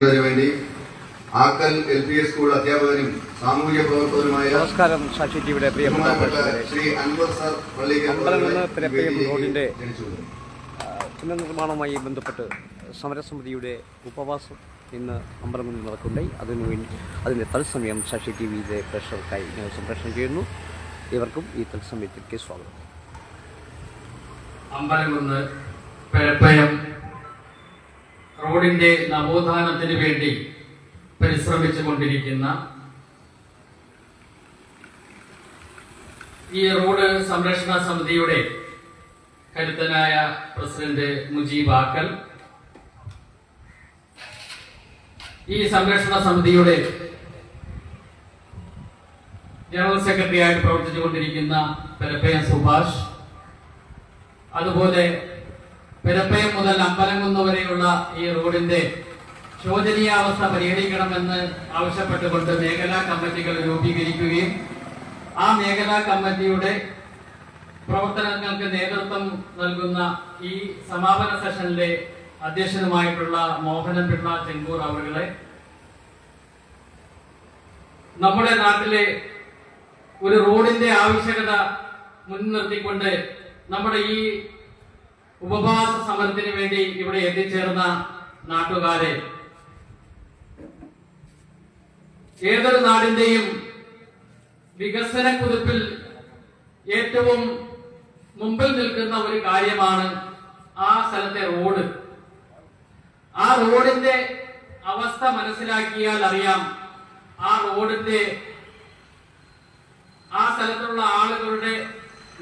വേണ്ടി ആക്കൽ LP school അധ്യാപകനും സാമൂഹിക പ്രവർത്തകനുമായ നമസ്കാരം. സാക്ഷി ടിവിയുടെ പ്രിയപ്പെട്ട ശ്രീ അൻവർ സർ റോഡിന്റെ പുനർനിർമ്മാണവുമായി ബന്ധപ്പെട്ട് സമരസമിതിയുടെ ഉപവാസം ഇന്ന് അമ്പലങ്ങളിൽ നടക്കുകയുണ്ടായി. അതിൻ്റെ തത്സമയം സാക്ഷി ടിവിയിലെ പ്രേക്ഷകർക്കായി ഞങ്ങൾ സംപ്രേഷണം ചെയ്യുന്നു. ഇവർക്കും ഈ തത്സമയത്തിലേക്ക് സ്വാഗതം. അമ്പലംകുന്ന് പെരപ്പയം റോഡിന്റെ നവോത്ഥാനത്തിന് വേണ്ടി പരിശ്രമിച്ചുകൊണ്ടിരിക്കുന്ന ഈ റോഡ് സംരക്ഷണ സമിതിയുടെ കരുത്തനായ പ്രസിഡന്റ് മുജീബ് ആക്കൽ, ഈ സംരക്ഷണ സമിതിയുടെ ജനറൽ സെക്രട്ടറി ആയിട്ട് പ്രവർത്തിച്ചുകൊണ്ടിരിക്കുന്ന പെരപ്പയം സുഭാഷ്, അതുപോലെ പെരപ്പയം മുതൽ അമ്പലംകുന്ന് വരെയുള്ള ഈ റോഡിന്റെ ശോചനീയാവസ്ഥ പരിഹരിക്കണമെന്ന് ആവശ്യപ്പെട്ടുകൊണ്ട് മേഖലാ കമ്മിറ്റികൾ രൂപീകരിക്കുകയും ആ മേഖലാ കമ്മിറ്റിയുടെ പ്രവർത്തനങ്ങൾക്ക് നേതൃത്വം നൽകുന്ന ഈ സമാപന സെഷനിലെ അധ്യക്ഷനുമായിട്ടുള്ള മോഹനൻ പിള്ള ചെങ്കൂർ അവരുടെ നമ്മുടെ നാട്ടിലെ ഒരു റോഡിന്റെ ആവശ്യകത മുൻനിർത്തിക്കൊണ്ട് നമ്മുടെ ഈ ഉപവാസ സമരത്തിന് വേണ്ടി ഇവിടെ എത്തിച്ചേർന്ന നാട്ടുകാരെ, ഏതൊരു നാടിന്റെയും വികസന കുതിപ്പിൽ ഏറ്റവും മുമ്പിൽ നിൽക്കുന്ന ഒരു കാര്യമാണ് ആ സ്ഥലത്തെ റോഡ്. ആ റോഡിന്റെ അവസ്ഥ മനസ്സിലാക്കിയാൽ അറിയാം, ആ റോഡിന്റെ ആ സ്ഥലത്തുള്ള ആളുകളുടെ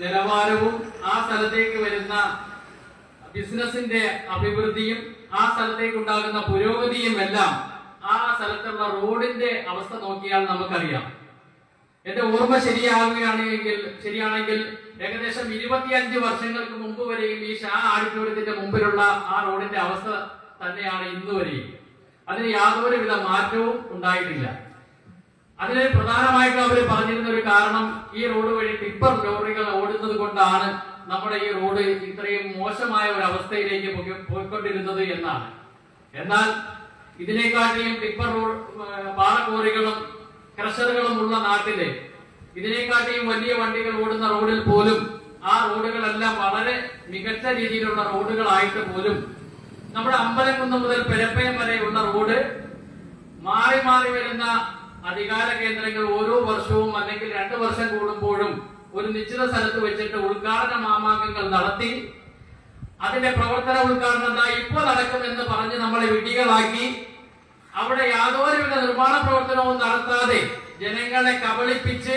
നിലവാരവും ആ സ്ഥലത്തേക്ക് വരുന്ന ബിസിനസിന്റെ അഭിവൃദ്ധിയും ആ സ്ഥലത്തേക്ക് ഉണ്ടാകുന്ന പുരോഗതിയും എല്ലാം ആ സ്ഥലത്തുള്ള റോഡിന്റെ അവസ്ഥ നോക്കിയാൽ നമുക്കറിയാം. എന്റെ ഓർമ്മ ശരിയാണെങ്കിൽ ഏകദേശം 25 വർഷങ്ങൾക്ക് മുമ്പ് വരെയും ഈ ഷാ ആഡിറ്റോറിയത്തിന്റെ മുമ്പിലുള്ള ആ റോഡിന്റെ അവസ്ഥ തന്നെയാണ് ഇന്ന് വരെയും. അതിന് യാതൊരുവിധ മാറ്റവും ഉണ്ടായിട്ടില്ല. അതിന് പ്രധാനമായിട്ടും അവർ പറഞ്ഞിരുന്ന ഒരു കാരണം, ഈ റോഡ് വഴി ടിപ്പർ ലോറികൾ ഓടുന്നത് കൊണ്ടാണ് നമ്മുടെ ഈ റോഡ് ഇത്രയും മോശമായ ഒരു അവസ്ഥയിലേക്ക് പോയിക്കൊണ്ടിരുന്നത് എന്നാണ്. എന്നാൽ ഇതിനെക്കാട്ടിയും ടിപ്പർ പാറക്കോറികളും ക്രഷറുകളും ഉള്ള നാട്ടിലെ ഇതിനെക്കാട്ടിയും വലിയ വണ്ടികൾ ഓടുന്ന റോഡിൽ പോലും ആ റോഡുകളെല്ലാം വളരെ മികച്ച രീതിയിലുള്ള റോഡുകളായിട്ട് പോലും നമ്മുടെ അമ്പലംകുന്ന് മുതൽ പെരപ്പയം വരെയുള്ള റോഡ് മാറി മാറി വരുന്ന അധികാര കേന്ദ്രങ്ങൾ ഓരോ വർഷവും അല്ലെങ്കിൽ 2 വർഷം കൂടുമ്പോഴും ഒരു നിശ്ചിത സ്ഥലത്ത് വെച്ചിട്ട് ഉദ്ഘാടന മാമാങ്കങ്ങൾ നടത്തി അതിന്റെ പ്രവർത്തന ഉദ്ഘാടനം ഇപ്പോൾ നടക്കുമെന്ന് പറഞ്ഞ് നമ്മളെ വിഡ്ഢികളാക്കി അവിടെ യാതൊരുവിധ നിർമ്മാണ പ്രവർത്തനവും നടത്താതെ ജനങ്ങളെ കബളിപ്പിച്ച്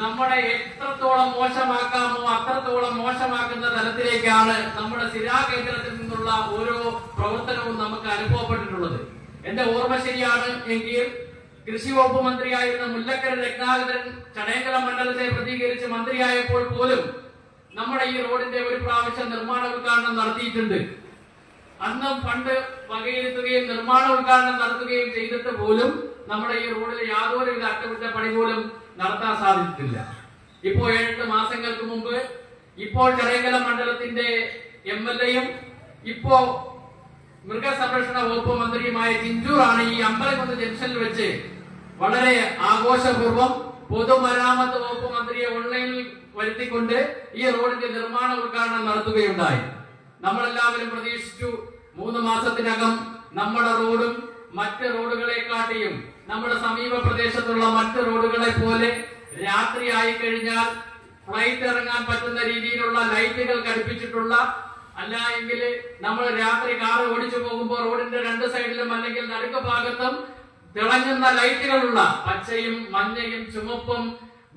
നമ്മളെ എത്രത്തോളം മോശമാക്കാമോ അത്രത്തോളം മോശമാക്കുന്ന തലത്തിലേക്കാണ് നമ്മുടെ സ്ഥിരാകേന്ദ്രത്തിൽ നിന്നുള്ള ഓരോ പ്രവർത്തനവും നമുക്ക് അനുഭവപ്പെട്ടിട്ടുള്ളത്. എന്റെ ഓർമ്മ ശരിയാണ് എങ്കിൽ കൃഷി വകുപ്പ് മന്ത്രിയായിരുന്ന മുല്ലക്കര രത്നാകരൻ ചടയമംഗലം മണ്ഡലത്തെ പ്രതികരിച്ച് മന്ത്രിയായപ്പോൾ പോലും നമ്മുടെ ഈ റോഡിന്റെ ഒരു പ്രാവശ്യം നിർമ്മാണ ഉദ്ഘാടനം നടത്തിയിട്ടുണ്ട്. അന്ന് ഫണ്ട് വകയിരുത്തുകയും നിർമ്മാണ ഉദ്ഘാടനം നടത്തുകയും ചെയ്തിട്ട് പോലും നമ്മുടെ ഈ റോഡിൽ യാതൊരുവിധ അറ്റകുറ്റപ്പണി പോലും നടത്താൻ സാധിച്ചിട്ടില്ല. ഇപ്പോ 7 മാസങ്ങൾക്ക് മുമ്പ് ഇപ്പോൾ ചടയമംഗലം മണ്ഡലത്തിന്റെ MLA-യും ഇപ്പോ മൃഗസംരക്ഷണ വകുപ്പ് മന്ത്രിയുമായ ചിഞ്ചൂറാണ് ഈ അമ്പലംകുന്ന് ജംഗ്ഷനിൽ വെച്ച് വളരെ ആഘോഷപൂർവ്വം പൊതുമരാമത്ത് വകുപ്പ് മന്ത്രിയെ ഓൺലൈനിൽ വരുത്തിക്കൊണ്ട് ഈ റോഡിന്റെ നിർമ്മാണ ഉദ്ഘാടനം നടത്തുകയുണ്ടായി. നമ്മളെല്ലാവരും പ്രതീക്ഷിച്ചു 3 മാസത്തിനകം നമ്മുടെ റോഡും മറ്റ് റോഡുകളെക്കാട്ടിയും നമ്മുടെ സമീപ പ്രദേശത്തുള്ള മറ്റ് റോഡുകളെ പോലെ രാത്രി ആയി കഴിഞ്ഞാൽ ഫ്ലൈറ്റ് ഇറങ്ങാൻ പറ്റുന്ന രീതിയിലുള്ള ലൈറ്റുകൾ ഘടിപ്പിച്ചിട്ടുള്ള, അല്ല എങ്കിൽ നമ്മൾ രാത്രി കാർ ഓടിച്ചു പോകുമ്പോൾ റോഡിന്റെ 2 സൈഡിലും അല്ലെങ്കിൽ നടുക്ക് ഭാഗത്തും തിളങ്ങുന്ന ലൈറ്റുകളുള്ള പച്ചയും മഞ്ഞയും ചുമപ്പും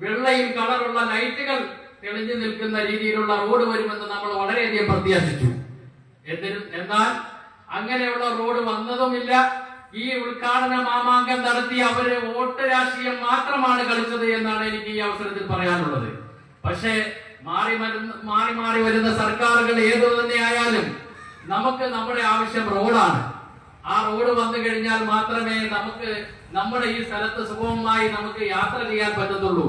വെള്ളയും കളറുള്ള ലൈറ്റുകൾ തെളിഞ്ഞു നിൽക്കുന്ന രീതിയിലുള്ള റോഡ് വരുമെന്ന് നമ്മൾ വളരെയധികം പ്രത്യാശിച്ചു. എന്നാൽ അങ്ങനെയുള്ള റോഡ് വന്നതുമില്ല. ഈ ഉദ്ഘാടന മാമാങ്കം നടത്തി അവര് വോട്ട് രാഷ്ട്രീയം മാത്രമാണ് കളിച്ചത് എന്നാണ് എനിക്ക് ഈ അവസരത്തിൽ പറയാനുള്ളത്. പക്ഷേ മാറി മാറി വരുന്ന സർക്കാരുകൾ ഏതു തന്നെ ആയാലും നമുക്ക് നമ്മുടെ ആവശ്യം റോഡാണ്. ആ റോഡ് വന്നു കഴിഞ്ഞാൽ മാത്രമേ നമുക്ക് നമ്മുടെ ഈ സ്ഥലത്ത് സുഗമമായി നമുക്ക് യാത്ര ചെയ്യാൻ പറ്റത്തുള്ളൂ.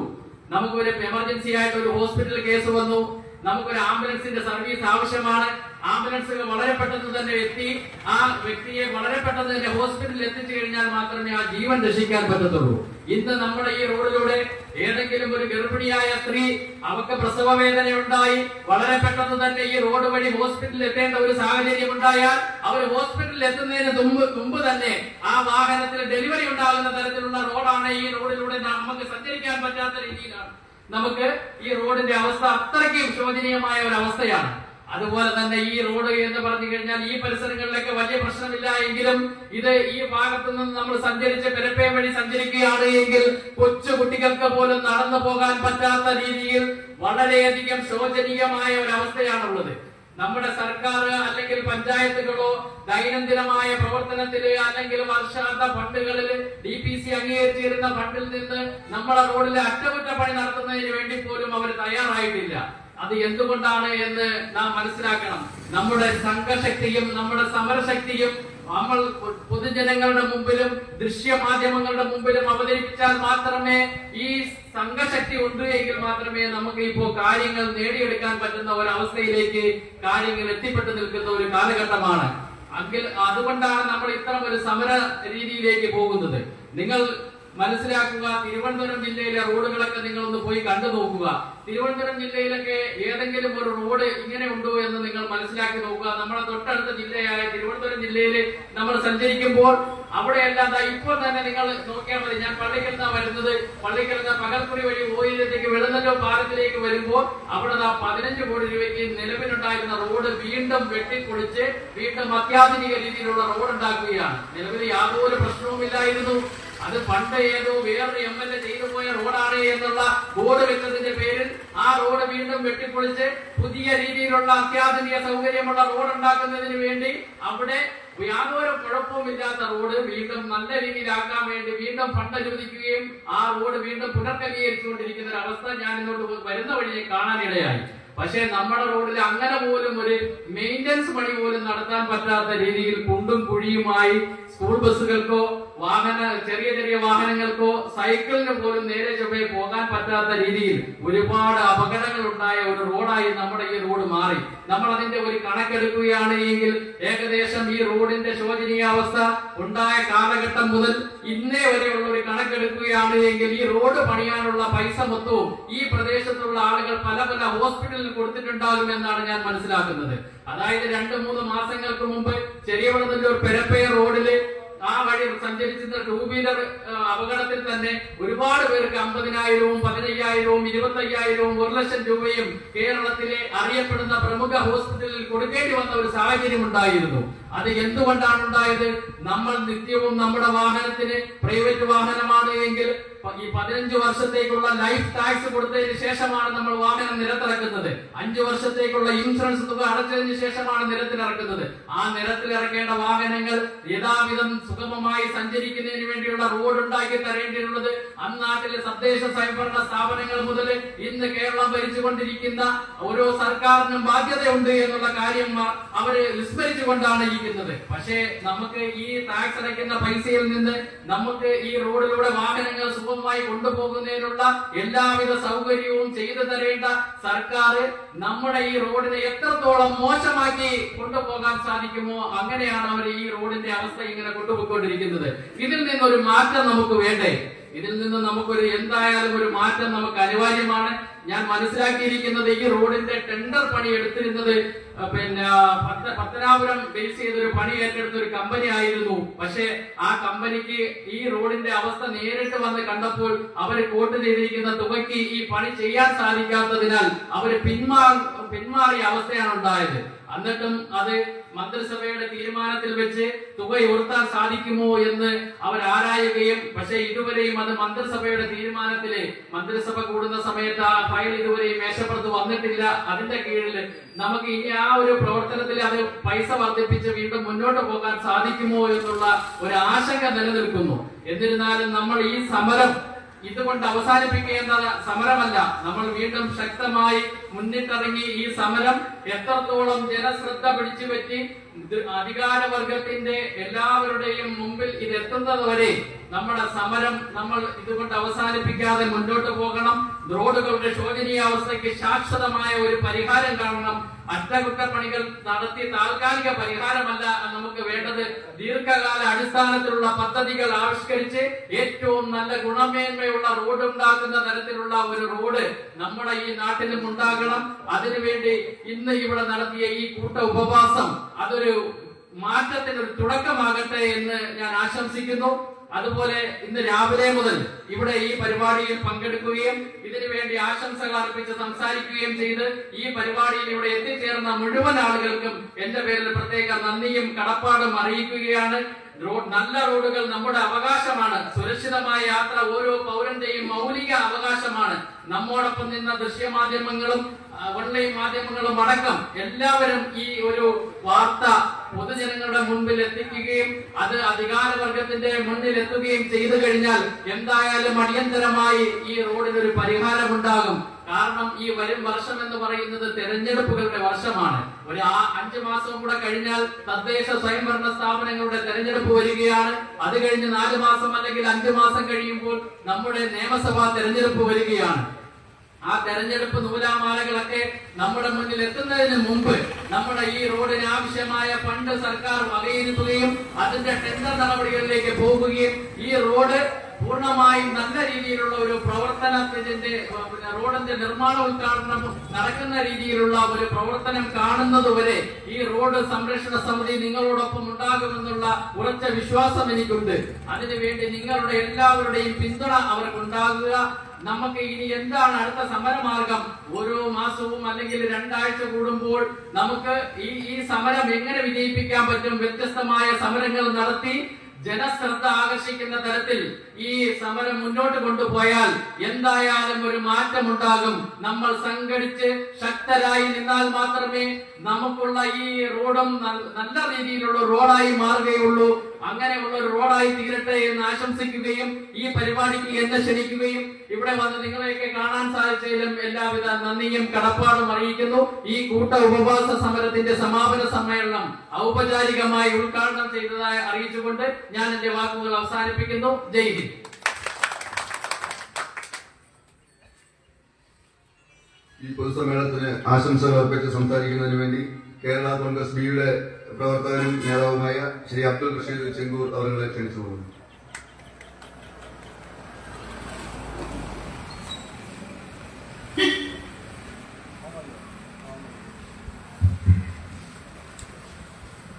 നമുക്ക് ഒരു എമർജൻസി ആയിട്ട് ഒരു ഹോസ്പിറ്റൽ കേസ് വന്നു, നമുക്കൊരു ആംബുലൻസിന്റെ സർവീസ് ആവശ്യമാണ്. ആംബുലൻസുകൾ വളരെ പെട്ടെന്ന് തന്നെ എത്തി ആ വ്യക്തിയെ വളരെ പെട്ടെന്ന് തന്നെ ഹോസ്പിറ്റലിൽ എത്തിച്ചു കഴിഞ്ഞാൽ മാത്രമേ ആ ജീവൻ രക്ഷിക്കാൻ പറ്റത്തുള്ളൂ. ഇന്ന് നമ്മുടെ ഈ റോഡിലൂടെ ഏതെങ്കിലും ഒരു ഗർഭിണിയായ സ്ത്രീ അവർക്ക് പ്രസവ വേദന ഉണ്ടായി വളരെ പെട്ടെന്ന് തന്നെ ഈ റോഡ് വഴി ഹോസ്പിറ്റലിൽ എത്തേണ്ട ഒരു സാഹചര്യം ഉണ്ടായാൽ അവർ ഹോസ്പിറ്റലിൽ എത്തുന്നതിന് മുമ്പ് തന്നെ ആ വാഹനത്തിൽ ഡെലിവറി ഉണ്ടാകുന്ന തരത്തിലുള്ള റോഡാണ് ഈ റോഡിലൂടെ നമുക്ക് സഞ്ചരിക്കാൻ പറ്റാത്ത രീതിയിലാണ് നമുക്ക് ഈ റോഡിന്റെ അവസ്ഥ അത്രയ്ക്കും ശോചനീയമായ ഒരു അവസ്ഥയാണ്. അതുപോലെ തന്നെ ഈ റോഡ് എന്ന് പറഞ്ഞു കഴിഞ്ഞാൽ ഈ പരിസരങ്ങളിലൊക്കെ വലിയ പ്രശ്നമില്ല എങ്കിലും ഇത് ഈ ഭാഗത്തു നിന്ന് നമ്മൾ സഞ്ചരിച്ച് പെരപ്പേ വഴി സഞ്ചരിക്കുകയാണ് എങ്കിൽ കൊച്ചു കുട്ടികൾക്ക് പോലും നടന്നു പോകാൻ പറ്റാത്ത രീതിയിൽ വളരെയധികം ശോചനീയമായ ഒരു അവസ്ഥയാണുള്ളത്. നമ്മുടെ സർക്കാർ അല്ലെങ്കിൽ പഞ്ചായത്തുകളോ ദൈനംദിനമായ പ്രവർത്തനത്തില് അല്ലെങ്കിൽ വർഷാന്ത ഫണ്ടുകളിൽ DPC അംഗീകരിച്ചിരുന്ന ഫണ്ടിൽ നിന്ന് നമ്മളെ റോഡിലെ അറ്റകുറ്റപ്പണി നടത്തുന്നതിന് വേണ്ടി പോലും അവർ തയ്യാറായിട്ടില്ല. അത് എന്തുകൊണ്ടാണ് എന്ന് നാം മനസ്സിലാക്കണം. നമ്മുടെ സംഘശക്തിയും നമ്മുടെ സമരശക്തിയും നമ്മൾ പൊതുജനങ്ങളുടെ മുമ്പിലും ദൃശ്യമാധ്യമങ്ങളുടെ മുമ്പിലും അവതരിപ്പിച്ചാൽ മാത്രമേ ഈ സംഘശക്തി ഉണ്ട് എങ്കിൽ മാത്രമേ നമുക്ക് ഇപ്പോൾ കാര്യങ്ങൾ നേടിയെടുക്കാൻ പറ്റുന്ന ഒരവസ്ഥയിലേക്ക് കാര്യങ്ങൾ എത്തിപ്പെട്ടു നിൽക്കുന്ന ഒരു കാലഘട്ടമാണ്. അതുകൊണ്ടാണ് നമ്മൾ ഇത്തരം ഒരു സമര രീതിയിലേക്ക് പോകുന്നത്. നിങ്ങൾ മനസ്സിലാക്കുക, തിരുവനന്തപുരം ജില്ലയിലെ റോഡുകളൊക്കെ നിങ്ങൾ ഒന്ന് പോയി കണ്ടു നോക്കുക. തിരുവനന്തപുരം ജില്ലയിലൊക്കെ ഏതെങ്കിലും ഒരു റോഡ് ഇങ്ങനെ ഉണ്ടോ എന്ന് നിങ്ങൾ മനസ്സിലാക്കി നോക്കുക. നമ്മുടെ തൊട്ടടുത്ത ജില്ലയായ തിരുവനന്തപുരം ജില്ലയിൽ നമ്മൾ സഞ്ചരിക്കുമ്പോൾ അവിടെയെല്ലാം ഇപ്പോൾ തന്നെ നിങ്ങൾ നോക്കിയാൽ മതി. ഞാൻ പള്ളിക്കൽ നിന്നാണ് വരുന്നത്. പള്ളിക്കൽ നിന്ന് പകൽക്കുടി വഴി ഓയിലേക്ക് വെളുന്നല്ലോ പാലത്തിലേക്ക് വരുമ്പോൾ അവിടെ 15 കോടി രൂപയ്ക്ക് നിലവിലുണ്ടായിരുന്ന റോഡ് വീണ്ടും വെട്ടിപ്പൊളിച്ച് വീണ്ടും അത്യാധുനിക രീതിയിലുള്ള റോഡ് ഉണ്ടാക്കുകയാണ്. നിലവിൽ യാതൊരു പ്രശ്നവുമില്ലായിരുന്നു. അത് പണ്ട് ഏതോ വേറൊരു MLA ചെയ്തു പോയ റോഡാണ് എന്നുള്ള ബോർഡ് വെച്ചതിന്റെ പേരിൽ ആ റോഡ് വീണ്ടും വെട്ടിപ്പൊളിച്ച് പുതിയ രീതിയിലുള്ള അത്യാധുനിക സൗകര്യമുള്ള റോഡ് ഉണ്ടാക്കുന്നതിന് വേണ്ടി അവിടെ യാതൊരു കുഴപ്പവുമില്ലാത്ത റോഡ് വീണ്ടും നല്ല രീതിയിലാക്കാൻ വേണ്ടി വീണ്ടും ഫണ്ട് അനുവദിക്കുകയും ആ റോഡ് വീണ്ടും പുനർക്രമീകരിച്ചുകൊണ്ടിരിക്കുന്ന ഒരു അവസ്ഥ ഞാൻ ഇങ്ങോട്ട് വരുന്ന വഴി കാണാനിടയായി. പക്ഷേ നമ്മുടെ റോഡിൽ അങ്ങനെ പോലും ഒരു മെയിൻ്റനൻസ് പണി പോലും നടത്താൻ പറ്റാത്ത രീതിയിൽ കുണ്ടും കുഴിയുമായി സ്കൂൾ ബസ്സുകൾക്കോ ചെറിയ ചെറിയ വാഹനങ്ങൾക്കോ സൈക്കിളിന് പോലും നേരെ ചൊവ്വേ പോകാൻ പറ്റാത്ത രീതിയിൽ ഒരുപാട് അപകടങ്ങൾ ഉണ്ടായ ഒരു റോഡായി നമ്മുടെ ഈ റോഡ് മാറി. നമ്മൾ അതിന്റെ ഒരു കണക്കെടുക്കുകയാണ് എങ്കിൽ ഏകദേശം ഈ റോഡിന്റെ ശോചനീയാവസ്ഥ ഉണ്ടായ കാലഘട്ടം മുതൽ ഇന്നേ വരെയുള്ള ഒരു കണക്കെടുക്കുകയാണ് എങ്കിൽ ഈ റോഡ് പണിയാനുള്ള പൈസ മൊത്തവും ഈ പ്രദേശത്തുള്ള ആളുകൾ പല പല ഹോസ്പിറ്റലിൽ കൊടുത്തിട്ടുണ്ടാകുമെന്നാണ് ഞാൻ മനസ്സിലാക്കുന്നത്. അതായത് 2-3 മാസങ്ങൾക്ക് മുമ്പ് ചെറിയവളനല്ലൂർ പെരപ്പയ റോഡില് ആ വഴി സഞ്ചരിച്ചിരുന്ന 2 വീലർ അപകടത്തിൽ തന്നെ ഒരുപാട് പേർക്ക് 50,000-ഉം 15,000-ഉം 25,000-ഉം 1 ലക്ഷം രൂപയും കേരളത്തിലെ അറിയപ്പെടുന്ന പ്രമുഖ ഹോസ്പിറ്റലിൽ കൊടുക്കേണ്ടി വന്ന ഒരു സാഹചര്യം ഉണ്ടായിരുന്നു. അത് എന്തുകൊണ്ടാണ് ഉണ്ടായത്? നമ്മൾ നിത്യവും നമ്മുടെ വാഹനത്തിന് പ്രൈവറ്റ് വാഹനമാണ് എങ്കിൽ ഈ 15 വർഷത്തേക്കുള്ള ലൈഫ് ടാക്സ് കൊടുത്തതിന് ശേഷമാണ് നമ്മൾ വാഹനം നിരത്തിറക്കുന്നത്. 5 വർഷത്തേക്കുള്ള ഇൻഷുറൻസ് തുക അടച്ചതിന് ശേഷമാണ് നിരത്തിലിറക്കുന്നത്. ആ നിരത്തിലിറക്കേണ്ട വാഹനങ്ങൾ യഥാവിധം സുഗമമായി സഞ്ചരിക്കുന്നതിന് വേണ്ടിയുള്ള റോഡ് ഉണ്ടാക്കി തരേണ്ടിയുള്ളത് അന്നാട്ടിലെ തദ്ദേശ സ്വയംഭരണ സ്ഥാപനങ്ങൾ മുതൽ ഇന്ന് കേരളം ഭരിച്ചുകൊണ്ടിരിക്കുന്ന ഓരോ സർക്കാരിനും ബാധ്യതയുണ്ട് എന്നുള്ള കാര്യം അവര് വിസ്മരിച്ചുകൊണ്ടാണ് ഇരിക്കുന്നത്. പക്ഷേ നമുക്ക് ഈ ടാക്സ് അടയ്ക്കുന്ന പൈസയിൽ നിന്ന് നമുക്ക് ഈ റോഡിലൂടെ വാഹനങ്ങൾ സുഗമമായി കൊണ്ടുപോകുന്നതിനുള്ള എല്ലാവിധ സൗകര്യവും ചെയ്തു തരേണ്ട സർക്കാർ നമ്മുടെ ഈ റോഡിനെ എത്രത്തോളം മോശമാക്കി കൊണ്ടുപോകാൻ സാധിക്കുമോ അങ്ങനെയാണ് അവർ ഈ റോഡിന്റെ അവസ്ഥ ഇങ്ങനെ കൊണ്ടുപോയിക്കൊണ്ടിരിക്കുന്നത്. ഇതിൽ നിന്നൊരു മാറ്റം നമുക്ക് വേണ്ടേ? ഇതിൽ നിന്ന് നമുക്കൊരു എന്തായാലും ഒരു മാറ്റം നമുക്ക് അനിവാര്യമാണ്. ഞാൻ മനസ്സിലാക്കിയിരിക്കുന്നത് ഈ റോഡിന്റെ ടെൻഡർ പണി എടുത്തിരുന്നത് പത്തനാപുരം ബേസ് ചെയ്തൊരു പണി ഏറ്റെടുത്ത ഒരു കമ്പനി ആയിരുന്നു. പക്ഷെ ആ കമ്പനിക്ക് ഈ റോഡിന്റെ അവസ്ഥ നേരിട്ട് വന്ന് കണ്ടപ്പോൾ അവര് കോട്ട് ചെയ്തിരിക്കുന്ന തുകയ്ക്ക് ഈ പണി ചെയ്യാൻ സാധിക്കാത്തതിനാൽ അവര് പിന്മാറിയ അവസ്ഥയാണ് ഉണ്ടായത്. എന്നിട്ടും അത് മന്ത്രിസഭയുടെ തീരുമാനത്തിൽ വെച്ച് തുക ഉയർത്താൻ സാധിക്കുമോ എന്ന് അവർ ആരായുകയും പക്ഷെ ഇതുവരെയും അത് മന്ത്രിസഭയുടെ തീരുമാനത്തില് മന്ത്രിസഭ കൂടുന്ന സമയത്ത് ആ ഫയൽ ഇതുവരെയും മേശപ്പുറത്ത് വന്നിട്ടില്ല. അതിന്റെ കീഴിൽ നമുക്ക് ഇനി ആ ഒരു പ്രവർത്തനത്തിൽ അത് പൈസ വർദ്ധിപ്പിച്ച് വീണ്ടും മുന്നോട്ട് പോകാൻ സാധിക്കുമോ എന്നുള്ള ഒരു ആശങ്ക നിലനിൽക്കുന്നു. എന്നിരുന്നാലും നമ്മൾ ഈ സമരം ഇതുകൊണ്ട് അവസാനിപ്പിക്കേണ്ട സമരമല്ല. നമ്മൾ വീണ്ടും ശക്തമായി മുന്നിട്ടിറങ്ങി ഈ സമരം എത്രത്തോളം ജനശ്രദ്ധ പിടിച്ചുപറ്റി അധികാരവർഗത്തിന്റെ എല്ലാവരുടെയും മുമ്പിൽ ഇത് എത്തുന്നത് വരെ നമ്മുടെ സമരം നമ്മൾ ഇതുകൊണ്ട് അവസാനിപ്പിക്കാതെ മുന്നോട്ട് പോകണം. റോഡുകളുടെ ശോചനീയാവസ്ഥയ്ക്ക് ശാശ്വതമായ ഒരു പരിഹാരം കാണണം. അറ്റകുറ്റപ്പണികൾ നടത്തി താൽക്കാലിക പരിഹാരമല്ല നമുക്ക് വേണ്ടത്. ദീർഘകാല അടിസ്ഥാനത്തിലുള്ള പദ്ധതികൾ ആവിഷ്കരിച്ച് ഏറ്റവും നല്ല ഗുണമേന്മയുള്ള റോഡ് ഉണ്ടാക്കുന്ന തരത്തിലുള്ള ഒരു റോഡ് നമ്മുടെ ഈ നാട്ടിലും ഉണ്ടാകണം. അതിനുവേണ്ടി ഇന്ന് ഇവിടെ നടത്തിയ ഈ കൂട്ട ഉപവാസം അതൊരു മാറ്റത്തിനൊരു തുടക്കമാകട്ടെ എന്ന് ഞാൻ ആശംസിക്കുന്നു. അതുപോലെ ഇന്ന് രാവിലെ മുതൽ ഇവിടെ ഈ പരിപാടിയിൽ പങ്കെടുക്കുകയും ഇതിനുവേണ്ടി ആശംസകൾ അർപ്പിച്ച് സംസാരിക്കുകയും ചെയ്ത് ഈ പരിപാടിയിൽ ഇവിടെ എത്തിച്ചേർന്ന മുഴുവൻ ആളുകൾക്കും എന്റെ പേരിൽ പ്രത്യേക നന്ദിയും കടപ്പാടും അറിയിക്കുകയാണ്. നല്ല റോഡുകൾ നമ്മുടെ അവകാശമാണ്. സുരക്ഷിതമായ യാത്ര ഓരോ പൗരന്റെയും മൗലിക അവകാശമാണ്. നമ്മോടൊപ്പം നിന്ന ദൃശ്യമാധ്യമങ്ങളും ഓൺലൈൻ മാധ്യമങ്ങളും അടക്കം എല്ലാവരും ഈ ഒരു വാർത്ത പൊതുജനങ്ങളുടെ മുൻപിൽ എത്തിക്കുകയും അത് അധികാരവർഗത്തിന്റെ മുന്നിൽ എത്തുകയും ചെയ്തു കഴിഞ്ഞാൽ എന്തായാലും അടിയന്തരമായി ഈ റോഡിനൊരു പരിഹാരമുണ്ടാകും. കാരണം ഈ വരും വർഷം എന്ന് പറയുന്നത് തെരഞ്ഞെടുപ്പുകളുടെ വർഷമാണ്. ഒരു 5 മാസം കൂടെ കഴിഞ്ഞാൽ തദ്ദേശ സ്വയംഭരണ സ്ഥാപനങ്ങളുടെ തെരഞ്ഞെടുപ്പ് വരികയാണ്. അത് കഴിഞ്ഞ് 4 മാസം അല്ലെങ്കിൽ 5 മാസം കഴിയുമ്പോൾ നമ്മുടെ നിയമസഭാ തെരഞ്ഞെടുപ്പ് വരികയാണ്. ആ തെരഞ്ഞെടുപ്പ് നൂലാമാലകളൊക്കെ നമ്മുടെ മുന്നിൽ എത്തുന്നതിന് മുമ്പ് നമ്മുടെ ഈ റോഡിന് ആവശ്യമായ ഫണ്ട് സർക്കാർ വകയിരുത്തുകയും അതിന്റെ ടെൻഡർ നടപടികളിലേക്ക് പോകുകയും ഈ റോഡ് പൂർണ്ണമായും നല്ല രീതിയിലുള്ള ഒരു പ്രവർത്തനത്തിന്റെ റോഡിന്റെ നിർമ്മാണ ഉദ്ഘാടനം നടക്കുന്ന രീതിയിലുള്ള ഒരു പ്രവർത്തനം കാണുന്നതുവരെ ഈ റോഡ് സംരക്ഷണ സമിതി നിങ്ങളോടൊപ്പം ഉണ്ടാകുമെന്നുള്ള ഉറച്ച വിശ്വാസം എനിക്കുണ്ട്. അതിനുവേണ്ടി നിങ്ങളുടെ എല്ലാവരുടെയും പിന്തുണ അവർക്കുണ്ടാകുക. നമുക്ക് ഇനി എന്താണ് അടുത്ത സമരമാർഗം? ഓരോ മാസവും അല്ലെങ്കിൽ 2 ആഴ്ച കൂടുമ്പോൾ നമുക്ക് ഈ സമരം എങ്ങനെ വിജയിപ്പിക്കാൻ പറ്റും? വ്യത്യസ്തമായ സമരങ്ങൾ നടത്തി ജനശ്രദ്ധ ആകർഷിക്കുന്ന തരത്തിൽ ഈ സമരം മുന്നോട്ട് കൊണ്ടുപോയാൽ എന്തായാലും ഒരു മാറ്റമുണ്ടാകും. നമ്മൾ സംഘടിച്ച് ശക്തരായി നിന്നാൽ മാത്രമേ നമുക്കുള്ള ഈ റോഡും നല്ല രീതിയിലുള്ള റോഡായി മാറുകയുള്ളൂ. അങ്ങനെയുള്ള ഒരു റോഡായി തീരട്ടെ എന്ന് ആശംസിക്കുകയും ഈ പരിപാടിക്ക് എന്നെ ക്ഷണിക്കുകയും ഇവിടെ വന്ന് നിങ്ങളെയൊക്കെ കാണാൻ സാധിച്ചതിലും എല്ലാവിധ നന്ദിയും കടപ്പാടും അറിയിക്കുന്നു. ഈ കൂട്ട ഉപവാസ സമരത്തിന്റെ സമാപന സമ്മേളനം ഔപചാരികമായി ഉദ്ഘാടനം ചെയ്തതായി അറിയിച്ചുകൊണ്ട് ഞാൻ എന്റെ വാക്കുകൾ അവസാനിപ്പിക്കുന്നു. ജയ് ഹിന്ദ്. ഈ പൊതുസമ്മേളനത്തിന് ആശംസകൾ അർപ്പിച്ച് സംസാരിക്കുന്നതിന് വേണ്ടി കേരള കോൺഗ്രസ് ബിയുടെ പ്രവർത്തകനും നേതാവുമായ ശ്രീ അബ്ദുൽ റഷീദ് ചെങ്കൂർ അവരെ ക്ഷണിച്ചുകൊള്ളുന്നു.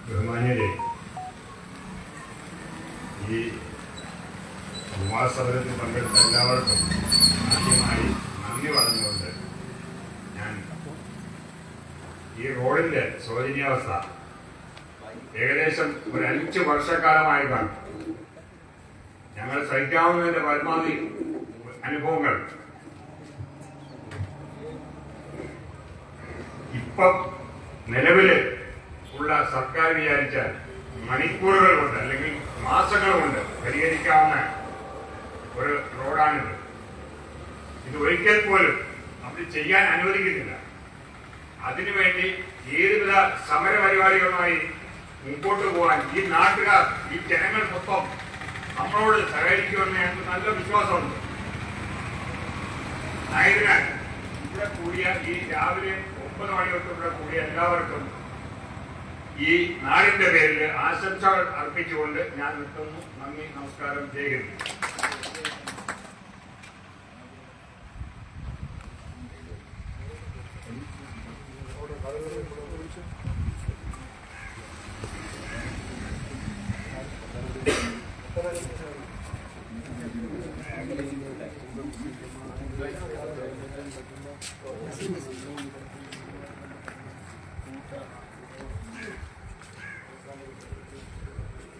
ബഹുമാന്യരെ, ഈ ഉപവാസ സമരത്തിൽ പങ്കെടുത്ത എല്ലാവർക്കും ആദ്യമായി നന്ദി പറഞ്ഞുകൊണ്ട് ഞാൻ ഈ റോഡിന്റെ ശോചനീയാവസ്ഥ ഏകദേശം ഒരു 5 വർഷക്കാലമായി കാണും. ഞങ്ങൾ സഹിക്കാവുന്നതിന്റെ പരമാവധി അനുഭവങ്ങൾ ഇപ്പം നിലവില് ഉള്ള സർക്കാർ വിചാരിച്ചാൽ മണിക്കൂറുകൾ കൊണ്ട് അല്ലെങ്കിൽ മാസങ്ങൾ കൊണ്ട് പരിഹരിക്കാവുന്ന ഒരു റോഡാണിത്. ഇത് ഒരിക്കൽ പോലും അവർ ചെയ്യാൻ അനുവദിക്കുന്നില്ല. അതിനുവേണ്ടി ഏതുവിധ സമരപരിപാടികളുമായി മുമ്പോട്ട് പോകാൻ ഈ നാട്ടുകാർ, ഈ ജനങ്ങൾ മൊത്തം നമ്മളോട് സഹകരിക്കുമെന്ന് ഞങ്ങൾക്ക് നല്ല വിശ്വാസമുണ്ട്. ആയതിനാൽ ഇവിടെ കൂടിയ ഈ രാവിലെ 9 മണി തൊട്ട് ഇവിടെ കൂടിയ എല്ലാവർക്കും ഈ നാടിന്റെ പേരിൽ ആശംസകൾ അർപ്പിച്ചുകൊണ്ട് ഞാൻ നിർത്തുന്നു. നന്ദി, നമസ്കാരം, ജയ് ഹിന്ദ്.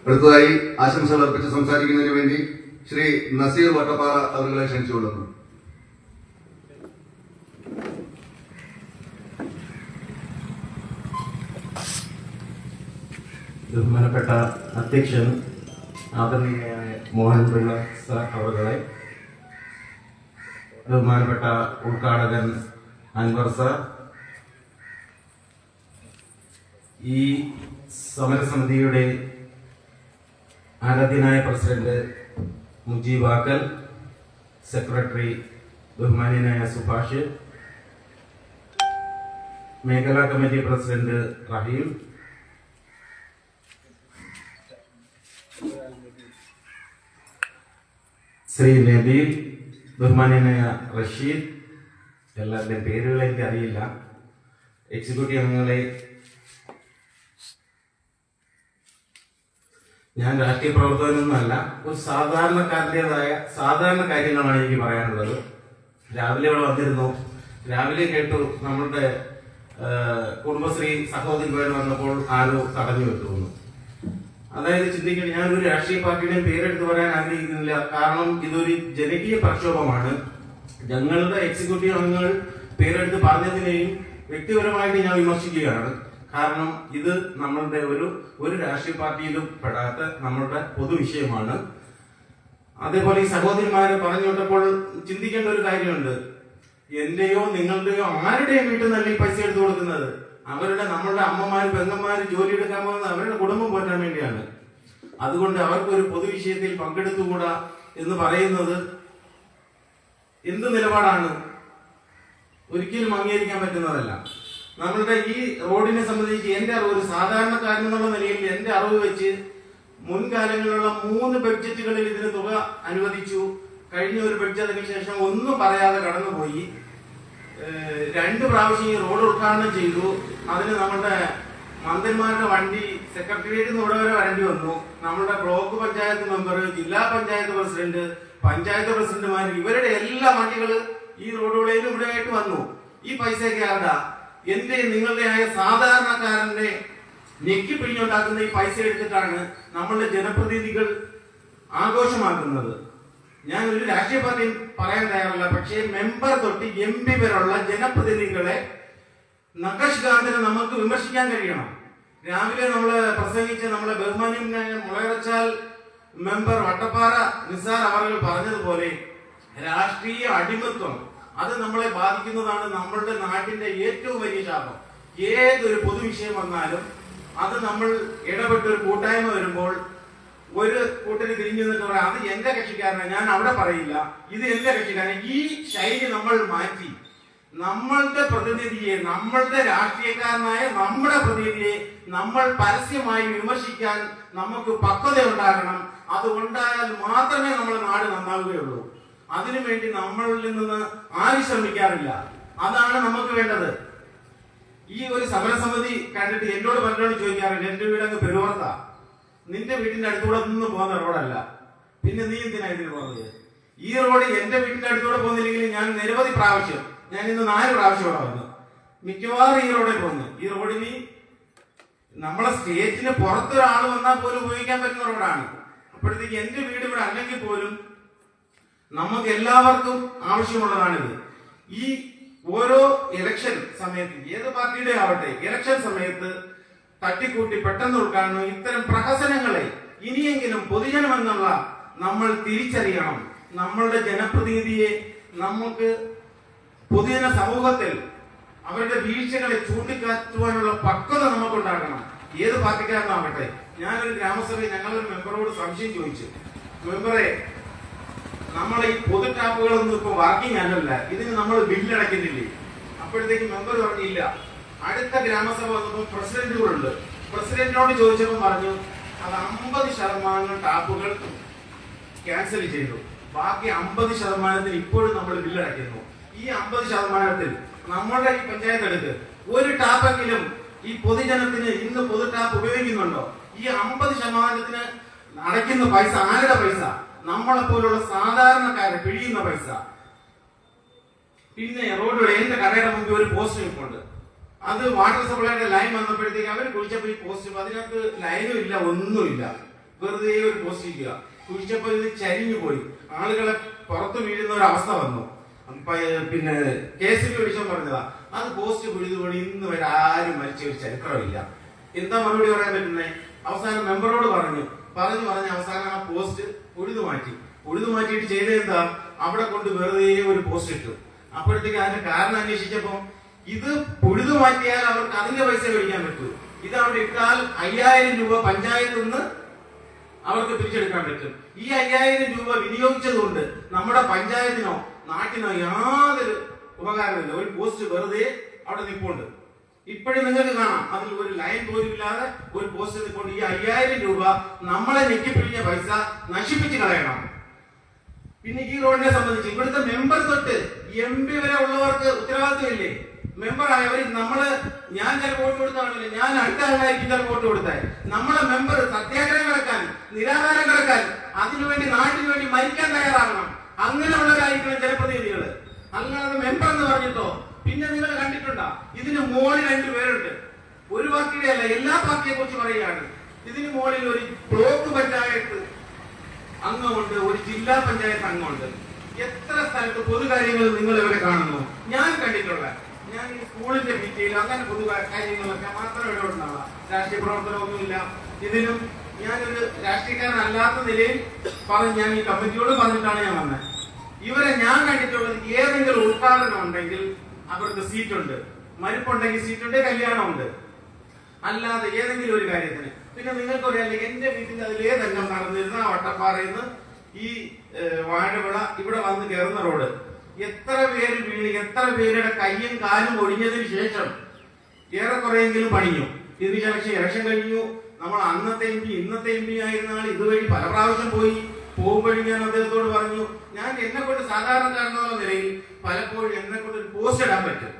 അടുത്തതായി ആശംസകൾ അർപ്പിച്ച് സംസാരിക്കുന്നതിന് വേണ്ടി ശ്രീ നസീർ വട്ടപ്പാറ അവരെ ക്ഷണിച്ചുകൊള്ളുന്നു. ബഹുമാനപ്പെട്ട അധ്യക്ഷൻ ആദരണീയനായ മോഹൻ പിള്ള സർ അവരുടെ, ബഹുമാനപ്പെട്ട ഉദ്ഘാടകൻ അൻവർ സർ, ഈ സമരസമിതിയുടെ ആരാധ്യനായ പ്രസിഡന്റ് മുജീബാക്കൽ, സെക്രട്ടറി ബഹുമാന്യനായ സുഭാഷ്, മേഖലാ കമ്മിറ്റി പ്രസിഡന്റ് റഹീം, ശ്രീ നബീൽ, ബഹുമാന്യനായ റഷീദ്, എല്ലാവരുടെയും പേരുകൾ എനിക്കറിയില്ല, എക്സിക്യൂട്ടീവ് അംഗങ്ങളെ, ഞാൻ രാഷ്ട്രീയ പ്രവർത്തകനൊന്നുമല്ല, ഒരു സാധാരണക്കാരൻ്റെതായ സാധാരണ കാര്യങ്ങളാണ് എനിക്ക് പറയാനുള്ളത്. രാവിലെ ഇവിടെ വന്നിരുന്നു, രാവിലെ കേട്ടു നമ്മളുടെ കുടുംബശ്രീ സഹോദരിമാർ വന്നപ്പോൾ ആരോ തടഞ്ഞു വെക്കുന്നു. അതായത് ചിന്തിക്കണം, ഞാനൊരു രാഷ്ട്രീയ പാർട്ടിയുടെയും പേരെടുത്ത് പറയാൻ ആഗ്രഹിക്കുന്നില്ല, കാരണം ഇതൊരു ജനകീയ പ്രക്ഷോഭമാണ്. ഞങ്ങളുടെ എക്സിക്യൂട്ടീവ് അംഗങ്ങൾ പേരെടുത്ത് പറഞ്ഞതിനെയും വ്യക്തിപരമായിട്ട് ഞാൻ വിമർശിക്കുകയാണ്. കാരണം ഇത് നമ്മളുടെ ഒരു രാഷ്ട്രീയ പാർട്ടിയിലും പെടാത്ത നമ്മളുടെ പൊതുവിഷയമാണ്. അതേപോലെ ഈ സഹോദരിമാരെ പറഞ്ഞു വിട്ടപ്പോൾ ചിന്തിക്കേണ്ട ഒരു കാര്യമുണ്ട്. എന്റെയോ നിങ്ങളുടെയോ ആരുടെയും വീട്ടിൽ നിന്നല്ല ഈ പൈസ എടുത്തു കൊടുക്കുന്നത്. നമ്മളുടെ അമ്മമാര് പെങ്ങന്മാര് ജോലി എടുക്കാൻ പോകുന്നത് അവരുടെ കുടുംബം പോറ്റാൻ വേണ്ടിയാണ്. അതുകൊണ്ട് അവർക്കൊരു പൊതുവിഷയത്തിൽ പങ്കെടുത്തുകൂടാ എന്ന് പറയുന്നത് എന്ത് നിലപാടാണ്? ഒരിക്കലും അംഗീകരിക്കാൻ പറ്റുന്നതല്ല. നമ്മളുടെ ഈ റോഡിനെ സംബന്ധിച്ച് എന്റെ അറിവ്, ഒരു സാധാരണക്കാരൻ എന്നുള്ള നിലയിൽ എന്റെ അറിവ് വെച്ച് മുൻകാലങ്ങളിലുള്ള 3 ബഡ്ജറ്റുകളിൽ ഇതിന് തുക അനുവദിച്ചു. കഴിഞ്ഞ ഒരു ബഡ്ജറ്റിന് ശേഷം ഒന്നും പറയാതെ കടന്നുപോയി. 2 പ്രാവശ്യം ഈ റോഡ് ഉദ്ഘാടനം ചെയ്തു. അതിന് നമ്മുടെ മന്ത്രിമാരുടെ വണ്ടി സെക്രട്ടേറിയറ്റിൽ നിന്ന് ഇവിടെ വരെ വരേണ്ടി വന്നു. നമ്മുടെ ബ്ലോക്ക് പഞ്ചായത്ത് മെമ്പർ, ജില്ലാ പഞ്ചായത്ത് പ്രസിഡന്റ്, പഞ്ചായത്ത് പ്രസിഡന്റുമാർ, ഇവരുടെ എല്ലാ വണ്ടികൾ ഈ റോഡുകളിലും ഇവിടെ ആയിട്ട് വന്നു. ഈ പൈസയൊക്കെ ആരുടെ? എന്റെ നിങ്ങളുടെയായ സാധാരണക്കാരന്റെ ഞെക്കി പിഴിഞ്ഞുണ്ടാക്കുന്ന ഈ പൈസ എടുത്തിട്ടാണ് നമ്മളുടെ ജനപ്രതിനിധികൾ ആഘോഷമാക്കുന്നത്. ഞാൻ ഒരു രാഷ്ട്രീയ പാർട്ടിയും പറയാൻ തയ്യാറല്ല, പക്ഷേ മെമ്പർ തൊട്ട് MP വരെയുള്ള ജനപ്രതിനിധികളെ നഖശികാന്തരം നമുക്ക് വിമർശിക്കാൻ കഴിയണം. രാവിലെ നമ്മള് പ്രസംഗിച്ച നമ്മളെ ബഹുമാന്യനായ മുളയറച്ചാൽ മെമ്പർ വട്ടപ്പാറ നിസാർ അവർ പറഞ്ഞതുപോലെ രാഷ്ട്രീയ അടിമത്വം അത് നമ്മളെ ബാധിക്കുന്നതാണ്. നമ്മളുടെ നാട്ടിന്റെ ഏറ്റവും വലിയ ശാപം. ഏതൊരു പൊതുവിഷയം വന്നാലും അത് നമ്മൾ ഇടപെട്ട് ഒരു കൂട്ടായ്മ വരുമ്പോൾ ഒരു കൂട്ടര് തിരിഞ്ഞു നിന്നിട്ട് പറയാം, അത് എന്റെ കക്ഷിക്കാരനെ, ഞാൻ അവിടെ പറയില്ല, ഇത് എന്റെ കക്ഷിക്കാരൻ. ഈ ശൈലി നമ്മൾ മാറ്റി നമ്മളുടെ പ്രതിനിധിയെ, നമ്മളുടെ രാഷ്ട്രീയക്കാരനായ നമ്മുടെ പ്രതിനിധിയെ നമ്മൾ പരസ്യമായി വിമർശിക്കാൻ നമുക്ക് പക്വത ഉണ്ടാകണം. അത് ഉണ്ടായാൽ മാത്രമേ നമ്മുടെ നാട് നന്നാവുകയുള്ളൂ. അതിനുവേണ്ടി നമ്മളിൽ നിന്ന് ആരും ശ്രമിക്കാറില്ല. അതാണ് നമുക്ക് വേണ്ടത്. ഈ ഒരു സമരസമിതി കണ്ടിട്ട് എന്നോട് പലരോട് ചോദിക്കാറുണ്ട്, എന്റെ വീടങ്ങ് പെരുവർത്ത, നിന്റെ വീടിന്റെ അടുത്തൂടെ നിന്ന് പോകുന്ന റോഡല്ല, പിന്നെ നീ എന്തിനാ ഇതിന് പോകുന്നത്? ഈ റോഡ് എന്റെ വീടിന്റെ അടുത്തൂടെ പോകുന്നില്ലെങ്കിൽ ഞാൻ നിരവധി പ്രാവശ്യം, ഞാൻ ഇന്ന് 4 പ്രാവശ്യം ഇവിടെ വന്നു, മിക്കവാറും ഈ റോഡിൽ പോകുന്നു. ഈ റോഡിന് നമ്മളെ സ്റ്റേറ്റിന് പുറത്തൊരാൾ വന്നാൽ പോലും ഉപയോഗിക്കാൻ പറ്റുന്ന റോഡാണ്. അപ്പോഴത്തേക്ക് എന്റെ വീട് ഇവിടെ അല്ലെങ്കിൽ പോലും നമുക്ക് എല്ലാവർക്കും ആവശ്യമുള്ളതാണിത്. ഈ ഓരോ ഇലക്ഷൻ സമയത്ത്, ഏത് പാർട്ടിയുടെ ആവട്ടെ, ഇലക്ഷൻ സമയത്ത് തട്ടിക്കൂട്ടി പെട്ടെന്ന് ഉൾക്കാണുന്ന ഇത്തരം പ്രഹസനങ്ങളെ ഇനിയെങ്കിലും പൊതുജനമെന്നുള്ള നമ്മൾ തിരിച്ചറിയണം. നമ്മളുടെ ജനപ്രതിനിധിയെ നമുക്ക് പൊതുജന സമൂഹത്തിൽ അവരുടെ വീഴ്ചകളെ ചൂണ്ടിക്കാറ്റുവാനുള്ള പക്വത നമുക്കുണ്ടാക്കണം. ഏത് പാർട്ടിക്കാരനാവട്ടെ. ഞാനൊരു ഗ്രാമസഭയിൽ ഞങ്ങളൊരു മെമ്പറോട് സംശയം ചോദിച്ചു, മെമ്പറെ, നമ്മളെ ഈ പൊതു ടാപ്പുകളൊന്നും ഇപ്പൊ വർക്കിംഗ് അല്ലല്ല, ഇതിന് നമ്മൾ ബില്ലടയ്ക്കുന്നില്ലേ? അപ്പോഴത്തേക്ക് മെമ്പർ പറഞ്ഞില്ല. അടുത്ത ഗ്രാമസഭ വന്നപ്പോൾ പ്രസിഡന്റുകളുണ്ട്, പ്രസിഡന്റിനോട് ചോദിച്ചപ്പോൾ പറഞ്ഞു അത് 50% ടാപ്പുകൾ ക്യാൻസൽ ചെയ്തു, ബാക്കി 50% ഇപ്പോഴും നമ്മൾ ബില്ലടയ്ക്കുന്നു. ഈ 50% നമ്മളുടെ ഈ പഞ്ചായത്ത് എടുത്ത് ഒരു ടാപ്പെങ്കിലും ഈ പൊതുജനത്തിന് ഇന്ന് പൊതു ടാപ്പ് ഉപയോഗിക്കുന്നുണ്ടോ? ഈ 50% അടയ്ക്കുന്ന പൈസ ആരുടെ പൈസ? നമ്മളെ പോലുള്ള സാധാരണക്കാരെ പിഴിയുന്ന പൈസ. പിന്നെ റോഡുകൾ, എന്റെ കടയുടെ മുമ്പിൽ ഒരു പോസ്റ്റ് നിൽപ്പുണ്ട്, അത് വാട്ടർ സപ്ലൈയുടെ ലൈൻ വന്നപ്പോഴത്തേക്ക് അവർ കുഴിച്ചപ്പോ ഈ പോസ്റ്റ്, അതിനകത്ത് ലൈനും ഇല്ല, ഒന്നുമില്ല, വെറുതെ ഒരു പോസ്റ്റ് ഇരിക്കുക. കുഴിച്ചപ്പോ ഇത് ചരിഞ്ഞു പോയി, ആളുകളെ പുറത്തു വീഴുന്ന ഒരു അവസ്ഥ വന്നു. പിന്നെ KCB വിളിച്ചോ പറഞ്ഞതാ, അത് പോസ്റ്റ് കുഴിതുകൊണ്ട് ഇന്ന് വരെ ആരും മരിച്ച ഒരു ചരിത്രമില്ല. എന്താ മറുപടി പറയാൻ പറ്റുന്നേ? അവസാനം മെമ്പറോട് പറഞ്ഞു അവസാനം ആ പോസ്റ്റ് ഉഴുതു മാറ്റിയിട്ട് ചെയ്തെന്താ, അവിടെ കൊണ്ട് വെറുതെ ഒരു പോസ്റ്റ് ഇട്ടു. അപ്പോഴത്തേക്ക് അതിന്റെ കാരണം അന്വേഷിച്ചപ്പോ ഇത് പുഴുതു മാറ്റിയാൽ അവർക്ക് അതിന്റെ പൈസ മേടിക്കാൻ പറ്റൂ, ഇത് അവിടെ ഇട്ടാൽ 5000 രൂപ പഞ്ചായത്തിൽ നിന്ന് അവർക്ക് പിരിച്ചെടുക്കാൻ പറ്റും. ഈ 5000 രൂപ വിനിയോഗിച്ചതുകൊണ്ട് നമ്മുടെ പഞ്ചായത്തിനോ നാട്ടിനോ യാതൊരു ഉപകാരമില്ല. ഒരു പോസ്റ്റ് വെറുതെ അവിടെ നിൽപ്പുണ്ട്. ഇപ്പോഴും നിങ്ങൾക്ക് കാണാം, അതിൽ ഒരു ലൈൻ പോലും ഇല്ലാതെ ഒരു പോസ്റ്റ് നിൽപ്പുണ്ട്. ഈ 5000 രൂപ നമ്മളെ ഞെക്കിപ്പിഴിഞ്ഞ പൈസ നശിപ്പിച്ച് കളയണം. പിന്നെ ഈ റോഡിനെ സംബന്ധിച്ച് ഇവിടുത്തെ മെമ്പർ തൊട്ട് MP വരെ ഉള്ളവർക്ക് ഉത്തരവാദിത്വമില്ലേ? മെമ്പർ ആയവർ ഞാൻ ചില വോട്ട് കൊടുത്താണല്ലോ, ഞാൻ അടുത്ത ആളായിരിക്കും ചില വോട്ട് കൊടുത്താൽ. നമ്മളെ മെമ്പർ സത്യാഗ്രഹം കിടക്കാൻ, നിരാഹാരം കിടക്കാൻ, അതിനുവേണ്ടി നാട്ടിന് വേണ്ടി മരിക്കാൻ തയ്യാറാകണം. അങ്ങനെയുള്ളവരായിരിക്കണം ജനപ്രതിനിധികൾ. അല്ലാതെ മെമ്പർ എന്ന് പറഞ്ഞിട്ടോ. പിന്നെ നിങ്ങൾ കണ്ടിട്ടുണ്ടോ, ഇതിന് മുകളിൽ 2 പേരുണ്ട്. ഒരു പാർട്ടിയുടെ അല്ല, എല്ലാ പാർട്ടിയെ കുറിച്ച് പറയുകയാണ്. ഇതിന് മുകളിൽ ഒരു ബ്ലോക്ക് പഞ്ചായത്ത് അംഗമുണ്ട്, ഒരു ജില്ലാ പഞ്ചായത്ത് അംഗമുണ്ട്. എത്ര സ്ഥലത്ത് പൊതുകാര്യങ്ങൾ നിങ്ങൾ ഇവിടെ കാണുന്നു? ഞാൻ കണ്ടിട്ടുള്ള, ഞാൻ ഈ സ്കൂളിന്റെ ഭിത്തിയിൽ അങ്ങനെ പൊതുകാര്യങ്ങളൊക്കെ മാത്രം ഇവിടെ ഉണ്ടാവുക. രാഷ്ട്രീയ പ്രവർത്തനമൊന്നുമില്ല. ഇതിനും ഞാനൊരു രാഷ്ട്രീയക്കാരനല്ലാത്ത നിലയിൽ ഞാൻ ഈ കമ്മിറ്റിയോട് പറഞ്ഞിട്ടാണ് ഞാൻ വന്നത്. ഇവരെ ഞാൻ കണ്ടിട്ടുള്ളത് ഏതെങ്കിലും ഉദ്ഘാടനം ഉണ്ടെങ്കിൽ അവർക്ക് സീറ്റുണ്ട്, മരിപ്പുണ്ടെങ്കിൽ സീറ്റുണ്ട്, കല്യാണമുണ്ട്. അല്ലാതെ ഏതെങ്കിലും ഒരു കാര്യത്തിന്. പിന്നെ നിങ്ങൾക്ക് അറിയാം, എന്റെ വീട്ടിൽ അതിൽ ഏതെല്ലാം നടന്നിരുന്ന വട്ടപ്പാറയിൽ നിന്ന് ഈ വാഴവിള ഇവിടെ വന്ന് കയറുന്ന റോഡ് എത്ര പേര് വീണ്, എത്ര പേരുടെ കയ്യും കാലും ഒടിഞ്ഞതിന് ശേഷം ഏറെക്കുറെയെങ്കിലും പണിഞ്ഞു. ഇതിന് ശേഷം ഇലക്ഷൻ കഴിഞ്ഞു. നമ്മൾ അന്നത്തെ MP ഇന്നത്തെ MP ആയിരുന്ന ആൾ ഇതുവഴി പല പ്രാവശ്യം പോകുമ്പോഴും ഞാൻ അദ്ദേഹത്തോട് പറഞ്ഞു, ഞാൻ എന്നെ കൊണ്ട് സാധാരണക്കാരനെന്നുള്ള നിലയിൽ പലപ്പോഴും എന്നെ കൊണ്ട് ഒരു പോസ്റ്റ് ഇടാൻ പറ്റും.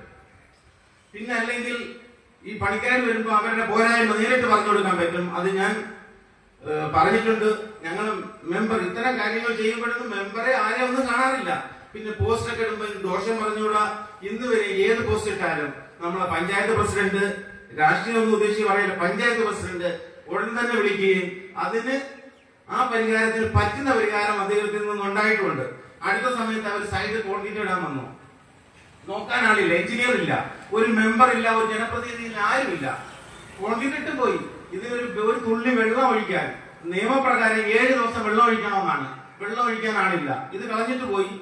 പിന്നെ അല്ലെങ്കിൽ ഈ പണിക്കാർ വരുമ്പോൾ അവരുടെ പോരായ്മ നേരിട്ട് പറഞ്ഞു കൊടുക്കാൻ പറ്റും. അത് ഞാൻ പറഞ്ഞിട്ടുണ്ട്. ഞങ്ങൾ മെമ്പർ ഇത്തരം കാര്യങ്ങൾ ചെയ്യുമ്പോഴൊന്നും മെമ്പറെ ആരെ ഒന്നും കാണാറില്ല. പിന്നെ പോസ്റ്റ് ഒക്കെ ഇടുമ്പോൾ ദോഷം പറഞ്ഞുകൂടാ. ഇന്ന് വരെ ഏത് പോസ്റ്റ് ഇട്ടാലും നമ്മളെ പഞ്ചായത്ത് പ്രസിഡന്റ്, രാഷ്ട്രീയം ഒന്നും ഉദ്ദേശിച്ച് പറയില്ല, പഞ്ചായത്ത് പ്രസിഡന്റ് ഉടൻ തന്നെ വിളിക്കുകയും അതിന് ആ പരിഹാരത്തിന് പറ്റുന്ന പരിഹാരം അദ്ദേഹത്തിൽ നിന്ന് ഉണ്ടായിട്ടുമുണ്ട്. അടുത്ത സമയത്ത് അവർ സൈഡ് കോൺക്രീറ്റ് ഇടാൻ വന്നു. നോക്കാൻ ആളില്ല, എഞ്ചിനീയർ ഇല്ല, ഒരു മെമ്പർ ഇല്ല, ഒരു ജനപ്രതിനിധി ആരുമില്ല. കോൺക്രീറ്റ് ഇട്ട് പോയി. ഇതിനൊരു തുള്ളി വെള്ളം ഒഴിക്കാൻ നിയമപ്രകാരം 7 ദിവസം വെള്ളം ഒഴിക്കണമെന്നാണ്. വെള്ളം ഒഴിക്കാൻ ആളില്ല. ഇത് കളഞ്ഞിട്ട് പോയി.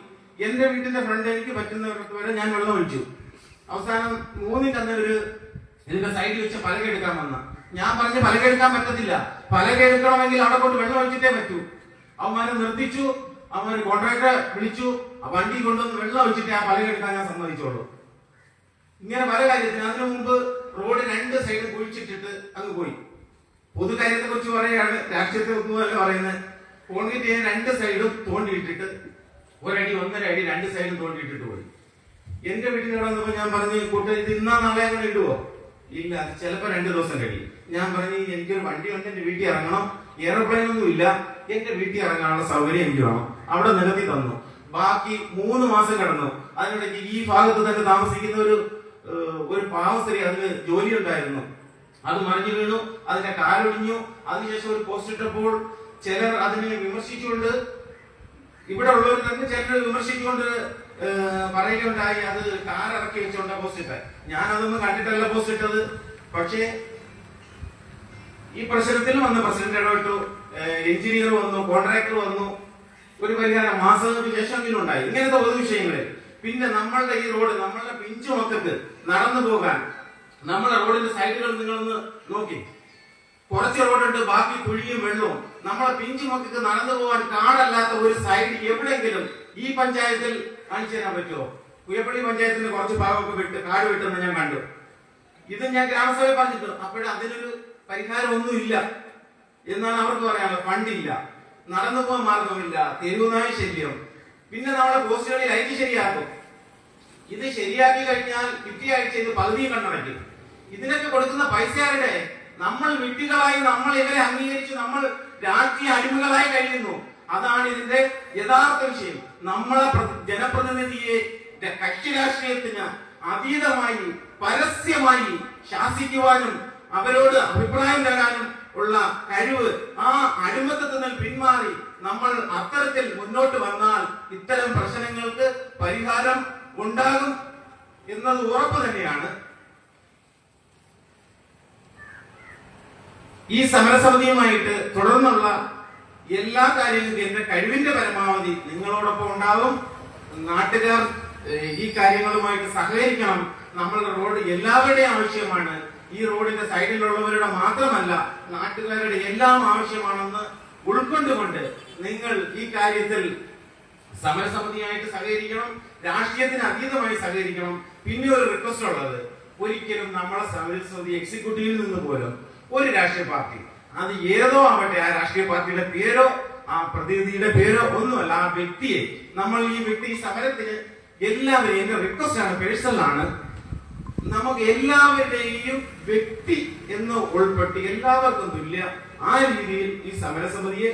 എന്റെ വീട്ടിന്റെ ഫ്രണ്ട് എനിക്ക് പറ്റുന്നവർക്ക് വരെ ഞാൻ വെള്ളം ഒഴിച്ചു. അവസാനം 3 തന്നെ ഇതിന്റെ സൈഡിൽ വെച്ച് പലക എടുക്കാൻ വന്ന. ഞാൻ പറഞ്ഞ് പലക എടുക്കാൻ പറ്റത്തില്ല, പലക എടുക്കണമെങ്കിൽ അവിടെ കൊണ്ട് വെള്ളം ഒഴിച്ചിട്ടേ പറ്റൂ. അവന്മാരെ നിർത്തിച്ചു. അവന്മാര് കോൺട്രാക്ടറെ വിളിച്ചു. ആ വണ്ടി കൊണ്ടുവന്ന് വെള്ളം ഒഴിച്ചിട്ടേ ആ പലക എടുക്കാൻ ഞാൻ സമ്മതിച്ചോളൂ. ഇങ്ങനെ പല കാര്യത്തിന്. അതിനു മുമ്പ് റോഡ് 2 സൈഡും കുഴിച്ചിട്ടിട്ട് അങ്ങ് പോയി. പൊതുകാര്യത്തെ കുറിച്ച് പറയുകയാണ്, രാഷ്ട്രീയത്തെ ഒന്നുമല്ല പറയുന്നത്. കോൺക്രീറ്റ് ചെയ്യാൻ 2 സൈഡും തോണ്ടിയിട്ടിട്ട് 1 അടി 1.5 അടി 2 സൈഡും തോണ്ടിയിട്ടിട്ട് പോയി. എന്റെ വീട്ടിൽ വന്നപ്പോ ഞാൻ പറഞ്ഞു, കൂട്ടർ ഇത് ഇന്നാ നാളെ അങ്ങനെ ഇടുവോ? ഇല്ല, അത് ചിലപ്പോ 2 ദിവസം കഴിയും. ഞാൻ പറഞ്ഞു, എനിക്കൊരു വണ്ടി ഉണ്ട്, എന്റെ വീട്ടിൽ ഇറങ്ങണം, എയർപ്ലെയിൻ ഒന്നും ഇല്ല, എന്റെ വീട്ടിൽ ഇറങ്ങാനുള്ള സൗകര്യം എനിക്ക് വേണം. അവിടെ നിരത്തി തന്നു. ബാക്കി 3 മാസം കടന്നു. അതിനിടയ്ക്ക് ഈ ഭാഗത്ത് തന്നെ താമസിക്കുന്ന ഒരു പാവ സ്ത്രീ, അതിന് ജോലി ഉണ്ടായിരുന്നു, അത് മറിഞ്ഞു വീണു, അതിന്റെ കാലൊടിഞ്ഞു. അതിനുശേഷം ഒരു പോസ്റ്റ് ഇട്ടപ്പോൾ ചിലർ അതിനെ വിമർശിച്ചുകൊണ്ട്, ഇവിടെ ഉള്ളവർ തന്നെ ചിലർ വിമർശിച്ചുകൊണ്ട് പറയുകയുണ്ടായി, അത് കാർ ഇറക്കി വെച്ചുകൊണ്ട് പോസ്റ്റ് ഇട്ട. ഞാൻ അതൊന്നും കണ്ടിട്ടല്ല പോസ്റ്റ് ഇട്ടത്. പക്ഷേ ഈ പ്രശ്നത്തിൽ വന്ന് പ്രസിഡന്റ് ഇടപെട്ടു, എഞ്ചിനീയർ വന്നു, കോൺട്രാക്ടർ വന്നു. ഒരു പരിഹാരം മാസങ്ങൾക്ക് ശേഷം ഉണ്ടായി. ഇങ്ങനത്തെ പൊതു വിഷയങ്ങളിൽ. പിന്നെ നമ്മളുടെ ഈ റോഡ്, നമ്മളുടെ പിഞ്ചു മക്കൾക്ക് നടന്നു പോകാൻ നമ്മളെ റോഡിന്റെ സൈഡുകൾ നിങ്ങളൊന്ന് നോക്കി. കുറച്ച് റോഡുണ്ട്, ബാക്കി കുഴിയും വെള്ളവും. നമ്മളെ പിഞ്ചു മക്കൾക്ക് നടന്നു പോകാൻ കാടല്ലാത്ത ഒരു സൈഡ് എവിടെയെങ്കിലും ഈ പഞ്ചായത്തിൽ കാണിച്ചു തരാൻ പറ്റുമോ? പുയപ്പള്ളി പഞ്ചായത്തിന് കുറച്ച് ഭാഗമൊക്കെ കാട് വിട്ടെന്ന് ഞാൻ കണ്ടു. ഇത് ഞാൻ ഗ്രാമസഭയിൽ പറഞ്ഞിട്ടു. അപ്പോഴും അതിനൊരു പരിഹാരം ഒന്നുമില്ല എന്നാണ് അവർക്ക് പറയാനുള്ളത്. ഫണ്ടില്ല, നടന്നു പോകാൻ മാർഗമില്ല, തെരുവുനായ ശല്യം. പിന്നെ നമ്മളെ പോസ്റ്റുകളിൽ ലൈറ്റ് ശരിയാക്കും. ഇത് ശരിയാക്കി കഴിഞ്ഞാൽ പിറ്റേയാഴ്ച ഇത് പകുതിയും കണ്ണടയ്ക്കും. ഇതിനൊക്കെ കൊടുക്കുന്ന പൈസയുടെ നമ്മൾ വിട്ടികളായി, നമ്മൾ ഇവരെ അംഗീകരിച്ച് നമ്മൾ രാഷ്ട്രീയ അടിമകളായി കഴിയുന്നു. അതാണ് ഇതിന്റെ യഥാർത്ഥ വിഷയം. നമ്മളെ ജനപ്രതിനിധിയെ കക്ഷി രാഷ്ട്രീയത്തിന് അതീതമായി പരസ്യമായി ശാസിക്കുവാനും അവരോട് അഭിപ്രായം തരാനും ഉള്ള കഴിവ്, ആ അടിമത്തത്തിൽ നിന്ന് പിന്മാറി നമ്മൾ അത്തരത്തിൽ മുന്നോട്ട് വന്നാൽ ഇത്തരം പ്രശ്നങ്ങൾക്ക് പരിഹാരം ഉണ്ടാകും എന്നത് ഉറപ്പ് തന്നെയാണ്. ഈ സമരസമിതിയുമായിട്ട് തുടർന്നുള്ള എല്ലാ കാര്യങ്ങളും എന്റെ കഴിവിന്റെ പരമാവധി നിങ്ങളോടൊപ്പം ഉണ്ടാവും. നാട്ടുകാർ ഈ കാര്യങ്ങളുമായിട്ട് സഹകരിക്കണം. നമ്മളുടെ റോഡ് എല്ലാവരുടെയും ആവശ്യമാണ്. ഈ റോഡിന്റെ സൈഡിലുള്ളവരുടെ മാത്രമല്ല, നാട്ടുകാരുടെ എല്ലാം ആവശ്യമാണെന്ന് ഉൾക്കൊണ്ടുകൊണ്ട് നിങ്ങൾ ഈ കാര്യത്തിൽ സമരസമിതിയായിട്ട് സഹകരിക്കണം, രാഷ്ട്രീയത്തിന് അതീതമായി സഹകരിക്കണം. പിന്നെ ഒരു റിക്വസ്റ്റ് ഉള്ളത്, ഒരിക്കലും നമ്മളെ സമരസമിതി എക്സിക്യൂട്ടീവിൽ നിന്ന് പോലും ഒരു രാഷ്ട്രീയ പാർട്ടി, അത് ഏതോ ആവട്ടെ, ആ രാഷ്ട്രീയ പാർട്ടിയുടെ പേരോ ആ പ്രതിനിധിയുടെ പേരോ ഒന്നുമല്ല, ആ വ്യക്തിയെ നമ്മൾ ഈ സമരത്തിന് എല്ലാവരെയും, എന്റെ റിക്വസ്റ്റ് ആണ്, പേഴ്സണലാണ്, നമുക്ക് എല്ലാവരുടെയും വ്യക്തി എന്ന് ഉൾപ്പെട്ട് എല്ലാവർക്കും തുല്യ ആ രീതിയിൽ ഈ സമരസമിതിയെ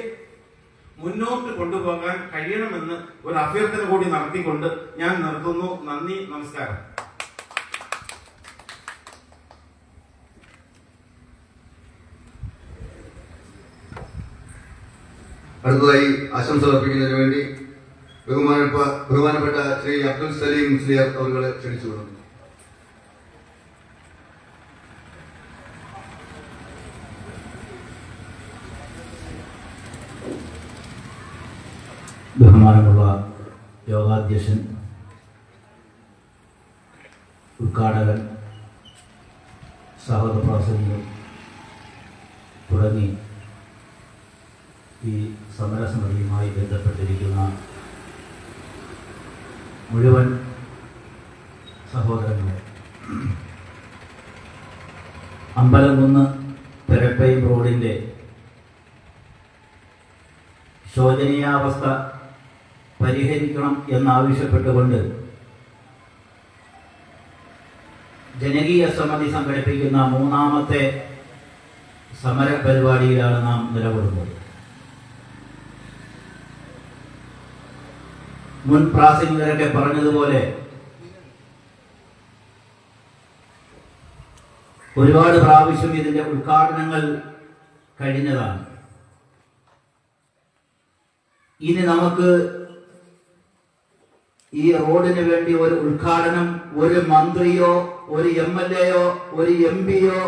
മുന്നോട്ട് കൊണ്ടുപോകാൻ കഴിയണമെന്ന് ഒരു അഭ്യർത്ഥന കൂടി നടത്തിക്കൊണ്ട് ഞാൻ നിർത്തുന്നു. നന്ദി, നമസ്കാരം. അടുത്തതായി ആശംസ അർപ്പിക്കുന്നതിന് വേണ്ടി ബഹുമാനപ്പെട്ട ശ്രീ അബ്ദുൽ സലീം മുസ്ലിയാർ അവരെ ക്ഷണിച്ചുകൊള്ളുന്നു. ബഹുമാനമുള്ള യോഗാധ്യക്ഷൻ, ഉദ്ഘാടകൻ, സഹോദര പ്രാസംഗികർ തുടങ്ങി ഈ സമരസമിതിയുമായി ബന്ധപ്പെട്ടിരിക്കുന്ന മുഴുവൻ സഹോദരങ്ങളെ, അമ്പലംകുന്ന് പെരപ്പയും റോഡിൻ്റെ ശോചനീയാവസ്ഥ പരിഹരിക്കണം എന്നാവശ്യപ്പെട്ടുകൊണ്ട് ജനകീയ സമിതി സംഘടിപ്പിക്കുന്ന മൂന്നാമത്തെ സമര പരിപാടിയിലാണ് നാം നിലകൊള്ളുന്നത്. മുൻ പ്രാസംഗികരൊക്കെ പറഞ്ഞതുപോലെ ഒരുപാട് പ്രാവശ്യം ഇതിന്റെ ഉദ്ഘാടനങ്ങൾ കഴിഞ്ഞതാണ്. ഇനി നമുക്ക് ഈ റോഡിന് വേണ്ടി ഒരു ഉദ്ഘാടനം ഒരു മന്ത്രിയോ ഒരു MLA-യോ ഒരു MP-യോ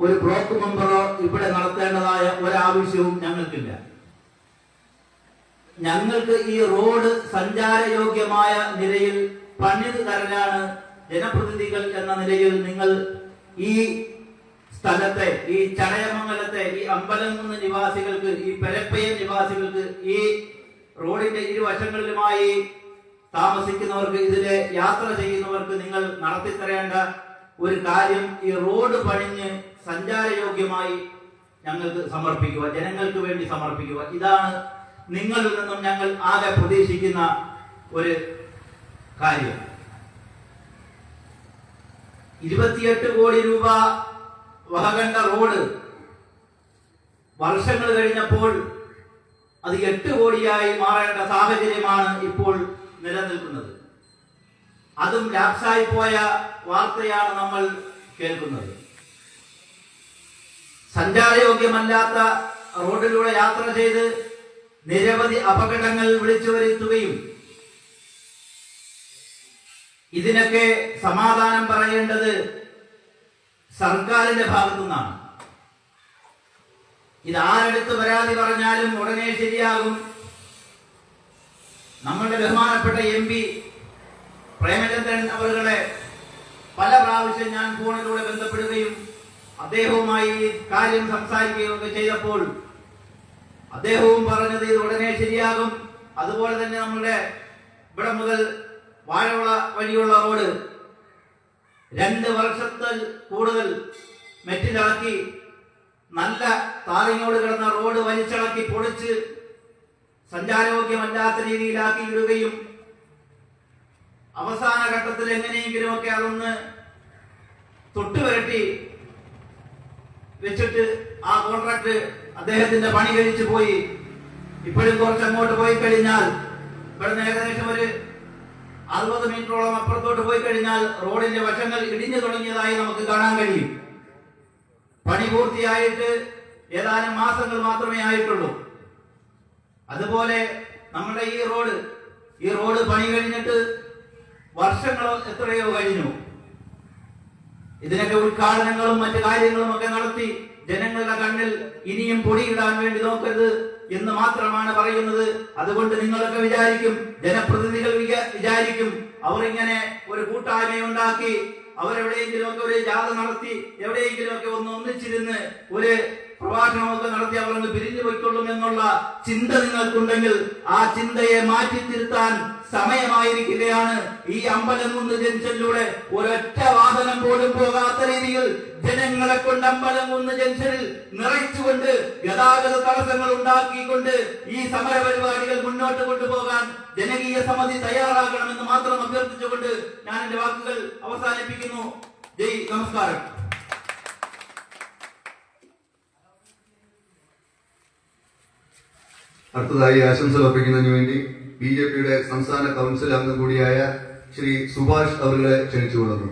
ഒരു ബ്ലോക്ക് മെമ്പറോ ഇവിടെ നടത്തേണ്ടതായ ഒരാവശ്യവും ഞങ്ങൾക്കില്ല. ഞങ്ങൾക്ക് ഈ റോഡ് സഞ്ചാരയോഗ്യമായ നിലയിൽ പണിത് തരാനാണ് ജനപ്രതിനിധികൾ എന്ന നിലയിൽ നിങ്ങൾ ഈ സ്ഥലത്തെ, ഈ ചടയമംഗലത്തെ, ഈ അമ്പലംകുന്ന് നിവാസികൾക്ക്, ഈ പെരപ്പയ്യൻ നിവാസികൾക്ക്, ഈ റോഡിന്റെ ഇരുവശങ്ങളിലുമായി താമസിക്കുന്നവർക്ക്, ഇതിലെ യാത്ര ചെയ്യുന്നവർക്ക് നിങ്ങൾ നടത്തിത്തരേണ്ട ഒരു കാര്യം, ഈ റോഡ് പണിഞ്ഞ് സഞ്ചാരയോഗ്യമായി ഞങ്ങൾക്ക് സമർപ്പിക്കുക, ജനങ്ങൾക്ക് വേണ്ടി സമർപ്പിക്കുക. ഇതാണ് നിങ്ങളിൽ നിന്നും ഞങ്ങൾ ആകെ പ്രതീക്ഷിക്കുന്ന ഒരു കാര്യം. 28 കോടി രൂപ വകകണ്ട റോഡ് വർഷങ്ങൾ കഴിഞ്ഞപ്പോൾ അത് 8 കോടിയായി മാറേണ്ട സാഹചര്യമാണ് ഇപ്പോൾ നിലനിൽക്കുന്നത്. അതും ലാപ്സായി പോയ വാർത്തയാണ് നമ്മൾ കേൾക്കുന്നത്. സഞ്ചാരയോഗ്യമല്ലാത്ത റോഡിലൂടെ യാത്ര ചെയ്ത് നിരവധി അപകടങ്ങൾ വിളിച്ചു വരുത്തുകയും ഇതിനൊക്കെ സമാധാനം പറയേണ്ടത് സർക്കാരിന്റെ ഭാഗത്തു നിന്നാണ്. ഇതാരെടുത്ത് പരാതി പറഞ്ഞാലും ഉടനെ ശരിയാകും. നമ്മളുടെ ബഹുമാനപ്പെട്ട MP പ്രേമചന്ദ്രൻ അവരുടെ പല പ്രാവശ്യം ഞാൻ ഫോണിലൂടെ ബന്ധപ്പെടുകയും അദ്ദേഹവുമായി ഈ കാര്യം സംസാരിക്കുകയും ഒക്കെ ചെയ്തപ്പോൾ അദ്ദേഹവും പറഞ്ഞത് ഇത് ഉടനെ ശരിയാകും. അതുപോലെ തന്നെ നമ്മുടെ ഇവിടെ മുതൽ വാഴവള വഴിയുള്ള റോഡ് 2 വർഷത്തിൽ കൂടുതൽ മെറ്റിലിളക്കി നല്ല താറിങ്ങോട് കിടന്ന റോഡ് വലിച്ചിളക്കി പൊളിച്ച് സഞ്ചാരയോഗ്യമല്ലാത്ത രീതിയിലാക്കി ഇടുകയും അവസാന ഘട്ടത്തിൽ എങ്ങനെയെങ്കിലുമൊക്കെ അതൊന്ന് തൊട്ടുവരട്ടി വെച്ചിട്ട് ആ കോൺട്രാക്ട് അദ്ദേഹത്തിന്റെ പണി കഴിച്ചു പോയി. ഇപ്പോഴും കുറച്ചങ്ങോട്ട് പോയി കഴിഞ്ഞാൽ, ഇവിടുന്ന് ഏകദേശം ഒരു 60 മീറ്ററോളം അപ്പുറത്തോട്ട് പോയി കഴിഞ്ഞാൽ റോഡിന്റെ വശങ്ങൾ ഇടിഞ്ഞു തുടങ്ങിയതായി നമുക്ക് കാണാൻ കഴിയും. പണി പൂർത്തിയായിട്ട് ഏതാനും മാസങ്ങൾ മാത്രമേ ആയിട്ടുള്ളൂ. അതുപോലെ നമ്മുടെ ഈ റോഡ് പണി കഴിഞ്ഞിട്ട് വർഷങ്ങളോ എത്രയോ കഴിഞ്ഞു. ഇതിനൊക്കെ ഉദ്ഘാടനങ്ങളും മറ്റു കാര്യങ്ങളും ഒക്കെ നടത്തി ജനങ്ങളുടെ കണ്ണിൽ ഇനിയും പൊടിയിടാൻ വേണ്ടി നോക്കരുത് എന്ന് മാത്രമാണ് പറയുന്നത്. അതുകൊണ്ട് നിങ്ങളൊക്കെ വിചാരിക്കും, ജനപ്രതിനിധികൾ വിചാരിക്കും, അവരിങ്ങനെ ഒരു കൂട്ടായ്മയുണ്ടാക്കി അവരെവിടെയെങ്കിലും ഒക്കെ ഒരു ജാഥ നടത്തി എവിടെയെങ്കിലും ഒക്കെ ഒന്നിച്ചിരുന്ന് ഒരു പ്രഭാഷണമൊക്കെ നടത്തി അവർ അങ്ങ് പിരിഞ്ഞു പോയിക്കൊള്ളും എന്നുള്ള ചിന്ത നിങ്ങൾക്കുണ്ടെങ്കിൽ ആ ചിന്തയെ മാറ്റി തിരുത്താൻ സമയമായിരിക്കുകയാണ്. ഈ അമ്പലംകുന്ന് ജംഗ്ഷനിലൂടെ ഒരൊറ്റ വാഹനം പോലും പോകാത്ത രീതിയിൽ ജനങ്ങളെ കൊണ്ട് അമ്പലംകുന്ന് ജംഗ്ഷനിൽ നിറച്ചുകൊണ്ട് ഗതാഗത തടസ്സങ്ങൾ ഉണ്ടാക്കിക്കൊണ്ട് ഈ സമര പരിപാടികൾ മുന്നോട്ട് കൊണ്ടുപോകാൻ ജനകീയ സമിതി തയ്യാറാകണമെന്ന് മാത്രം അഭ്യർത്ഥിച്ചുകൊണ്ട് ഞാൻ എന്റെ വാക്കുകൾ അവസാനിപ്പിക്കുന്നു. ജയ് നമസ്കാരം. അടുത്തതായി ആശംസകൾ അർപ്പിക്കുന്നതിന് വേണ്ടി BJPയുടെ സംസ്ഥാന കൗൺസിൽ അംഗം കൂടിയായ ശ്രീ സുഭാഷ് അവരെ ക്ഷണിച്ചുകൊള്ളുന്നു.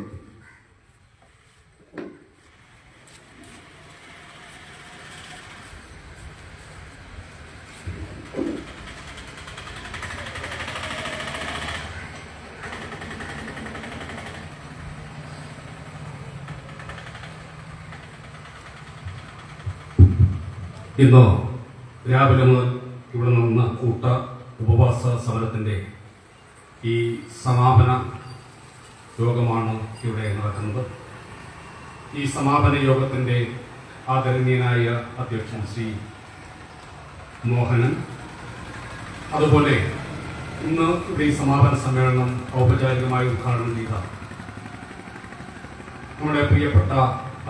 ഇന്ന് രാവിലെ മുതൽ ഇവിടെ നിന്ന് കൂട്ട ഉപവാസ സമരത്തിൻ്റെ ഈ സമാപന യോഗമാണ് ഇവിടെ നടക്കുന്നത്. ഈ സമാപന യോഗത്തിൻ്റെ ആദരണീയനായ അധ്യക്ഷൻ ശ്രീ മോഹനൻ, അതുപോലെ ഇന്ന് ഇവിടെ ഈ സമാപന സമ്മേളനം ഔപചാരികമായി ഉദ്ഘാടനം ചെയ്ത നമ്മുടെ പ്രിയപ്പെട്ട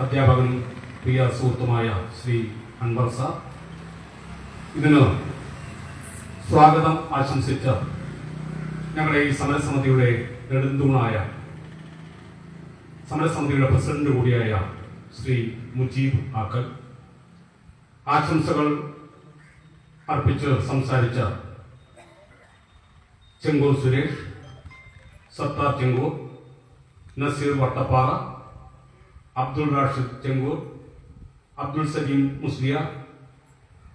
അധ്യാപകനും പ്രിയ സുഹൃത്തുമായ ശ്രീ അൻവർ സാർ, ഇതിന് സ്വാഗതം ആശംസിച്ച ഞങ്ങളുടെ ഈ സമരസമിതിയുടെ നെടുന്തൂണായ സമരസമിതിയുടെ പ്രസിഡന്റ് കൂടിയായ ശ്രീ മുജീബ് ആക്കൽ, ആശംസകൾ അർപ്പിച്ച് സംസാരിച്ച ചെങ്കോർ സുരേഷ്, സത്താർ ചെങ്കോർ, നസീർ വട്ടപ്പാറ, അബ്ദുൾ റാഷിദ് ചെങ്കോർ, അബ്ദുൾ സലീം മുസ്ലിയ,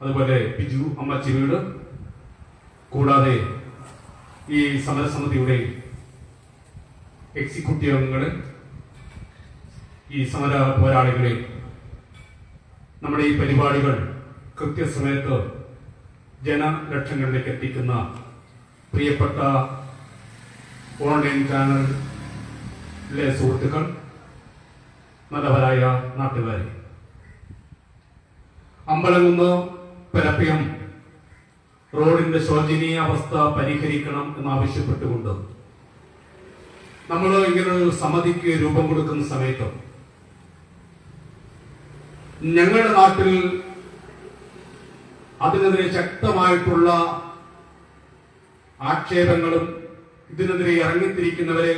അതുപോലെ ബിജു അമ്മച്ചിവീട്, കൂടാതെ ഈ സമരസമിതിയുടെ എക്സിക്യൂട്ടീവ് അംഗങ്ങളെ, ഈ സമര പോരാളികളെ, നമ്മുടെ ഈ പരിപാടികൾ കൃത്യസമയത്ത് ജനലക്ഷങ്ങളിലേക്ക് എത്തിക്കുന്ന പ്രിയപ്പെട്ട ഓൺലൈൻ ചാനലിലെ സുഹൃത്തുക്കൾ, നല്ലവരായ നാട്ടുകാരെ, അമ്പലംകുന്ന് പരപ്പയം റോഡിന്റെ ശോചനീയ അവസ്ഥ പരിഹരിക്കണം എന്നാവശ്യപ്പെട്ടുകൊണ്ട് നമ്മൾ ഇങ്ങനൊരു സമിതിക്ക് രൂപം കൊടുക്കുന്ന സമയത്ത് ഞങ്ങളുടെ നാട്ടിൽ അതിനെതിരെ ശക്തമായിട്ടുള്ള ആക്ഷേപങ്ങളും ഇതിനെതിരെ ഇറങ്ങിത്തിരിക്കുന്നവരെ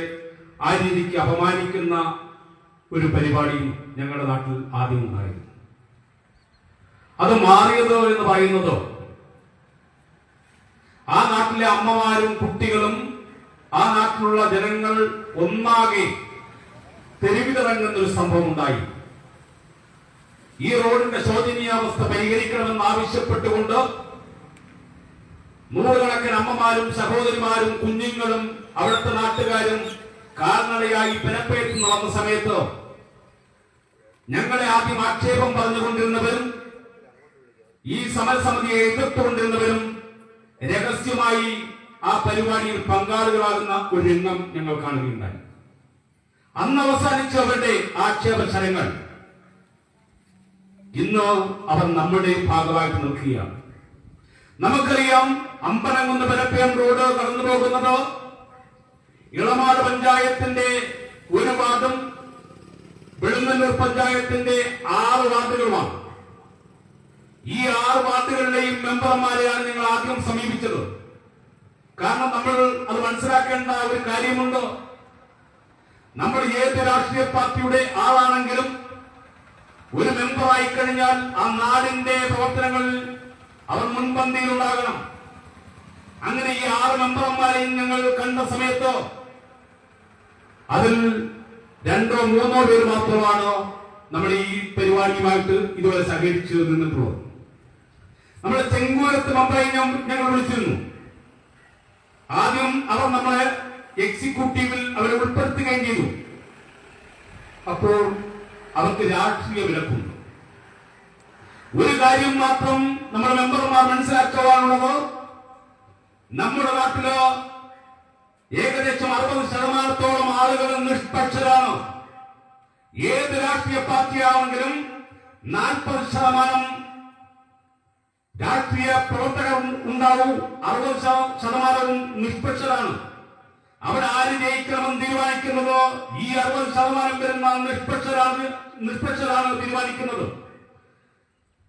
ആ രീതിക്ക് അപമാനിക്കുന്ന ഒരു പരിപാടിയും ഞങ്ങളുടെ നാട്ടിൽ ആദ്യം ഉണ്ടായിരുന്നു. അത് മാറിയതോ എന്ന് പറയുന്നതോ ആ നാട്ടിലെ അമ്മമാരും കുട്ടികളും ആ നാട്ടിലുള്ള ജനങ്ങൾ ഒന്നാകെ തെരുവിലിറങ്ങുന്ന ഒരു സംഭവം ഉണ്ടായി. ഈ റോഡിന്റെ ശോചനീയാവസ്ഥ പരിഹരിക്കണമെന്ന് ആവശ്യപ്പെട്ടുകൊണ്ട് നൂറുകണക്കിന് അമ്മമാരും സഹോദരിമാരും കുഞ്ഞുങ്ങളും അവിടുത്തെ നാട്ടുകാരും കാൽനടയായി പെരപ്പയത്ത് നടന്ന സമയത്ത് ഞങ്ങളെ ആദ്യം ആക്ഷേപം പറഞ്ഞുകൊണ്ടിരുന്നവരും ഈ സമരസമിതിയെ എതിർത്തുകൊണ്ടിരുന്നവരും രഹസ്യമായി ആ പരിപാടിയിൽ പങ്കാളികളാകുന്ന ഒരു രംഗം ഞങ്ങൾ കാണുകയുണ്ടായി. അന്ന് അവസാനിച്ച അവരുടെ ആക്ഷേപശരങ്ങൾ ഇന്ന് അവർ നമ്മുടെ ഭാഗമായിട്ട് നിൽക്കുകയാണ്. നമുക്കറിയാം, അമ്പലംകുന്ന് പരപ്പയം റോഡ് കടന്നു പോകുന്നത് ഇളമാട് പഞ്ചായത്തിന്റെ ഒരു വാർഡും വെളുന്നല്ലൂർ പഞ്ചായത്തിന്റെ 6 വാർഡുകളുമാണ്. ഈ 6 വാർഡുകളിലെയും മെമ്പർമാരെയാണ് നിങ്ങൾ ആദ്യം സമീപിച്ചത്. കാരണം നമ്മൾ അത് മനസ്സിലാക്കേണ്ട ഒരു കാര്യമുണ്ട്. നമ്മൾ ഏത് രാഷ്ട്രീയ പാർട്ടിയുടെ ആളാണെങ്കിലും ഒരു മെമ്പറായി കഴിഞ്ഞാൽ ആ നാടിന്റെ പ്രവർത്തനങ്ങളിൽ അവർ മുൻപന്തിയിലുണ്ടാകണം. അങ്ങനെ ഈ 6 മെമ്പർമാരെയും ഞങ്ങൾ കണ്ട സമയത്ത് അതിൽ 2 or 3 പേര് മാത്രമാണ് നമ്മൾ ഈ പരിപാടിയുമായിട്ട് ഇതുവരെ സഹകരിച്ചു നിന്നിട്ടുള്ളത്. നമ്മുടെ ചെങ്കൂരത്ത് മെമ്പറേയും ഞങ്ങൾ വിളിച്ചിരുന്നു. ആദ്യം അവർ നമ്മളെ എക്സിക്യൂട്ടീവിൽ അവരെ ഉൾപ്പെടുത്തുകയും ചെയ്തു. അപ്പോൾ അവർക്ക് രാഷ്ട്രീയ വിലക്കുണ്ട്. ഒരു കാര്യം മാത്രം നമ്മുടെ മെമ്പർമാർ മനസ്സിലാക്കുവാനുള്ളത്, നമ്മുടെ നാട്ടില് ഏകദേശം 60% ആളുകൾ നിഷ്പക്ഷരാണ്. ഏത് രാഷ്ട്രീയ പാർട്ടിയാണെങ്കിലും 40% രാഷ്ട്രീയ പ്രവർത്തകർ ഉണ്ടാവും, 60% നിഷ്പക്ഷരാണ്. അവിടെ ആര് ജയിക്കണമെന്ന് തീരുമാനിക്കുന്നതോ ഈ 60% വരുന്ന നിഷ്പക്ഷരാണ് തീരുമാനിക്കുന്നത്.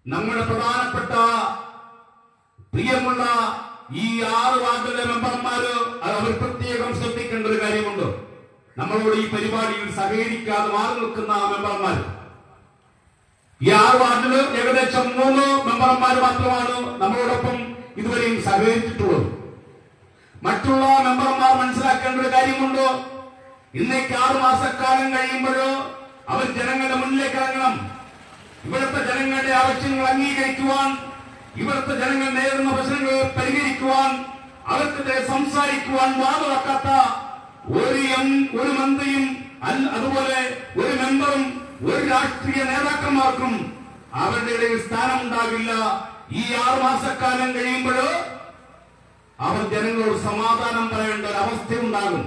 നമ്മുടെ പ്രധാനപ്പെട്ട പ്രിയമുള്ള ഈ 6 വാർഡിലെ മെമ്പർമാര് അവർ പ്രത്യേകം ശ്രദ്ധിക്കേണ്ട ഒരു കാര്യമുണ്ട്. നമ്മളോട് ഈ പരിപാടിയിൽ സഹകരിക്കാതെ മാറി നിൽക്കുന്ന മെമ്പർമാർ, ഈ 6 വാർഡില് ഏകദേശം 3 മെമ്പർമാർ മാത്രമാണ് നമ്മളോടൊപ്പം ഇതുവരെയും സഹകരിച്ചിട്ടുള്ളത്. മറ്റുള്ള മെമ്പർമാർ മനസ്സിലാക്കേണ്ട ഒരു കാര്യമുണ്ട്. ഇന്നേക്ക് 6 മാസക്കാലം കഴിയുമ്പോഴോ അവർ ജനങ്ങളുടെ മുന്നിലേക്ക് ഇറങ്ങണം. ഇവിടുത്തെ ജനങ്ങളുടെ ആവശ്യങ്ങൾ അംഗീകരിക്കുവാൻ, ഇവിടുത്തെ ജനങ്ങൾ നേരിടുന്ന പ്രശ്നങ്ങൾ പരിഹരിക്കുവാൻ, അവർക്കെതിരെ സംസാരിക്കുവാൻ വാതുറക്കാത്ത ഒരു മന്ത്രിയും അതുപോലെ ഒരു മെമ്പറും ഒരു രാഷ്ട്രീയ നേതാക്കന്മാർക്കും അവരുടെ ഇടയിൽ സ്ഥാനമുണ്ടാകില്ല. ഈ 6 മാസക്കാലം കഴിയുമ്പോഴോ അവർ ജനങ്ങളോട് സമാധാനം പറയേണ്ട ഒരു അവസ്ഥയുണ്ടാകും.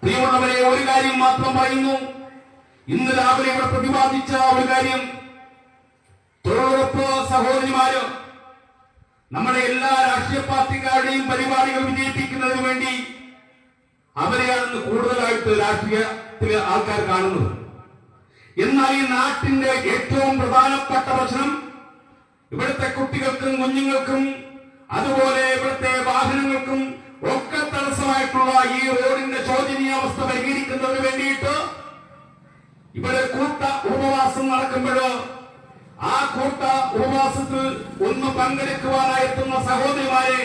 പ്രിയമുള്ളവരെ, ഒരു കാര്യം മാത്രം പറയുന്നു. ഇന്ന് രാവിലെ ഇവിടെ പ്രതിപാദിച്ച ഒരു കാര്യം, തൊഴിലുറപ്പ് സഹോദരിമാര് നമ്മുടെ എല്ലാ രാഷ്ട്രീയ പാർട്ടിക്കാരുടെയും പരിപാടികൾ വിജയിപ്പിക്കുന്നതിന് വേണ്ടി അവരെയാണ് കൂടുതലായിട്ട് രാഷ്ട്രീയത്തിലെ ആൾക്കാർ കാണുന്നത്. എന്നാൽ ഈ നാട്ടിന്റെ ഏറ്റവും പ്രധാനപ്പെട്ട പ്രശ്നം ഇവിടുത്തെ കുട്ടികൾക്കും കുഞ്ഞുങ്ങൾക്കും അതുപോലെ ഇവിടുത്തെ വാഹനങ്ങൾക്കും ഒക്കെ തടസ്സമായിട്ടുള്ള ഈ റോഡിന്റെ ശോചനീയാവസ്ഥ പരിഹരിക്കുന്നതിന് വേണ്ടിയിട്ട് ഇവിടെ കൂട്ട ഉപവാസം നടക്കുമ്പോഴോ ആ കൂട്ട ഉപവാസത്തിൽ ഒന്ന് പങ്കെടുക്കുവാനായെത്തുന്ന സഹോദരിമാരെ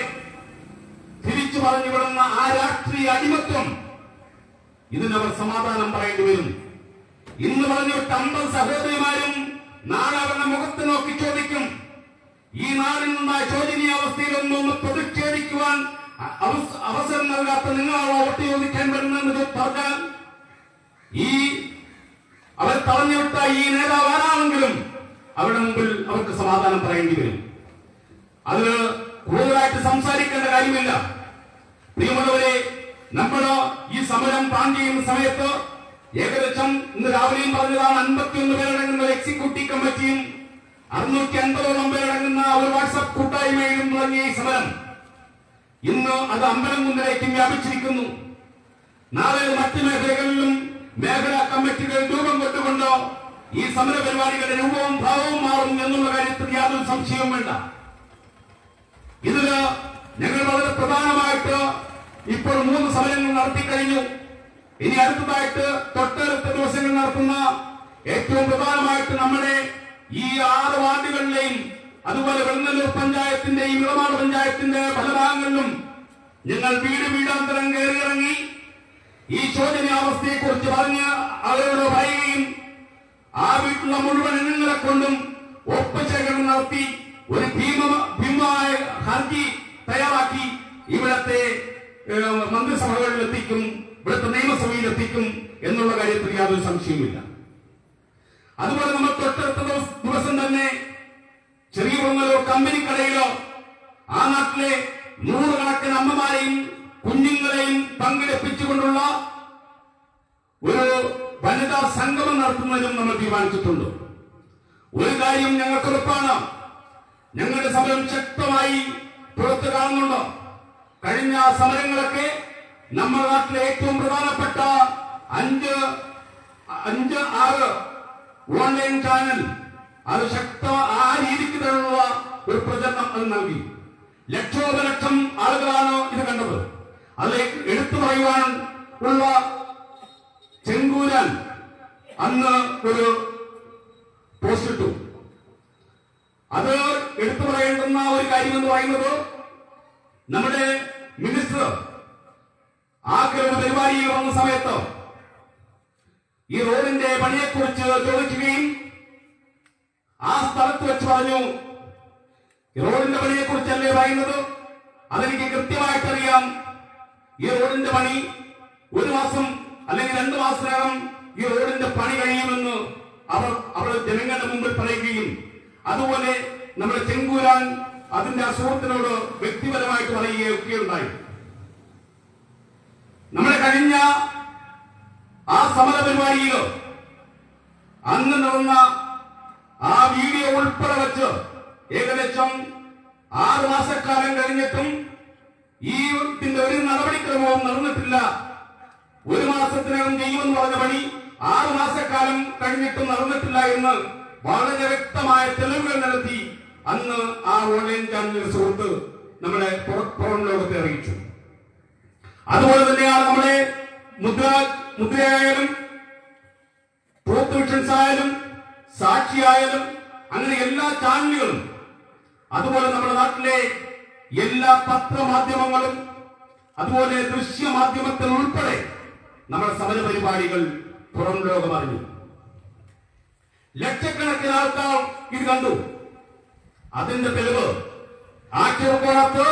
തിരിച്ചു പറഞ്ഞുവിടുന്ന ആ രാഷ്ട്രീയ അടിമത്വം, ഇതിനവർ സമാധാനം പറയേണ്ടി വരും. ഇന്ന് പറഞ്ഞിട്ട് 50 സഹോദരിമാരും നാളെ അവരുടെ മുഖത്ത് നോക്കി ചോദിക്കും, ഈ നാടിൽ നിന്നായ ശോചനീയാവസ്ഥയിലൊന്നും പ്രതിഷേധിക്കുവാൻ അവസരം നൽകാത്ത നിങ്ങളാണോ വോട്ട് ചോദിക്കാൻ വരുന്നതെന്ന് പറഞ്ഞാൽ ഈ അവർ തടഞ്ഞുവിട്ട ഈ നേതാവ് ആരാണെങ്കിലും അവരുടെ മുമ്പിൽ അവർക്ക് സമാധാനം പറയേണ്ടി വരും. അതിന് കൂടുതലായിട്ട് സംസാരിക്കേണ്ട കാര്യമില്ല. പ്രിയമുള്ളവരെ, നമ്മൾ ഈ സമരം പ്ലാൻ ചെയ്യുന്ന സമയത്ത് ഏകദേശം ഇന്ന് രാവിലെയും പറഞ്ഞതാണ് 51 പേരടങ്ങുന്ന എക്സിക്യൂട്ടീവ് കമ്മിറ്റിയും 650ഓളം പേരടങ്ങുന്ന ഒരു വാട്സ്ആപ്പ് കൂട്ടായ്മയിലും തുടങ്ങിയ ഈ സമരം ഇന്ന് അത് അമ്പലംകുന്നിലേക്കും വ്യാപിച്ചിരിക്കുന്നു. നാളെ മറ്റ് മേഖലകളിലും മേഖലാ കമ്മിറ്റികൾ രൂപം കൊണ്ടുകൊണ്ടോ ഈ സമര പരിപാടികളുടെ രൂപവും ഭാവവും മാറും എന്നുള്ള കാര്യത്തിൽ യാതൊരു സംശയവും വേണ്ട. ഇതില് ഞങ്ങൾ വളരെ പ്രധാനമായിട്ട് ഇപ്പോൾ 3 സമരങ്ങൾ നടത്തിക്കഴിഞ്ഞു. ഇനി അടുത്തതായിട്ട് തൊട്ടടുത്ത ദിവസങ്ങൾ നടത്തുന്ന ഏറ്റവും പ്രധാനമായിട്ട് നമ്മുടെ ഈ 6 വാർഡുകളിലെയും അതുപോലെ വെള്ളനല്ലൂർ പഞ്ചായത്തിന്റെയും ഇളമാട് പഞ്ചായത്തിന്റെ പല ഭാഗങ്ങളിലും ഞങ്ങൾ വീടാന്തരം കയറിയിറങ്ങി ഈ ശോചനീയാവസ്ഥയെ കുറിച്ച് പറഞ്ഞ് അവരോട് പറയുകയും ആ വീട്ടിലുള്ള മുഴുവൻ അംഗങ്ങളെ കൊണ്ടും ഒപ്പശേഖരണം നടത്തി ഒരു ഭീമമായ ഹർജി തയ്യാറാക്കി ഇവിടത്തെ മന്ത്രിസഭകളിൽ എത്തിക്കും, ഇവിടുത്തെ നിയമസഭയിൽ എത്തിക്കും എന്നുള്ള കാര്യത്തിൽ യാതൊരു സംശയവുമില്ല. അതുപോലെ നമ്മൾ തൊട്ടടുത്ത ദിവസം തന്നെ ചെറിയ വെള്ളനല്ലൂർ കമ്പനിക്കടയിലോ ആ നാട്ടിലെ 100 കണക്കിന് അമ്മമാരെയും കുഞ്ഞുങ്ങളെയും പങ്കെടുപ്പിച്ചുകൊണ്ടുള്ള ഒരു വനിതാ സംഗമം നടത്തുന്നതിനും നമ്മൾ തീരുമാനിച്ചിട്ടുണ്ട്. ഒരു കാര്യം ഞങ്ങൾക്ക് ഉറപ്പാണ്, ഞങ്ങളുടെ സമരം ശക്തമായി പുറത്തു കാണുന്നുണ്ട്. കഴിഞ്ഞ സമരങ്ങളൊക്കെ നമ്മുടെ നാട്ടിലെ ഏറ്റവും പ്രധാനപ്പെട്ട 5-6 ഓൺലൈൻ ചാനൽ അത് ആ രീതിക്ക് തന്നെയുള്ള ഒരു പ്രചരണം അത് നൽകി. ലക്ഷോപലക്ഷം ആളുകളാണ് ഇത് കണ്ടത്. അത് എടുത്തു പറയുവാൻ ഉള്ള ചെങ്കൂരാൻ അന്ന് ഒരു പോസ്റ്റ് ഇട്ടു. അത് എടുത്തു പറയേണ്ടുന്ന ഒരു കാര്യമെന്ന് പറയുന്നത്, നമ്മുടെ മിനിസ്റ്റർ ആഗ്രഹ പരിപാടിയിൽ വന്ന സമയത്ത് ഈ റോഡിന്റെ പണിയെക്കുറിച്ച് ചോദിക്കുകയും ആ സ്ഥലത്ത് വെച്ച് പറഞ്ഞു, ഈ റോഡിന്റെ പണിയെക്കുറിച്ചല്ലേ പറയുന്നത്, അതെനിക്ക് കൃത്യമായിട്ടറിയാം. ഈ റോഡിന്റെ പണി 1 മാസം അല്ലെങ്കിൽ 2 മാസത്തിനകം ഈ റോഡിന്റെ പണി കഴിയുമെന്ന് അവർ ജനങ്ങളുടെ മുമ്പിൽ പറയുകയും അതുപോലെ നമ്മുടെ ചെങ്കൂരാൻ അതിന്റെ ആ സുഹൃത്തിനോട് വ്യക്തിപരമായിട്ട് പറയുകയൊക്കെ ഉണ്ടായി. നമ്മുടെ കഴിഞ്ഞ ആ സമര പരിപാടിയിലോ അന്ന് നടന്ന ആ വീഡിയോ ഉൾപ്പെടെ വെച്ച് ഏകദേശം 6 മാസക്കാലം കഴിഞ്ഞിട്ടും ഇതിന്റെ ഒരു നടപടിക്രമവും നടന്നിട്ടില്ല. 1 മാസത്തിനകം ചെയ്യുമെന്ന് പറഞ്ഞ പണി 6 മാസക്കാലം കഴിഞ്ഞിട്ടും നടന്നിട്ടില്ല എന്ന് വളരെ വ്യക്തമായ തെളിവുകൾ നടത്തി അന്ന് ആ ഓൺലൈൻ ചാനൽ സുഹൃത്ത് നമ്മുടെ പുറം ലോകത്തെ അറിയിച്ചു. അതുപോലെ തന്നെയാണ് നമ്മുടെ മുദ്രയായാലും ട്രൂത്ത് വിഷൻസ് ആയാലും സാക്ഷിയായാലും അങ്ങനെ എല്ലാ ചാനലുകളും, അതുപോലെ നമ്മുടെ നാട്ടിലെ എല്ലാ പത്രമാധ്യമങ്ങളും, അതുപോലെ ദൃശ്യമാധ്യമത്തിൽ ഉൾപ്പെടെ നമ്മുടെ സമരപരിപാടികൾ പുറം ലോകം അറിഞ്ഞു. ലക്ഷക്കണക്കിന് ആൾക്കാർ ഇത് കണ്ടു. അതിന്റെ തെളിവ് ആറ്റൂർക്കോണത്ത്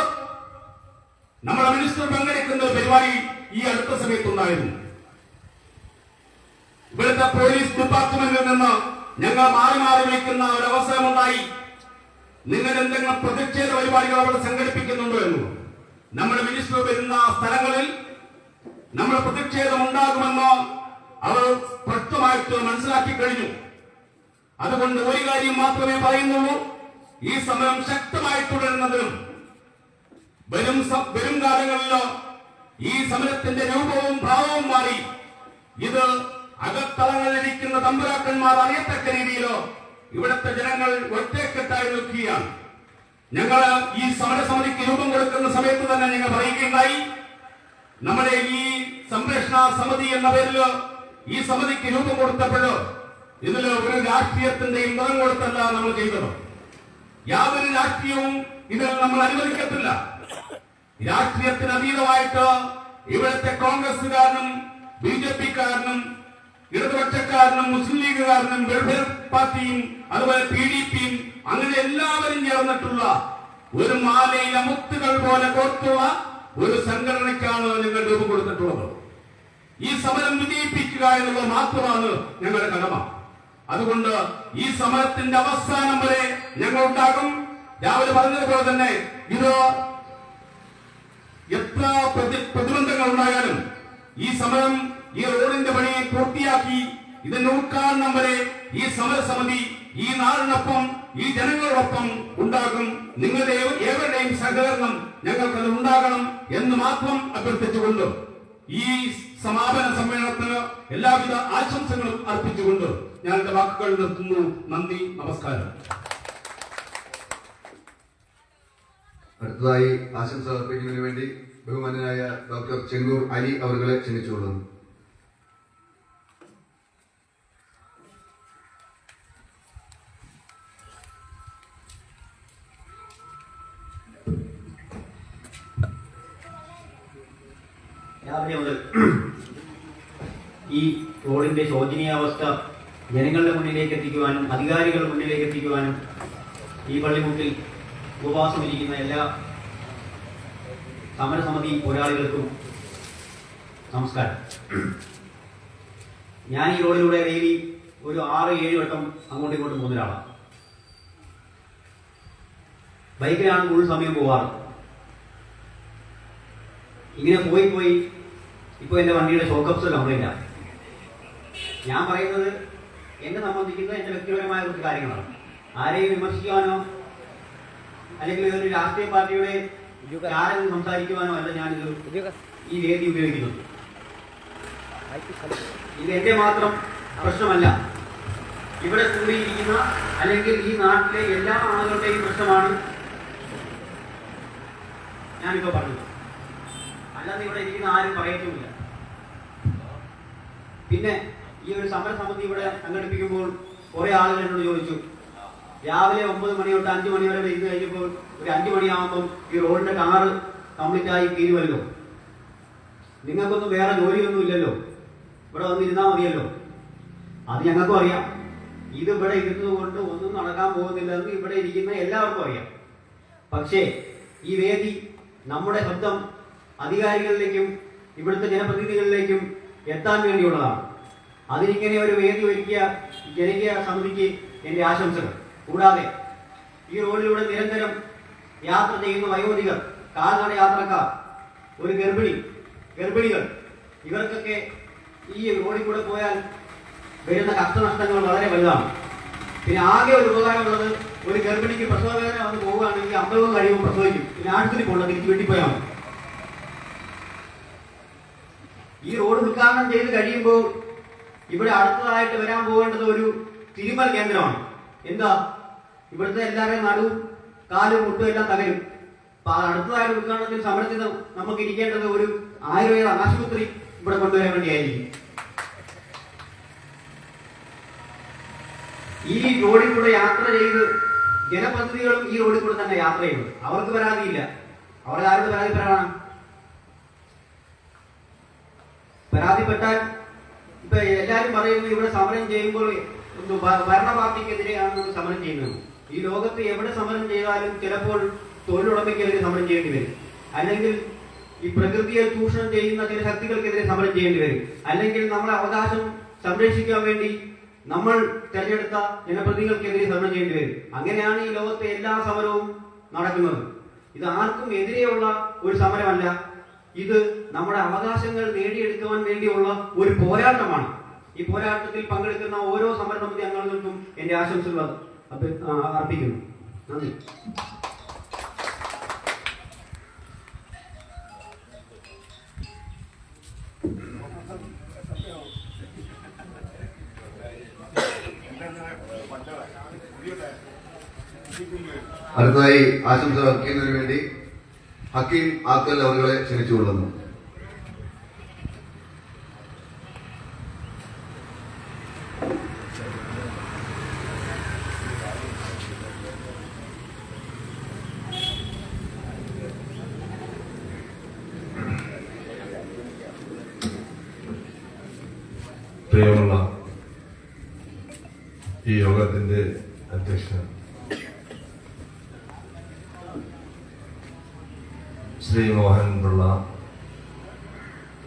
നമ്മുടെ മിനിസ്റ്റർ പങ്കെടുക്കുന്ന പരിപാടി ഈ അടുത്ത സമയത്തുണ്ടായിരുന്നു. ഇവിടുത്തെ പോലീസ് ഡിപ്പാർട്ട്മെന്റിൽ നിന്ന് ഞങ്ങൾ മാറി മാറി വിളിക്കുന്ന ഒരു അവസരമുണ്ടായി. നിങ്ങൾ എന്തെങ്കിലും പ്രതിഷേധ പരിപാടികൾ അവിടെ സംഘടിപ്പിക്കുന്നുണ്ടോ എന്ന്. നമ്മുടെ മിനിസ്റ്റർ വരുന്ന സ്ഥലങ്ങളിൽ നമ്മുടെ പ്രതിഷേധം ഉണ്ടാകുമെന്ന് അവർ സ്പഷ്ടമായിട്ട് മനസ്സിലാക്കി കഴിഞ്ഞു. അതുകൊണ്ട് ഒരു കാര്യം മാത്രമേ പറയുന്നുള്ളൂ, ഈ സമരം ശക്തമായി തുടരുന്നതിനും വരും കാലങ്ങളിലോ ഈ സമരത്തിന്റെ രൂപവും ഭാവവും മാറി ഇത് അകത്തളങ്ങളിലിരിക്കുന്ന തമ്പുരാക്കന്മാർ അറിയത്തക്ക രീതിയിലോ ഇവിടുത്തെ ജനങ്ങൾ ഒറ്റക്കെട്ടായി നിൽക്കുകയാണ്. ഞങ്ങൾ ഈ സമരസമിതിക്ക് രൂപം കൊടുക്കുന്ന സമയത്ത് തന്നെ ഞങ്ങൾ പറയുകയുണ്ടായി, നമ്മുടെ ഈ സംരക്ഷണ സമിതി എന്ന പേരിൽ ഈ സമിതിക്ക് രൂപം കൊടുത്തപ്പോഴോ ഇതിൽ ഒരു രാഷ്ട്രീയത്തിന്റെയും നിറം കൊടുത്തല്ല നമ്മൾ ചെയ്തത്. യാതൊരു രാഷ്ട്രീയവും ഇതിൽ നമ്മൾ അനുവദിക്കത്തില്ല. രാഷ്ട്രീയത്തിന് അതീതമായിട്ട് ഇവിടുത്തെ കോൺഗ്രസുകാരനും BJP-കാരനും ഇടതുപക്ഷക്കാരനും മുസ്ലിം ലീഗുകാരനും വെൽഫെയർ പാർട്ടിയും അതുപോലെ PDP-യും അങ്ങനെ എല്ലാവരും ചേർന്നിട്ടുള്ള ഒരു മാലയിലെ മുത്തുകൾ പോലെ കോർത്തുള്ള ഒരു സംഘടനയ്ക്കാണ് ഞങ്ങൾ രൂപം കൊടുത്തിട്ടുള്ളത്. ഈ സമരം വിജയിപ്പിക്കുക എന്നുള്ളത് മാത്രമാണ് ഞങ്ങളുടെ കടമ. അതുകൊണ്ട് ഈ സമരത്തിന്റെ അവസാനം വരെ ഞങ്ങൾ ഉണ്ടാകും. രാവിലെ പറഞ്ഞതുപോലെ തന്നെ ഇത് എത്ര പ്രതിബന്ധങ്ങൾ ഉണ്ടായാലും ഈ സമരം, ഈ റോഡിന്റെ പണി പൂർത്തിയാക്കി ഇതിന്റെ ഉദ്ഘാടനം വരെ ഈ സമരസമിതി ഈ നാടിനൊപ്പം ഈ ജനങ്ങളോടൊപ്പം ഉണ്ടാകും. നിങ്ങളുടെ ഏവരുടെയും സഹകരണം ഞങ്ങൾക്കത് ഉണ്ടാകണം എന്ന് മാത്രം അഭ്യർത്ഥിച്ചുകൊണ്ട് ഈ സമാപന സമ്മേളനത്തിന് എല്ലാവിധ ആശംസകളും അർപ്പിച്ചുകൊണ്ട് ഞാൻ എന്റെ വാക്കുകൾ നിർത്തുന്നു. നന്ദി, നമസ്കാരം. അടുത്തതായി ആശംസ അർപ്പിക്കുന്നതിന് വേണ്ടി ബഹുമാനനായ ഡോക്ടർ ചെങ്കൂർ അലി അവരെ ക്ഷണിച്ചുകൊള്ളുന്നു. രാവിലെ മുതൽ ഈ റോഡിന്റെ ശോചനീയാവസ്ഥ ജനങ്ങളുടെ മുന്നിലേക്ക് എത്തിക്കുവാനും അധികാരികളുടെ മുന്നിലേക്ക് എത്തിക്കുവാനും ഈ പള്ളിമുട്ടിൽ ഉപവാസമിരിക്കുന്ന എല്ലാ സമരസമിതി പോരാളികൾക്കും നമസ്കാരം. ഞാൻ ഈ റോഡിലൂടെ ഡെയിലി ഒരു 6-7 വട്ടം അങ്ങോട്ടും ഇങ്ങോട്ടും പോകുന്ന ഒരാളാണ്. ബൈക്കിലാണ് കൂടുതൽ സമയം പോവാറ്. ഇങ്ങനെ പോയി ഇപ്പോൾ എൻ്റെ വണ്ടിയുടെ ഷോക്കപ്സ് കംപ്ലൈൻ്റാണ്. ഞാൻ പറയുന്നത് എന്നെ സംബന്ധിക്കുന്ന എൻ്റെ വ്യക്തിപരമായ കുറച്ച് കാര്യങ്ങളാണ്. ആരെയും വിമർശിക്കുവാനോ അല്ലെങ്കിൽ ഒരു രാഷ്ട്രീയ പാർട്ടിയുടെ ആരെങ്കിലും സംസാരിക്കുവാനോ അല്ല ഞാനിത് ഈ വേദി ഉപയോഗിക്കുന്നത്. ഇത് എൻ്റെ മാത്രം പ്രശ്നമല്ല, ഇവിടെ കൂടിയിരിക്കുന്ന അല്ലെങ്കിൽ ഈ നാട്ടിലെ എല്ലാ ആളുകളുടെയും പ്രശ്നമാണ് ഞാനിപ്പോൾ പറഞ്ഞത്. അല്ലാതെ ഇവിടെ ഇരിക്കുന്ന ആരും പറയത്തുമില്ല. പിന്നെ ഈ ഒരു സമരസമിതി ഇവിടെ സംഘടിപ്പിക്കുമ്പോൾ കുറെ ആളുകൾ എന്നോട് ചോദിച്ചു, രാവിലെ 9 മണി തൊട്ട് 5 മണി വരെ ഇരുന്ന് കഴിഞ്ഞപ്പോൾ ഒരു 5 മണിയാകുമ്പം ഈ റോഡിന്റെ കാറ് കംപ്ലീറ്റ് ആയി തീരുമല്ലോ, നിങ്ങൾക്കൊന്നും വേറെ ജോലിയൊന്നും ഇല്ലല്ലോ, ഇവിടെ വന്നിരുന്നാൽ മതിയല്ലോ. അത് ഞങ്ങൾക്കും അറിയാം. ഇത് ഇവിടെ ഇരുന്നത് കൊണ്ട് ഒന്നും നടക്കാൻ പോകുന്നില്ലെന്ന് ഇവിടെ ഇരിക്കുന്ന എല്ലാവർക്കും അറിയാം. പക്ഷേ ഈ വേദി നമ്മുടെ ശബ്ദം അധികാരികളിലേക്കും ഇവിടുത്തെ ജനപ്രതിനിധികളിലേക്കും എത്താൻ വേണ്ടിയുള്ളതാണ്. അതിനിങ്ങനെ ഒരു വേദി ഒരുക്കിയ ജനകീയ സമിതിക്ക് എൻ്റെ ആശംസകൾ. കൂടാതെ ഈ റോഡിലൂടെ നിരന്തരം യാത്ര ചെയ്യുന്ന വയോധികർ, കാൽനട യാത്രക്കാർ, ഒരു ഗർഭിണികൾ, ഇവർക്കൊക്കെ ഈ റോഡിൽ കൂടെ പോയാൽ വരുന്ന കഷ്ടനഷ്ടങ്ങൾ വളരെ വലുതാണ്. പിന്നെ ആകെ ഒരു ഉപകാരമുള്ളത്, ഒരു ഗർഭിണിക്ക് പ്രസവവേദന വന്ന് പോവുകയാണെങ്കിൽ 50 കഴിയുമ്പോൾ പ്രസവിക്കും. പിന്നെ ആശുപത്രി പോകണ്ട, തിരിച്ച് വീട്ടിൽ പോയാൽ മതി. ഈ റോഡ് ഉദ്ഘാടനം ചെയ്ത് കഴിയുമ്പോൾ ഇവിടെ അടുത്തതായിട്ട് വരാൻ പോകേണ്ടത് ഒരു തിരുമൽ കേന്ദ്രമാണ്. എന്താ, ഇവിടുത്തെ എല്ലാവരുടെയും നടുവും കാലും മുട്ടും എല്ലാം തകരും. അപ്പൊ അടുത്തതായിട്ട് ഉദ്ഘാടനത്തിൽ സമരത്തിൽ നമുക്ക് ഇരിക്കേണ്ടത് ഒരു ആയുർവേദ ആശുപത്രി ഇവിടെ കൊണ്ടുവരാൻ വേണ്ടിയായിരിക്കും. ഈ റോഡിൽ കൂടെ യാത്ര ചെയ്ത് ജനപ്രതിനിധികളും ഈ റോഡിൽ കൂടെ തന്നെ യാത്ര ചെയ്യുന്നത്. അവർക്ക് പരാതിയില്ല. അവർ ആരോട് പരാതിപ്പെടാനാണ്? പരാതിപ്പെട്ടാൽ ഇപ്പൊ എല്ലാരും പറയുന്നു ഇവിടെ സമരം ചെയ്യുമ്പോൾ ഭരണ പാർട്ടിക്കെതിരെയാണ് നമ്മൾ സമരം ചെയ്യുന്നത്. ഈ ലോകത്ത് എവിടെ സമരം ചെയ്താലും ചിലപ്പോൾ തൊഴിലുടമയ്ക്കെതിരെ സമരം ചെയ്യേണ്ടി വരും, അല്ലെങ്കിൽ ഈ പ്രകൃതിയെ ചൂഷണം ചെയ്യുന്ന ചില ശക്തികൾക്കെതിരെ സമരം ചെയ്യേണ്ടി വരും, അല്ലെങ്കിൽ നമ്മളെ അവകാശം സംരക്ഷിക്കാൻ വേണ്ടി നമ്മൾ തെരഞ്ഞെടുത്ത ജനപ്രതിനിധികൾക്കെതിരെ സമരം ചെയ്യേണ്ടി വരും. അങ്ങനെയാണ് ഈ ലോകത്തെ എല്ലാ സമരവും നടക്കുന്നത്. ഇത് ആർക്കും എതിരെയുള്ള ഒരു സമരമല്ല. ഇത് നമ്മുടെ അവകാശങ്ങൾ നേടിയെടുക്കുവാൻ വേണ്ടിയുള്ള ഒരു പോരാട്ടമാണ്. ഈ പോരാട്ടത്തിൽ പങ്കെടുക്കുന്ന ഓരോ സമരസമിതി അംഗങ്ങൾക്കും എന്റെ ആശംസകൾ അർപ്പിക്കുന്നു. നന്ദി. അടുത്തതായി ആശംസ അർപ്പിക്കുന്നതിന് വേണ്ടി ഹക്കീം ആക്കൽ അവരെ ക്ഷണിച്ചുകൊള്ളുന്നു. പ്രിയമുള്ള ഈ യോഗത്തിന്റെ അധ്യക്ഷൻ ശ്രീ മോഹൻ പിള്ള,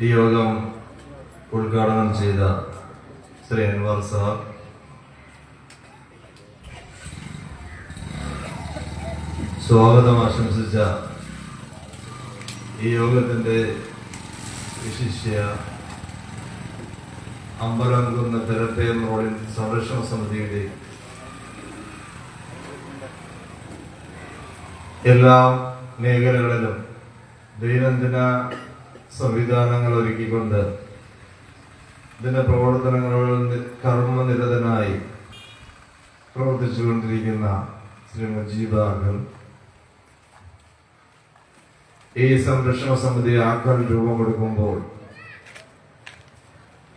ഈ യോഗം ഉദ്ഘാടനം ചെയ്ത ശ്രീ അൻവർ സാർ, സ്വാഗതം ആശംസിച്ച ഈ യോഗത്തിന്റെ വിശിഷ്യ അമ്പലംകുന്ന് തെരട്ടയം റോഡിൻ സംരക്ഷണ സമിതിയുടെ എല്ലാ മേഖലകളിലും ദൈനംദിന സംവിധാനങ്ങൾ ഒരുക്കിക്കൊണ്ട് ഇതിന്റെ പ്രവർത്തനങ്ങളിൽ കർമ്മനിരതനായി പ്രവർത്തിച്ചുകൊണ്ടിരിക്കുന്ന ശ്രീ മുജീബ് ആക്കൽ, ഈ സംരക്ഷണ സമിതി ആക്കൽ രൂപം കൊടുക്കുമ്പോൾ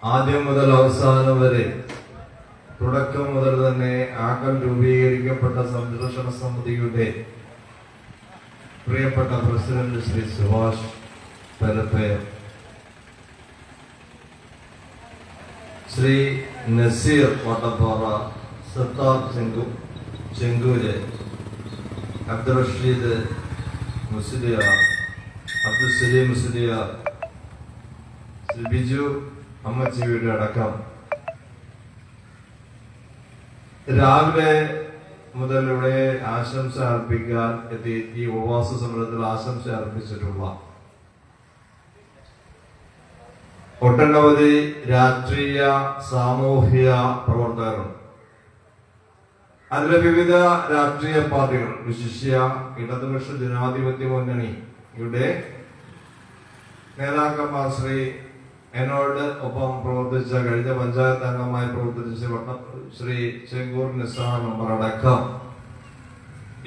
ആദ്യം മുതൽ അവസാനം വരെ തുടക്കം മുതൽ തന്നെ ആക്കൽ രൂപീകരിക്കപ്പെട്ട സംരക്ഷണ സമിതിയുടെ പ്രിയപ്പെട്ട പ്രസിഡന്റ് ശ്രീ സുഭാഷ് പെരപ്പയം, ശ്രീ നസീർ വട്ടപ്പാറ, സത്താർ ചെങ്കൂര്, അബ്ദുൾ റഷീദ് മുസ്ലിയാർ, അബ്ദുൽ സലീം മുസ്ലിയാർ, ശ്രീ ബിജു അമ്മച്ചിയുടെ അടക്കം രാവിലെ മുതൽ ഇവിടെ ആശംസ അർപ്പിക്കാൻ എത്തി ഈ ഉപവാസ സമരത്തിൽ ആശംസ അർപ്പിച്ചിട്ടുള്ള ഒട്ടനവധി രാഷ്ട്രീയ സാമൂഹിക പ്രവർത്തകരുണ്ട്. അതിലെ വിവിധ രാഷ്ട്രീയ പാർട്ടികൾ, വിശിഷ്യ ഇടതുപക്ഷ ജനാധിപത്യ മുന്നണിയുടെ നേതാക്കന്മാർ, എന്നോട് ഒപ്പം പ്രവർത്തിച്ച കഴിഞ്ഞ പഞ്ചായത്ത് അംഗമായി പ്രവർത്തിച്ച ശ്രീ ചെങ്കൂർ നിസാർ മെമ്പർ അടക്കം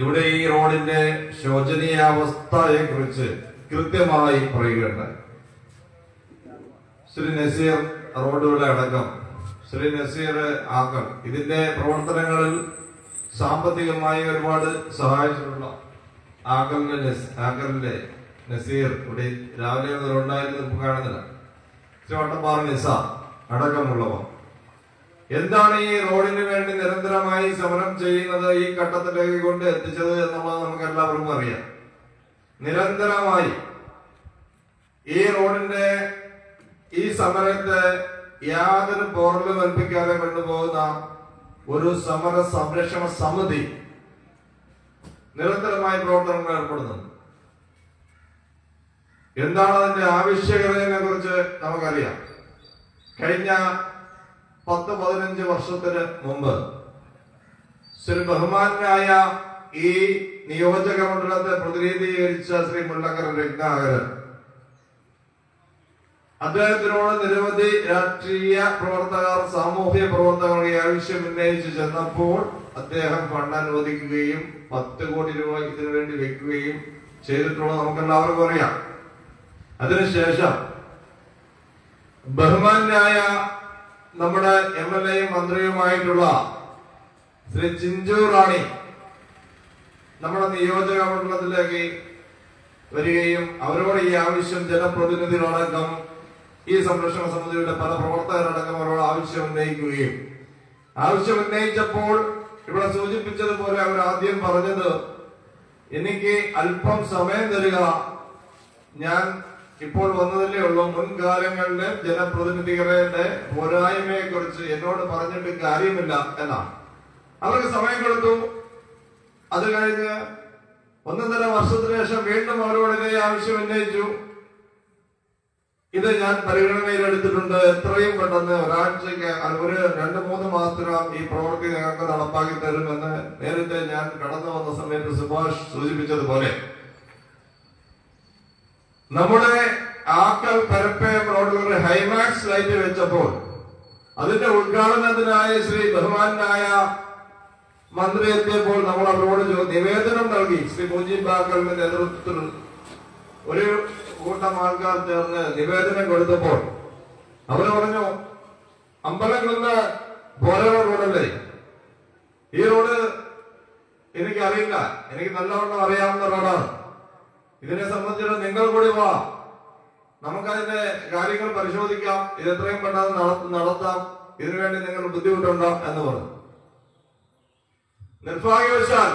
ഇവിടെ ഈ റോഡിന്റെ ശോചനീയാവസ്ഥയെ കുറിച്ച് കൃത്യമായി പറയുകയുണ്ടായി. ശ്രീ നസീർ റോഡുകളെ അടക്കം ശ്രീ നസീർ ആക്കൽ ഇതിന്റെ പ്രവർത്തനങ്ങളിൽ സാമ്പത്തികമായി ഒരുപാട് സഹായിച്ചിട്ടുള്ള ആക്കലിന്റെ നസീർ ഇവിടെ രാവിലെ മുതൽ ഉണ്ടായിരുന്നു, നമുക്ക് കാണുന്നില്ല. വട്ടപ്പാറ നിസ അടക്കമുള്ളവർ എന്താണ് ഈ റോഡിന് വേണ്ടി നിരന്തരമായി സമരം ചെയ്യുന്നത് ഈ ഘട്ടത്തിലേക്ക് കൊണ്ട് എത്തിച്ചത് എന്നുള്ളത് നമുക്ക് എല്ലാവർക്കും അറിയാം. നിരന്തരമായി ഈ റോഡിന്റെ ഈ സമരത്തെ യാതൊരു പോറലും കൽപ്പിക്കാതെ കൊണ്ടുപോകുന്ന ഒരു സമര സംരക്ഷണ സമിതി നിരന്തരമായി പ്രവർത്തനങ്ങൾ ഏർപ്പെടുന്നുണ്ട്. എന്താണ് അതിന്റെ ആവശ്യകതയെ കുറിച്ച് നമുക്കറിയാം. കഴിഞ്ഞ 10-15 വർഷത്തിന് മുമ്പ് ശ്രീ ബഹുമാനായ ഈ നിയോജക മണ്ഡലത്തെ പ്രതിനിധീകരിച്ച ശ്രീ മുല്ലക്കര രത്നാകരൻ, അദ്ദേഹത്തിനോട് നിരവധി രാഷ്ട്രീയ പ്രവർത്തകർ, സാമൂഹ്യ പ്രവർത്തകർ ഈ ആവശ്യം ഉന്നയിച്ച് ചെന്നപ്പോൾ അദ്ദേഹം ഫണ്ട് അനുവദിക്കുകയും 10 കോടി രൂപ ഇതിനു വേണ്ടി വെക്കുകയും ചെയ്തിട്ടുള്ളത് നമുക്കെല്ലാവർക്കും അറിയാം. അതിനുശേഷം ബഹുമാനായ നമ്മുടെ MLA-യും മന്ത്രിയുമായിട്ടുള്ള ശ്രീ ചിഞ്ചു റാണി നമ്മുടെ നിയോജക മണ്ഡലത്തിലേക്ക് വരികയും അവരോട് ഈ ആവശ്യം ജനപ്രതിനിധികളടക്കം ഈ സംരക്ഷണ സമിതിയുടെ പല പ്രവർത്തകരടക്കം അവരോട് ആവശ്യം ഉന്നയിക്കുകയും ആവശ്യം ഉന്നയിച്ചപ്പോൾ ഇവിടെ സൂചിപ്പിച്ചതുപോലെ അവർ ആദ്യം പറഞ്ഞത്, എനിക്ക് അല്പം സമയം തരിക, ഞാൻ ഇപ്പോൾ വന്നതല്ലേ ഉള്ളൂ, മുൻകാലങ്ങളിലെ ജനപ്രതിനിധികളുടെ പോരായ്മയെ കുറിച്ച് എന്നോട് പറഞ്ഞിട്ട് കാര്യമില്ല എന്നാണ്. അവർക്ക് സമയം കൊടുത്തു. അത് കഴിഞ്ഞ് 1.5 വർഷത്തിന് ശേഷം വീണ്ടും അവരോട് ഇതേ ആവശ്യം ഉന്നയിച്ചു. ഇത് ഞാൻ പരിഗണനയിലെടുത്തിട്ടുണ്ട്, എത്രയും പെട്ടെന്ന് ഒരാഴ്ചക്ക് ഒരു 2-3 മാസത്തിനകം ഈ പ്രവൃത്തി ഞങ്ങൾക്ക് നടപ്പാക്കി തരുമെന്ന് നേരത്തെ ഞാൻ കടന്നു വന്ന സമയത്ത് സുഭാഷ് സൂചിപ്പിച്ചതുപോലെ നമ്മുടെ ആക്കൽ പരപ്പയം റോഡിൽ ഒരു ഹൈമാക്സ് ലൈറ്റ് വെച്ചപ്പോൾ അതിന്റെ ഉദ്ഘാടനത്തിനായി ശ്രീ ബഹുമാനായ മന്ത്രി എത്തിയപ്പോൾ നമ്മൾ അവരോട് നിവേദനം നൽകി. ശ്രീ മുജീബ് ആക്കലിന്റെ നേതൃത്വത്തിൽ ഒരു കൂട്ടം ആൾക്കാർ ചേർന്ന് നിവേദനം കൊടുത്തപ്പോൾ അവർ പറഞ്ഞു, അമ്പലംകുന്ന് ബോലറ റോഡല്ലേ, ഈ റോഡ് എനിക്കറിയില്ല, എനിക്ക് നല്ലവണ്ണം അറിയാവുന്ന റോഡാണ്, ഇതിനെ സംബന്ധിച്ചിട്ട് നിങ്ങൾ കൂടി വാ, നമുക്കതിന്റെ കാര്യങ്ങൾ പരിശോധിക്കാം, ഇത് എത്രയും പെട്ടെന്ന് നടത്താം, ഇതിനുവേണ്ടി നിങ്ങൾ ബുദ്ധിമുട്ടുണ്ടോ എന്ന് പറഞ്ഞു. നിർഭാഗ്യവശാൽ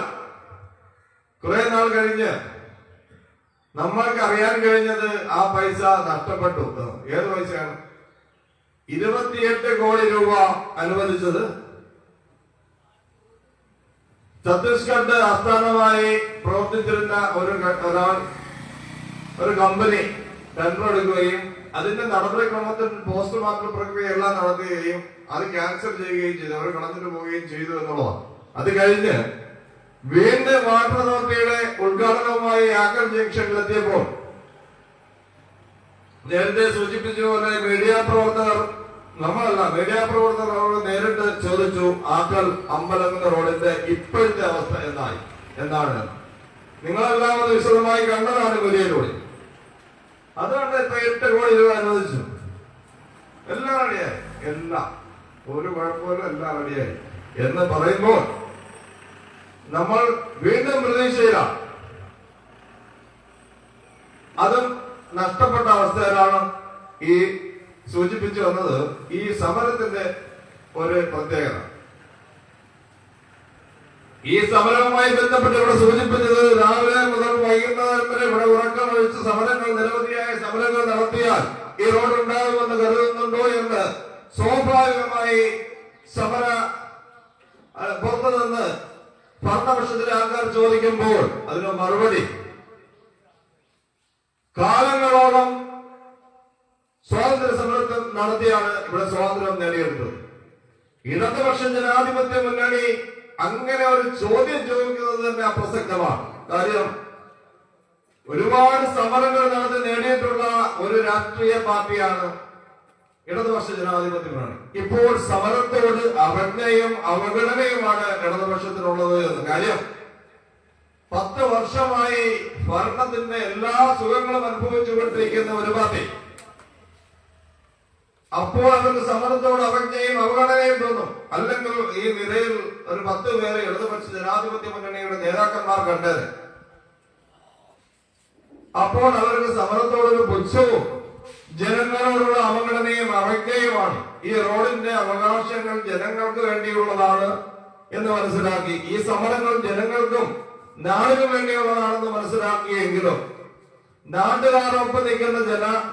കുറെ നാൾ കഴിഞ്ഞ് നമ്മൾക്ക് അറിയാൻ കഴിഞ്ഞത് ആ പൈസ നഷ്ടപ്പെട്ടു. ഏത് പൈസയാണ്? 28 കോടി രൂപ അനുവദിച്ചത് ഛത്തീസ്ഗഡ് ആസ്ഥാനമായി പ്രവർത്തിച്ചിരുന്ന ഒരു കമ്പനി ടെൻഡർ എടുക്കുകയും അതിന്റെ നടപടിക്രമത്തിൽ പോസ്റ്റ്മോർട്ടം പ്രക്രിയ എല്ലാം നടത്തുകയും അത് ക്യാൻസൽ ചെയ്യുകയും ചെയ്തു. അവർ കളഞ്ഞിട്ട് പോവുകയും ചെയ്തു എന്നുള്ളതാണ്. അത് കഴിഞ്ഞ് വീണ്ടും വാട്ടർ അതോറിറ്റിയുടെ ഉദ്ഘാടനവുമായി ആക്കൽ ജംഗ്ഷനിലെത്തിയപ്പോൾ നേരത്തെ സൂചിപ്പിച്ചതുപോലെ മീഡിയ പ്രവർത്തകർ അവരോട് നേരിട്ട് ചോദിച്ചു, ആക്കൽ അമ്പലംകുന്ന് റോഡിന്റെ ഇപ്പോഴത്തെ അവസ്ഥ എന്താണ്? നിങ്ങളെല്ലാം വിശദമായി കണ്ടതാണ് വീഡിയോയിലൂടെ. അതുകൊണ്ട് ഇപ്പൊ 8 കോടി രൂപ അനുവദിച്ചു, എല്ലാം റെഡിയായി, എല്ലാം ഒരു കുഴപ്പമില്ല, എല്ലാം റെഡിയായി എന്ന് പറയുമ്പോൾ നമ്മൾ വീണ്ടും പ്രതീക്ഷയിലാണ്. അതും നഷ്ടപ്പെട്ട അവസ്ഥയിലാണ് ഈ സൂചിപ്പിച്ചു വന്നത്. ഈ സമരത്തിന്റെ ഒരു പ്രത്യേകത, ഈ സമരവുമായി ബന്ധപ്പെട്ട് ഇവിടെ സൂചിപ്പിച്ചത്, രാവിലെ മുതൽ വൈകുന്നേരം വരെ ഇവിടെ ഉറക്കമൊഴിച്ച് നിരവധിയായ സമരങ്ങൾ നടത്തിയാൽ ഈ റോഡ് ഉണ്ടാകുമെന്ന് കരുതുന്നുണ്ടോ എന്ന് സ്വാഭാവികമായി സമര പുറത്തു നിന്ന് ഭരണപക്ഷത്തിലെ ആൾക്കാർ ചോദിക്കുമ്പോൾ അതിന് മറുപടി, കാലങ്ങളോളം സ്വാതന്ത്ര്യ സമരത്തിൽ നടത്തിയാണ് ഇവിടെ സ്വാതന്ത്ര്യം നേടിയെടുത്തത്. ഇടതുപക്ഷ ജനാധിപത്യ മുന്നണി അങ്ങനെ ഒരു ചോദ്യം ചോദിക്കുന്നത് തന്നെ അപ്രസക്തമാണ്. കാര്യം ഒരുപാട് സമരങ്ങൾ നടത്തി നേടിയിട്ടുള്ള ഒരു രാഷ്ട്രീയ പാർട്ടിയാണ് ഇടതുപക്ഷ ജനാധിപത്യ മുന്നണി. ഇപ്പോൾ സമരത്തോട് അവഗണനയുമാണ് ഇടതുപക്ഷത്തിനുള്ളത് എന്ന്. കാര്യം 10 വർഷമായി ഭരണത്തിന്റെ എല്ലാ സുഖങ്ങളും അനുഭവിച്ചുകൊണ്ടിരിക്കുന്ന ഒരു പാർട്ടി, അപ്പോൾ അവർക്ക് സമരത്തോട് അവഗണനയും തോന്നും. അല്ലെങ്കിൽ ഈ നിരയിൽ ഒരു 10 പേരെ ഇടതുപക്ഷ ജനാധിപത്യ മുന്നണിയുടെ നേതാക്കന്മാർ കണ്ടത്, അപ്പോൾ അവർക്ക് സമരത്തോടൊരു പുച്ഛവും ജനങ്ങളോടുള്ള അവഗണനയും അവജ്ഞയുമാണ്. ഈ റോഡിന്റെ അവകാശങ്ങൾ ജനങ്ങൾക്ക് വേണ്ടിയുള്ളതാണ് എന്ന് മനസ്സിലാക്കി, ഈ സമരങ്ങൾ ജനങ്ങൾക്കും നാടിനും വേണ്ടിയുള്ളതാണെന്ന് മനസ്സിലാക്കിയെങ്കിലും നാട്ടുകാരൊപ്പം നിൽക്കുന്ന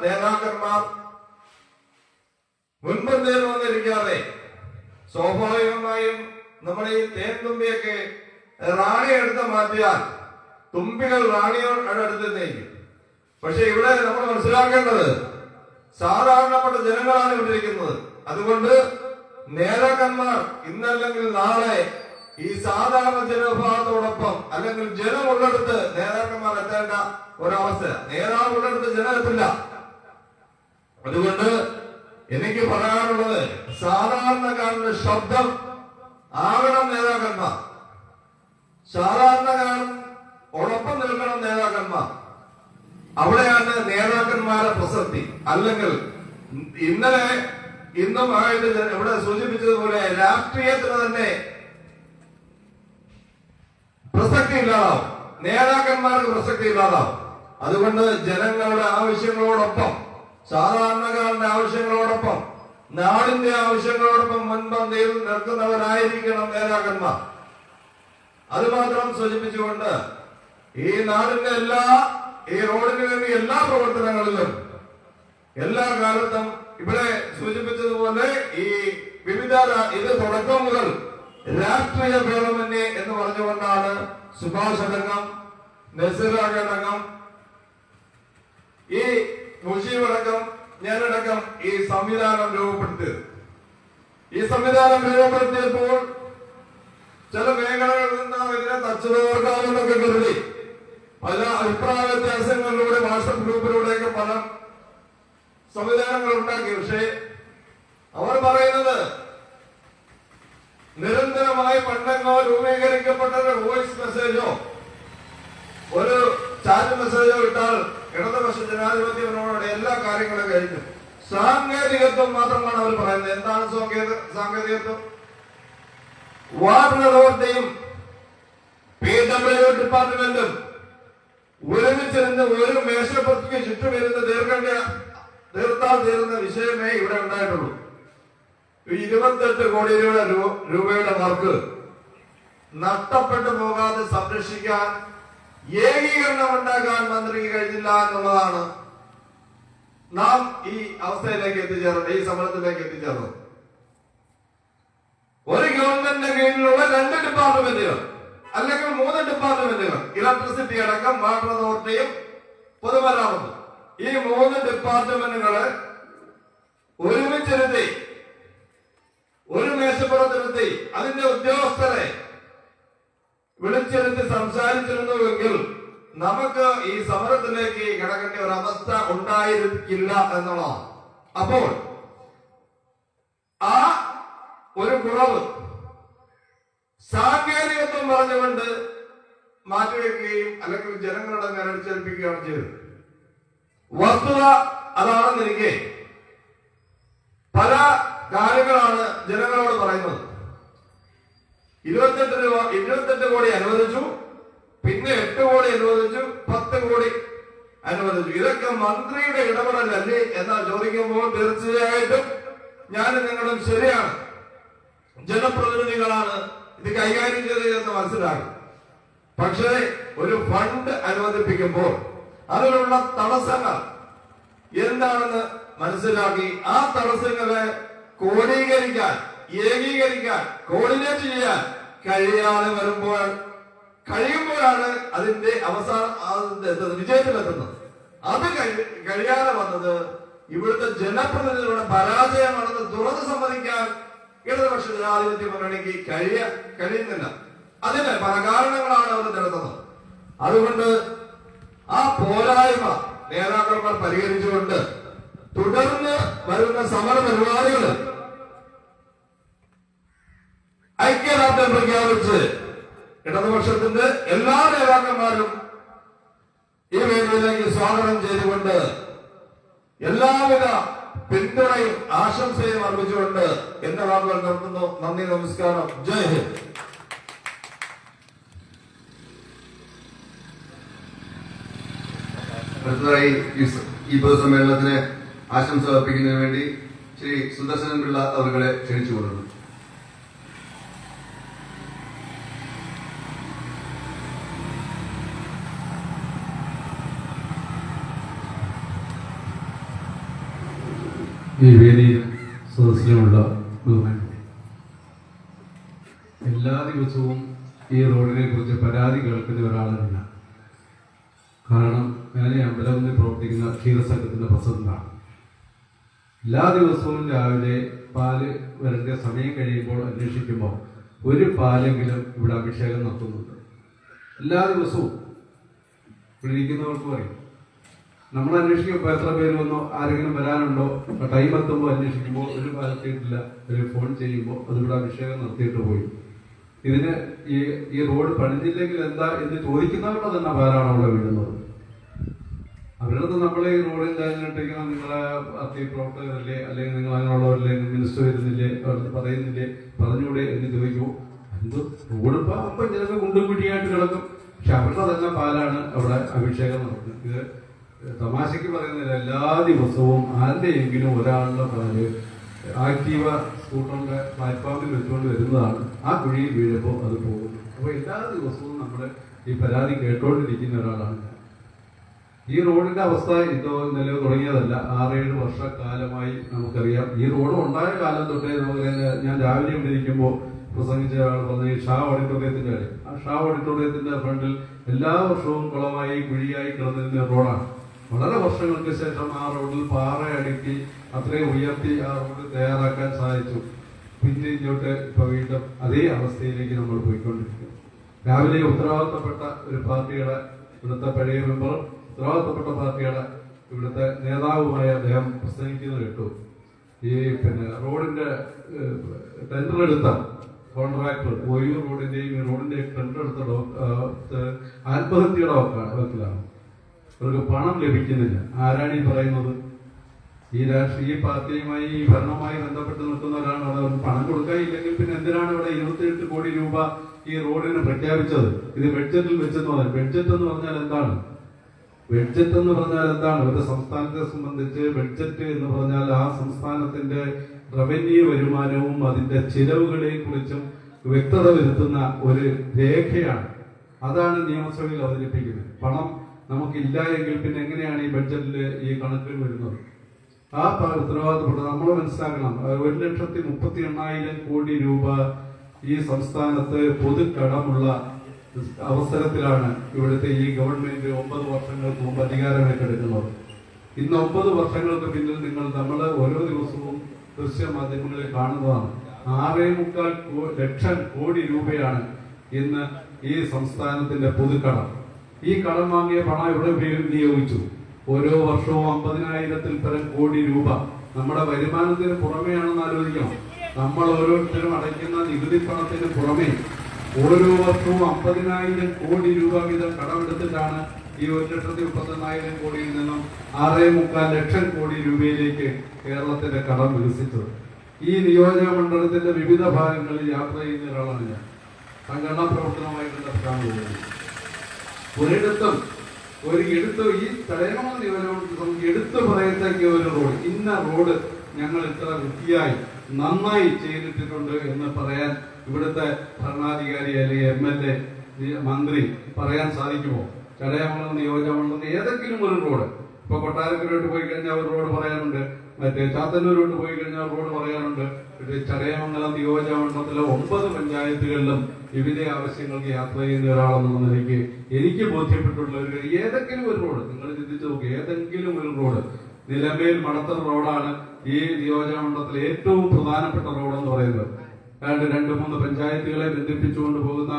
നേതാക്കന്മാർ മുൻപന്തയിൽ വന്നിരിക്കാതെ സ്വാഭാവികമായും നമ്മുടെ ഈ തേൻ തുമ്പിയൊക്കെ റാണി എടുത്ത് മാറ്റിയാൽ തുമ്പികൾ റാണിയോട് അടുത്ത് നയിക്കും. പക്ഷെ ഇവിടെ നമ്മൾ മനസ്സിലാക്കേണ്ടത് സാധാരണപ്പെട്ട ജനങ്ങളാണ് ഇവിടെ ഇരിക്കുന്നത്. അതുകൊണ്ട് നേതാക്കന്മാർ ഇന്നല്ലെങ്കിൽ നാളെ ഈ സാധാരണ ജനവിഭാഗത്തോടൊപ്പം അല്ലെങ്കിൽ ജനമുള്ളിടത്ത് നേതാക്കന്മാർ എത്തേണ്ട ഒരവസ്ഥ. നേതാവുള്ളിടത്ത് ജനം എത്തില്ല. അതുകൊണ്ട് എനിക്ക് പറയാനുള്ളത്, സാധാരണക്കാരന്റെ ശബ്ദം ആകണം നേതാക്കന്മാർ. സാധാരണക്കാരൻ ഒപ്പം നിൽക്കണം നേതാക്കന്മാർ. അവിടെയാണ് നേതാക്കന്മാരുടെ പ്രസക്തി. അല്ലെങ്കിൽ ഇന്നും ഇവിടെ സൂചിപ്പിച്ചതുപോലെ രാഷ്ട്രീയത്തിന് തന്നെ പ്രസക്തി ഇല്ലാതാവും, നേതാക്കന്മാർക്ക് പ്രസക്തി ഇല്ലാതാവും. അതുകൊണ്ട് ജനങ്ങളുടെ ആവശ്യങ്ങളോടൊപ്പം, സാധാരണക്കാരന്റെ ആവശ്യങ്ങളോടൊപ്പം, നാടിന്റെ ആവശ്യങ്ങളോടൊപ്പം മുൻപന്തിയിൽ നിൽക്കുന്നവരായിരിക്കണം നേതാക്കന്മാർ. അതുമാത്രം സൂചിപ്പിച്ചുകൊണ്ട് ഈ നാടിന്റെ ഈ റോഡിന് വേണ്ടി എല്ലാ പ്രവർത്തനങ്ങളിലും എല്ലാ കാലത്തും ഇവിടെ സൂചിപ്പിച്ചതുപോലെ ഈ വിവിധ ഇത് തുടക്കം മുതൽ രാഷ്ട്രീയ ഭേദമന്യേ എന്ന് പറഞ്ഞുകൊണ്ടാണ് സുഭാഷ് അടക്കം, നസീറാഖടക്കം, ഈ മുഷീബടക്കം, ഞാനടക്കം ഈ സംവിധാനം രൂപപ്പെടുത്തിയത്. ഈ സംവിധാനം രൂപപ്പെടുത്തിയപ്പോൾ ചില മേഖലകളിൽ നിന്ന് ഇതിനെ തച്ചുതോർക്കാമെന്നൊക്കെ കരുതി പല അഭിപ്രായ വ്യത്യാസങ്ങളിലൂടെ വാട്സപ്പ് ഗ്രൂപ്പിലൂടെയൊക്കെ പല സംവിധാനങ്ങൾ ഉണ്ടാക്കി. പക്ഷേ അവർ പറയുന്നത് നിരന്തരമായി പണ്ടങ്ങോ രൂപീകരിക്കപ്പെട്ട ഒരു വോയിസ് മെസ്സേജോ ഒരു ചാറ്റ് മെസ്സേജോ ഇട്ടാൽ ഇടതുപക്ഷ ജനാധിപത്യ മുന്നണിയുടെ എല്ലാ കാര്യങ്ങളും കഴിഞ്ഞു. സാങ്കേതികത്വം മാത്രമാണ് അവർ പറയുന്നത്. എന്താണ് സാങ്കേതികത്വം? വാട്ടർ അതോറിറ്റിയും PW ഡിപ്പാർട്ട്മെന്റും ഒരുമിച്ചിരുന്ന് ഒരു മേശപ്പുറത്തേക്ക് ചുറ്റുമിരുന്ന് തീർത്താൽ തീരുന്ന വിഷയമേ ഇവിടെ ഉണ്ടായിട്ടുള്ളൂ. 28 കോടി രൂപയുടെ വർക്ക് നഷ്ടപ്പെട്ടു പോകാതെ സംരക്ഷിക്കാൻ, ഏകീകരണം ഉണ്ടാക്കാൻ മന്ത്രിക്ക് കഴിഞ്ഞില്ല എന്നുള്ളതാണ് നാം ഈ അവസ്ഥയിലേക്ക് എത്തിച്ചേർന്നത്, ഈ സമരത്തിലേക്ക് എത്തിച്ചേർന്നത്. ഒരു ഗവൺമെന്റിന്റെ കീഴിലുള്ള 2 ഡിപ്പാർട്ട്മെന്റുകൾ അല്ലെങ്കിൽ 3 ഡിപ്പാർട്ട്മെന്റുകൾ, ഇലക്ട്രിസിറ്റി അടക്കം വാട്ടർ അതോറിറ്റിയും പൊതുമരാമത്തും, ഈ 3 ഡിപ്പാർട്ട്മെന്റുകളെ ഒരുമിച്ചിരുത്തി ഒരു മേശപ്പുറത്തിരുത്തി അതിന്റെ ഉദ്യോഗസ്ഥരെ വിളിച്ചിരുത്തി സംസാരിച്ചിരുന്നുവെങ്കിൽ നമുക്ക് ഈ സമരത്തിലേക്ക് കിടക്കേണ്ട ഒരു അവസ്ഥ ഉണ്ടായിരിക്കില്ല എന്നുള്ളതാണ്. അപ്പോൾ ആ ഒരു കുറവ് സാങ്കേതികത്വം പറഞ്ഞുകൊണ്ട് മാറ്റിവെക്കുകയും അല്ലെങ്കിൽ ജനങ്ങളുടെ മേൽ അടിച്ചേൽപ്പിക്കുകയാണ് ചെയ്തത്. വസ്തുത അതാണെന്നിരിക്കെ പല കാര്യങ്ങളാണ് ജനങ്ങളോട് പറയുന്നത്. 28 കോടി അനുവദിച്ചു, പിന്നെ 8 കോടി അനുവദിച്ചു, 10 കോടി അനുവദിച്ചു. ഇതൊക്കെ മന്ത്രിയുടെ ഇടപെടലല്ലേ എന്നാ ചോദിക്കുമ്പോൾ തീർച്ചയായിട്ടും ഞാനും നിങ്ങളും ശരിയാണ്, ജനപ്രതിനിധികളാണ് ഇത് കൈകാര്യം ചെയ്തത് എന്ന് മനസ്സിലാകും. പക്ഷേ ഒരു ഫണ്ട് അനുവദിപ്പിക്കുമ്പോൾ അതിനുള്ള തടസ്സങ്ങൾ എന്താണെന്ന് മനസ്സിലാക്കി ആ തടസ്സങ്ങളെ കോഡീകരിക്കാൻ, ഏകീകരിക്കാൻ, കോർഡിനേറ്റ് ചെയ്യാൻ കഴിയുമ്പോഴാണ് അതിന്റെ വിജയത്തിലെത്തുന്നത്. അത് കഴിയാതെ വന്നത് ഇവിടുത്തെ ജനപ്രതിനിധികളുടെ പരാജയമാണെന്ന് തുറന്ന് സമ്മതിക്കാൻ ഇടതുപക്ഷ ജനാധിപത്യ മുന്നണിക്ക് കഴിയുന്നില്ല. അതിന് പല കാരണങ്ങളാണ് അവർ നിരത്തുന്നത്. അതുകൊണ്ട് ആ പോരായ്മ നേതാക്കന്മാർ പരിഹരിച്ചുകൊണ്ട് തുടർന്ന് വരുന്ന സമര പരിപാടികൾ ഐക്യദാർഢ്യം പ്രഖ്യാപിച്ച് ഇടതുപക്ഷത്തിന്റെ എല്ലാ നേതാക്കന്മാരും ഈ വേദിയിലേക്ക് സ്വാഗതം ചെയ്തുകൊണ്ട് എല്ലാവിധ പിന്തുണയും ആശംസയും അർപ്പിച്ചുകൊണ്ട് എന്റെ വാക്കുകൾ നിർത്തുന്നു. നന്ദി, നമസ്കാരം, ജയ് ഹിന്ദ്. അടുത്തതായി ഈ പൊതുസമ്മേളനത്തിന് ആശംസ അർപ്പിക്കുന്നതിന് വേണ്ടി ശ്രീ സുദർശനൻ പിള്ള അവരെ ക്ഷണിച്ചുകൊള്ളുന്നു. ഈ വേദിയിലും സദസ്സിലുമുള്ള ബഹുമാനം, എല്ലാ ദിവസവും ഈ റോഡിനെ കുറിച്ച് പരാതി കേൾക്കുന്ന ഒരാളല്ല. കാരണം ഞാൻ അമ്പലത്തിൽ പ്രവർത്തിക്കുന്ന ക്ഷീരസംഘത്തിന്റെ പ്രസിഡന്റാണ്. എല്ലാ ദിവസവും രാവിലെ പാല് വരേണ്ട സമയം കഴിയുമ്പോൾ അന്വേഷിക്കുമ്പോൾ ഒരു പാലെങ്കിലും ഇവിടെ അഭിഷേകം നടത്തുന്നുണ്ട്. എല്ലാ ദിവസവും ഇവിടെ ഇരിക്കുന്നവർക്ക് പറയും. നമ്മൾ അന്വേഷിക്കുമ്പോൾ എത്ര പേര് വന്നോ, ആരെങ്കിലും വരാനുണ്ടോ, ടൈം എത്തുമ്പോൾ അന്വേഷിക്കുമ്പോൾ ഒരു പാലെത്തിയിട്ടില്ല, ഒരു ഫോൺ ചെയ്യുമ്പോൾ അതിവിടെ അഭിഷേകം നടത്തിയിട്ട് പോയി. ഇതിന് ഈ റോഡ് പണിഞ്ഞില്ലെങ്കിൽ എന്താ എന്ന് ചോദിക്കുന്നവരുടെ തന്നെ പേരാണ് അവിടെ വീഴുന്നത്. അവരുടെ നമ്മൾ ഈ റോഡിൽ കഴിഞ്ഞിട്ടിരിക്കുന്ന നിങ്ങളെ പാർട്ടി പ്രവർത്തകരല്ലേ, അല്ലെങ്കിൽ നിങ്ങൾ അങ്ങനെയുള്ളവരല്ലേ, മിനിസ്റ്റർ വരുന്നില്ലേ, അവർക്ക് പറയുന്നില്ലേ, പറഞ്ഞൂടെ എന്ന് ചോദിക്കുമ്പോൾ എന്ത് റോഡ് അപ്പം ചിലപ്പോൾ കുണ്ടും കുഴിയായിട്ട് കിടക്കും. പക്ഷെ അവരുടെ തന്നെ പാലാണ് അവിടെ അഭിഷേകം നടത്തുന്നത്. ഇത് തമാശയ്ക്ക് പറയുന്നില്ല, എല്ലാ ദിവസവും ആരുടെയെങ്കിലും ഒരാളുടെ പാല് ആക്റ്റീവ സ്കൂട്ടറിന്റെ പ്ലാറ്റ്ഫോമിൽ വെച്ചുകൊണ്ട് വരുന്നതാണ്. ആ കുഴിയിൽ വീഴുമ്പോൾ അത് പോകുന്നു. അപ്പോൾ എല്ലാ ദിവസവും നമ്മൾ ഈ പരാതി കേട്ടോണ്ടിരിക്കുന്ന ഒരാളാണ് ഞാൻ. ഈ റോഡിന്റെ അവസ്ഥ ഇതോ നിലവ് തുടങ്ങിയതല്ല, 6-7 വർഷക്കാലമായി നമുക്കറിയാം. ഈ റോഡ് ഉണ്ടായ കാലം തൊട്ടേ നമുക്കറിയാം. ഞാൻ രാവിലെ ഇവിടെ ഇരിക്കുമ്പോൾ പ്രസംഗിച്ച ആൾ പറഞ്ഞ ഈ ഷാ ഓഡിറ്റോറിയത്തിന്റെ കാര്യം. ആ ഷാ ഓഡിറ്റോറിയത്തിന്റെ ഫ്രണ്ടിൽ എല്ലാ വർഷവും കുളമായി കുഴിയായി കിടന്നിരുന്ന റോഡാണ്. വളരെ വർഷങ്ങൾക്ക് ശേഷം ആ റോഡിൽ പാറ അടുക്കി അത്രയും ഉയർത്തി ആ റോഡ് തയ്യാറാക്കാൻ സാധിച്ചു. പിന്നെ ഇങ്ങോട്ട് ഇപ്പൊ വീണ്ടും അതേ അവസ്ഥയിലേക്ക് നമ്മൾ പോയിക്കൊണ്ടിരിക്കുന്നു. രാവിലെ ഉത്തരവാദിത്തപ്പെട്ട ഒരു പാർട്ടിയുടെ ഇവിടുത്തെ പഴയ മെമ്പർ, ഉത്തരവാദിത്തപ്പെട്ട പാർട്ടിയുടെ ഇവിടുത്തെ നേതാവുമായ അദ്ദേഹം പ്രസംഗിക്കുന്നത് കേട്ടു. ഈ റോഡിന്റെ ടെൻഡർ എടുത്ത കോൺട്രാക്ടർ ഒയൂർ റോഡിന്റെയും ഈ റോഡിന്റെയും ടെൻഡർ എടുത്ത ആത്മഹത്യയുടെ വക്കിലാണ്. അവർക്ക് പണം ലഭിക്കുന്നില്ല. ആരാണ് ഈ പറയുന്നത്? ഈ രാഷ്ട്രീയ പാർട്ടിയുമായി ഈ ഭരണവുമായി ബന്ധപ്പെട്ട് നിൽക്കുന്നവരാണ്. അവർക്ക് പണം കൊടുക്കാനില്ലെങ്കിൽ പിന്നെ എന്തിനാണ് ഇവിടെ 28 കോടി രൂപ ഈ റോഡിന് പ്രഖ്യാപിച്ചത്? ഇത് ബഡ്ജറ്റിൽ വെച്ചെന്ന് പറഞ്ഞു. ബഡ്ജറ്റ് എന്ന് പറഞ്ഞാൽ എന്താണ്? ബഡ്ജറ്റ് എന്ന് പറഞ്ഞാൽ എന്താണ്? ഒരു സംസ്ഥാനത്തെ സംബന്ധിച്ച് ബഡ്ജറ്റ് എന്ന് പറഞ്ഞാൽ ആ സംസ്ഥാനത്തിന്റെ റവന്യൂ വരുമാനവും അതിന്റെ ചിലവുകളെ കുറിച്ചും വ്യക്തത വരുത്തുന്ന ഒരു രേഖയാണ്. അതാണ് നിയമസഭയിൽ അവതരിപ്പിക്കുന്നത്. പണം നമുക്കില്ല എങ്കിൽ പിന്നെ എങ്ങനെയാണ് ഈ ബഡ്ജറ്റിൽ ഈ കണക്കുകൾ വരുന്നത്? ആ ഉത്തരവാദിത്തപ്പെട്ട നമ്മൾ മനസ്സിലാക്കണം. 1,38,000 കോടി രൂപ ഈ സംസ്ഥാനത്ത് പൊതുക്കടമുള്ള അവസരത്തിലാണ് ഇവിടുത്തെ ഈ ഗവൺമെന്റ് 9 വർഷങ്ങൾക്ക് മുമ്പ് അധികാരം ഏറ്റെടുക്കുന്നത്. ഇന്ന് 9 വർഷങ്ങൾക്ക് പിന്നിൽ നമ്മൾ ഓരോ ദിവസവും ദൃശ്യമാധ്യമങ്ങളിൽ കാണുന്നതാണ്. 6.25 ലക്ഷം കോടി രൂപയാണ് ഇന്ന് ഈ സംസ്ഥാനത്തിന്റെ പൊതുക്കടം. ഈ കടം വാങ്ങിയ പണം ഇവിടെ വിനിയോഗിച്ചു. ഓരോ വർഷവും 50,000-ൽ പരം കോടി രൂപ നമ്മുടെ വരുമാനത്തിന് പുറമെയാണെന്ന് ആലോചിക്കണം. നമ്മൾ ഓരോരുത്തരും അടയ്ക്കുന്ന നികുതി പണത്തിന് പുറമെ ഓരോ വർഷവും 50,000 കോടി രൂപ വീതം കടമെടുത്തിട്ടാണ് ഈ 1,31,000 കോടിയിൽ നിന്നും 6.25 ലക്ഷം കോടി രൂപയിലേക്ക് കേരളത്തിന്റെ കടം വികസിച്ചത്. ഈ നിയോജക മണ്ഡലത്തിന്റെ വിവിധ ഭാഗങ്ങളിൽ യാത്ര ചെയ്യുന്ന ഒരാളാണ് ഞാൻ. സംഘടനാ പ്രവർത്തനവുമായി ബന്ധപ്പെട്ടാണ് പോകുന്നത്. ഒരിടത്തും ഈ തടയണമെന്ന നിയോജകം എടുത്തു പറയത്തക്ക ഒരു റോഡ്, ഇന്ന റോഡ് ഞങ്ങൾ ഇത്ര വൃത്തിയായി നന്നായി ചെയ്തിട്ടുണ്ട് എന്ന് പറയാൻ ഇവിടുത്തെ ഭരണാധികാരി അല്ലെങ്കിൽ MLA, മന്ത്രി പറയാൻ സാധിക്കുമോ? ചടയമംഗലം നിയോജകമണ്ഡലത്തിൽ ഏതെങ്കിലും ഒരു റോഡ്, ഇപ്പൊ കൊട്ടാരക്കരോട്ട് പോയി കഴിഞ്ഞാൽ ഒരു റോഡ് പറയാനുണ്ട്, മറ്റേ ചാത്തന്നൂരോട്ട് പോയി കഴിഞ്ഞാൽ റോഡ് പറയാനുണ്ട്. ചടയമംഗലം നിയോജകമണ്ഡലത്തിലെ 9 പഞ്ചായത്തുകളിലും വിവിധ ആവശ്യങ്ങൾക്ക് യാത്ര ചെയ്യുന്ന ഒരാളെന്നുള്ള നിലയ്ക്ക് എനിക്ക് ബോധ്യപ്പെട്ടുള്ള ഏതെങ്കിലും ഒരു റോഡ് നിങ്ങൾ ചിന്തിച്ചു നോക്കുക. ഏതെങ്കിലും ഒരു റോഡ്, നിലമേൽ മണത്തർ റോഡാണ് ഈ നിയോജകമണ്ഡലത്തിലെ ഏറ്റവും പ്രധാനപ്പെട്ട റോഡ് എന്ന് പറയുന്നത്. 2-3 പഞ്ചായത്തുകളെ ബന്ധിപ്പിച്ചുകൊണ്ട് പോകുന്ന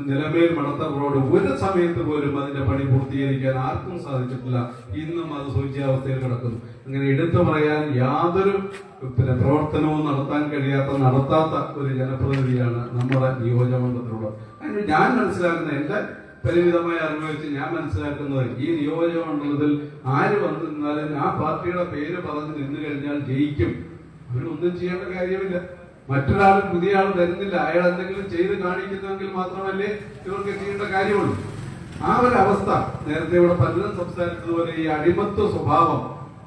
നിലമേൽ മണത്തർ റോഡ് ഒരു സമയത്ത് പോലും അതിന്റെ പണി പൂർത്തീകരിക്കാൻ ആർക്കും സാധിച്ചിട്ടില്ല. ഇന്നും അത് ശോച്യാവസ്ഥയിൽ കിടക്കുന്നു. അങ്ങനെ എടുത്തു പറയാൻ യാതൊരു പ്രവർത്തനവും നടത്താത്ത ഒരു ജനപ്രതിനിധിയാണ് നമ്മുടെ നിയോജകമണ്ഡലത്തിലുള്ളത്. അതിന് ഞാൻ മനസ്സിലാക്കുന്ന എന്റെ പരിമിതമായ അറിവ് വെച്ച് ഞാൻ മനസ്സിലാക്കുന്നത്, ഈ നിയോജകമണ്ഡലത്തിൽ ആര് വന്നു നിന്നാലും ആ പാർട്ടിയുടെ പേര് പറഞ്ഞ് നിന്നു കഴിഞ്ഞാൽ ജയിക്കും. അവരൊന്നും ചെയ്യേണ്ട കാര്യമില്ല. മറ്റൊരാൾ പുതിയ ആൾ വരുന്നില്ല. അയാൾ എന്തെങ്കിലും ചെയ്ത് കാണിക്കുന്നെങ്കിൽ മാത്രമല്ലേ ഇവർക്ക് ചെയ്യേണ്ട കാര്യമുള്ളൂ. ആ ഒരു അവസ്ഥ നേരത്തെ ഇവിടെ പലരും സംസാരിച്ചതുപോലെ ഈ അടിമത്വ സ്വഭാവം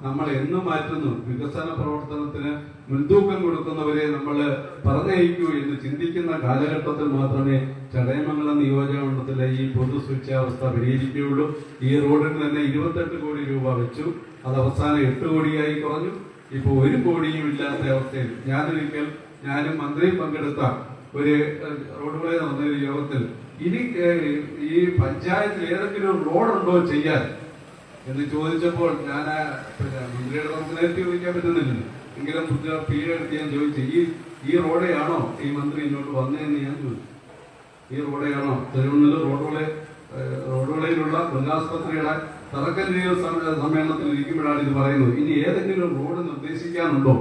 നമ്മൾ എന്ന് മാറ്റുന്നു. വികസന പ്രവർത്തനത്തിന് മുൻതൂക്കം കൊടുക്കുന്നവരെ നമ്മൾ പറഞ്ഞയക്കൂ എന്ന് ചിന്തിക്കുന്ന കാലഘട്ടത്തിൽ മാത്രമേ ചടയമംഗലം നിയോജകമണ്ഡലത്തിലെ ഈ പൊതുശുചിയാവസ്ഥ പരിഹരിക്കുകയുള്ളൂ. ഈ റോഡിന് തന്നെ 28 കോടി രൂപ വെച്ചു. അത് അവസാനം 8 കോടിയായി കുറഞ്ഞു. ഇപ്പൊ 1 കോടിയും ഇല്ലാത്ത അവസ്ഥയിൽ ഞാനും മന്ത്രിയും പങ്കെടുത്ത ഒരു റോഡുകളെ നടന്ന യോഗത്തിൽ ഇനി ഈ പഞ്ചായത്തിൽ ഏതെങ്കിലും റോഡുണ്ടോ ചെയ്യാൻ എന്ന് ചോദിച്ചപ്പോൾ ഞാൻ മന്ത്രിയുടെ നമുക്ക് നേരത്തെ ചോദിക്കാൻ പറ്റുന്നില്ലല്ലോ. എങ്കിലും പിഴയെടുത്ത് ഞാൻ ചോദിച്ചു, ഈ റോഡെയാണോ ഈ മന്ത്രി ഇങ്ങോട്ട് വന്നതെന്ന് ഞാൻ ചോദിച്ചു. ഈ റോഡെയാണോ തിരുവനന്തപുരം റോഡുകളിലുള്ള മൃഗാസ്പത്രിയുടെ തറക്കല്ലിയോ സമ്മേളനത്തിൽ ഇരിക്കുമ്പോഴാണ് ഇത് പറയുന്നത്. ഇനി ഏതെങ്കിലും റോഡ് നിർദ്ദേശിക്കാനുണ്ടോ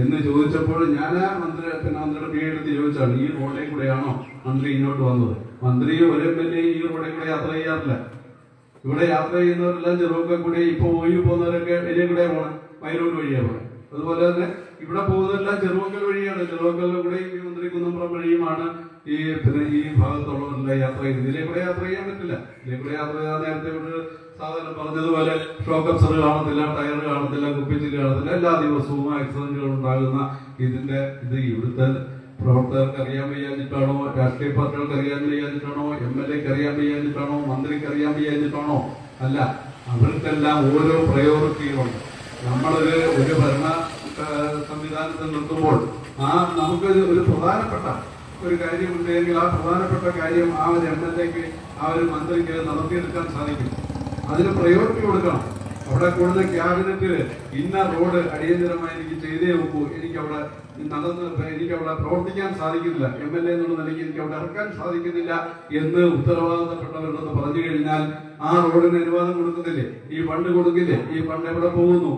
എന്ന് ചോദിച്ചപ്പോൾ ഞാൻ മന്ത്രിയുടെ പിഴയെടുത്ത് ചോദിച്ചാണ്, ഈ റോഡിൽ കൂടെയാണോ മന്ത്രി ഇങ്ങോട്ട് വന്നത്? മന്ത്രിയും ഒരു MLA ഈ റോഡിൽ കൂടെ യാത്ര ചെയ്യാറില്ല. ഇവിടെ യാത്ര ചെയ്യുന്നവരെല്ലാം ചെറുതൊക്കെ കൂടി ഇപ്പൊ ഒഴിവ് പോകുന്നവരൊക്കെ വലിയ കൂടെ പോകണം, വയലോട് വഴിയാണ് പോകണം. അതുപോലെ തന്നെ ഇവിടെ പോകുന്നതെല്ലാം ചെറുവക്കൽ വഴിയാണ്. ചെറുവക്കലിൽ കൂടെ ഈ മന്ത്രി കുന്നംപുറം വഴിയുമാണ് ഈ ഭാഗത്തുള്ളവരെല്ലാം യാത്ര ചെയ്യുന്നത്. ഇതിലെ കൂടെ യാത്ര ചെയ്യാൻ പറ്റില്ല. ഇതിലെ കൂടെ യാത്ര ചെയ്യാൻ നേരത്തെ ഒരു സാധാരണ പറഞ്ഞതുപോലെ ഷോക്ക് അബ്സർ കാണത്തില്ല, ടയർ കാണത്തില്ല, കുപ്പിച്ചില് കാണത്തില്ല. എല്ലാ ദിവസവും ആക്സിഡന്റുകൾ ഉണ്ടാകുന്ന ഇത് ഇവിടുത്തെ പ്രവർത്തകർക്ക് അറിയാൻ വയ്യാഞ്ഞിട്ടാണോ, രാഷ്ട്രീയ പാർട്ടികൾക്ക് അറിയാൻ വയ്യാഞ്ഞിട്ടാണോ, MLAക്ക് അറിയാൻ വയ്യാഞ്ഞിട്ടാണോ, മന്ത്രിക്ക് അറിയാൻ വയ്യാഞ്ഞിട്ടാണോ? അല്ല, അവർക്കെല്ലാം ഓരോ പ്രയോറിറ്റികളുണ്ട്. നമ്മളൊരു ഭരണ സംവിധാനത്തിൽ നിർത്തുമ്പോൾ നമുക്ക് ഒരു പ്രധാനപ്പെട്ട ഒരു കാര്യമുണ്ടെങ്കിൽ ആ പ്രധാനപ്പെട്ട കാര്യം ആ ഒരു MLAക്ക് ആ ഒരു മന്ത്രിക്ക് നടത്തിയെടുക്കാൻ സാധിക്കും. അതിന് പ്രയോറിറ്റി കൊടുക്കണം. അവിടെ കൂടുന്ന ക്യാബിനറ്റിൽ ഇന്ന റോഡ് അടിയന്തരമായി എനിക്ക് ചെയ്തേ നോക്കൂ, എനിക്കവിടെ പ്രവർത്തിക്കാൻ സാധിക്കുന്നില്ല, MLA എന്നുള്ള നിലയ്ക്ക് എനിക്ക് അവിടെ ഇറക്കാൻ സാധിക്കുന്നില്ല എന്ന് ഉത്തരവാദിത്തപ്പെട്ടവരുണ്ടെന്ന് പറഞ്ഞു കഴിഞ്ഞാൽ ആ റോഡിന് അനുവാദം കൊടുക്കുന്നില്ലേ? ഈ ഫണ്ട് കൊടുക്കില്ലേ? ഈ ഫണ്ട് എവിടെ പോകുന്നു?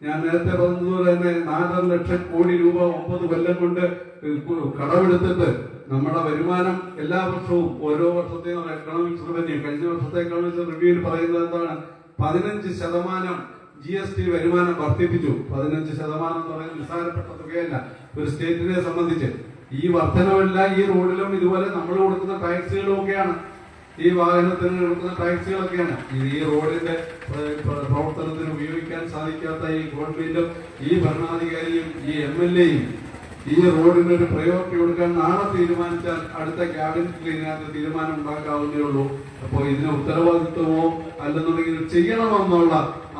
ഞാൻ നേരത്തെ പറഞ്ഞതുപോലെ തന്നെ 4.5 ലക്ഷം കോടി രൂപ 9 കൊല്ലം കൊണ്ട് കടമെടുത്തിട്ട് നമ്മുടെ വരുമാനം എല്ലാ വർഷവും ഓരോ വർഷത്തെയും എക്കണോമിക്സ് റിവന്യൂ, കഴിഞ്ഞ വർഷത്തെ എക്കണോമിക്സ് റിവ്യൂവിൽ പറയുന്നത് എന്താണ്? 15% GST വരുമാനം വർദ്ധിപ്പിച്ചു. 15% എന്ന് പറയുന്നത് നിസ്സാരപ്പെട്ട തുകയല്ല ഒരു സ്റ്റേറ്റിനെ സംബന്ധിച്ച്. ഈ വർധനമെല്ലാം ഈ റോഡിലും ഇതുപോലെ നമ്മൾ കൊടുക്കുന്ന ടാക്സുകളും ഒക്കെയാണ്, ഈ വാഹനത്തിന് കൊടുക്കുന്ന ടാക്സുകളൊക്കെയാണ്. ഈ റോഡിന്റെ പ്രവർത്തനത്തിന് ഉപയോഗിക്കാൻ സാധിക്കാത്ത ഈ ഗവൺമെന്റും ഈ ഭരണാധികാരിയും ഈ MLAയും ഈ റോഡിനൊരു പ്രയോറിറ്റി കൊടുക്കാൻ നാളെ തീരുമാനിച്ചാൽ അടുത്ത ക്യാബിനറ്റിൽ ഇതിനകത്ത് തീരുമാനം ഉണ്ടാക്കാവുന്നേ ഉള്ളൂ. അപ്പോൾ ഇതിന് ഉത്തരവാദിത്വമോ അല്ലെന്നുണ്ടെങ്കിൽ ചെയ്യണമെന്നുള്ള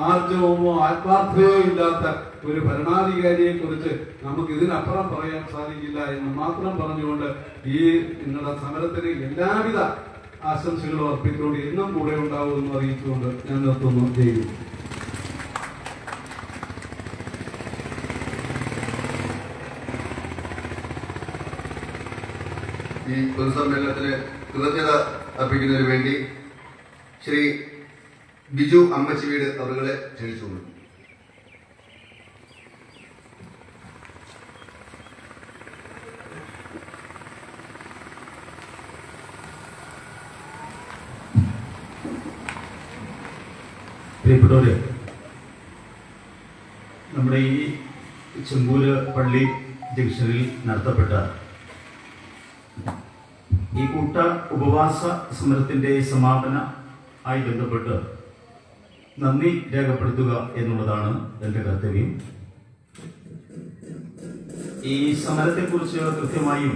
ആർജവമോ ആത്മാർത്ഥതയോ ഇല്ലാത്ത ഒരു ഭരണാധികാരിയെ കുറിച്ച് നമുക്ക് ഇതിനപ്പുറം പറയാൻ സാധിക്കില്ല എന്ന് മാത്രം പറഞ്ഞുകൊണ്ട് ഈ നിങ്ങളുടെ സമരത്തിന് എല്ലാവിധ ആശംസകളും അർപ്പിച്ചുകൊണ്ട് എന്നും കൂടെ ഉണ്ടാവുമെന്ന് അറിയിച്ചുകൊണ്ട് ഞാൻ നിർത്തുന്നു. ജയ്. ഈ പൊതുസമ്മേളനത്തിന് കൃതജ്ഞത അർപ്പിക്കുന്നതിന് വേണ്ടി ശ്രീ ബിജു അമ്മച്ചിവീട് അവരുടെ ക്ഷണിച്ചുകൊണ്ടു. പ്രിയപ്പെട്ടവരെ, നമ്മുടെ ഈ ചെമ്പൂര് പള്ളി ജംഗ്ഷനിൽ നടത്തപ്പെട്ട ഈ കൂട്ട ഉപവാസ സമരത്തിന്റെ സമാപന ആയി ബന്ധപ്പെട്ട് നന്ദി രേഖപ്പെടുത്തുക എന്നുള്ളതാണ് എൻ്റെ കർത്തവ്യം. ഈ സമരത്തെക്കുറിച്ച് കൃത്യമായും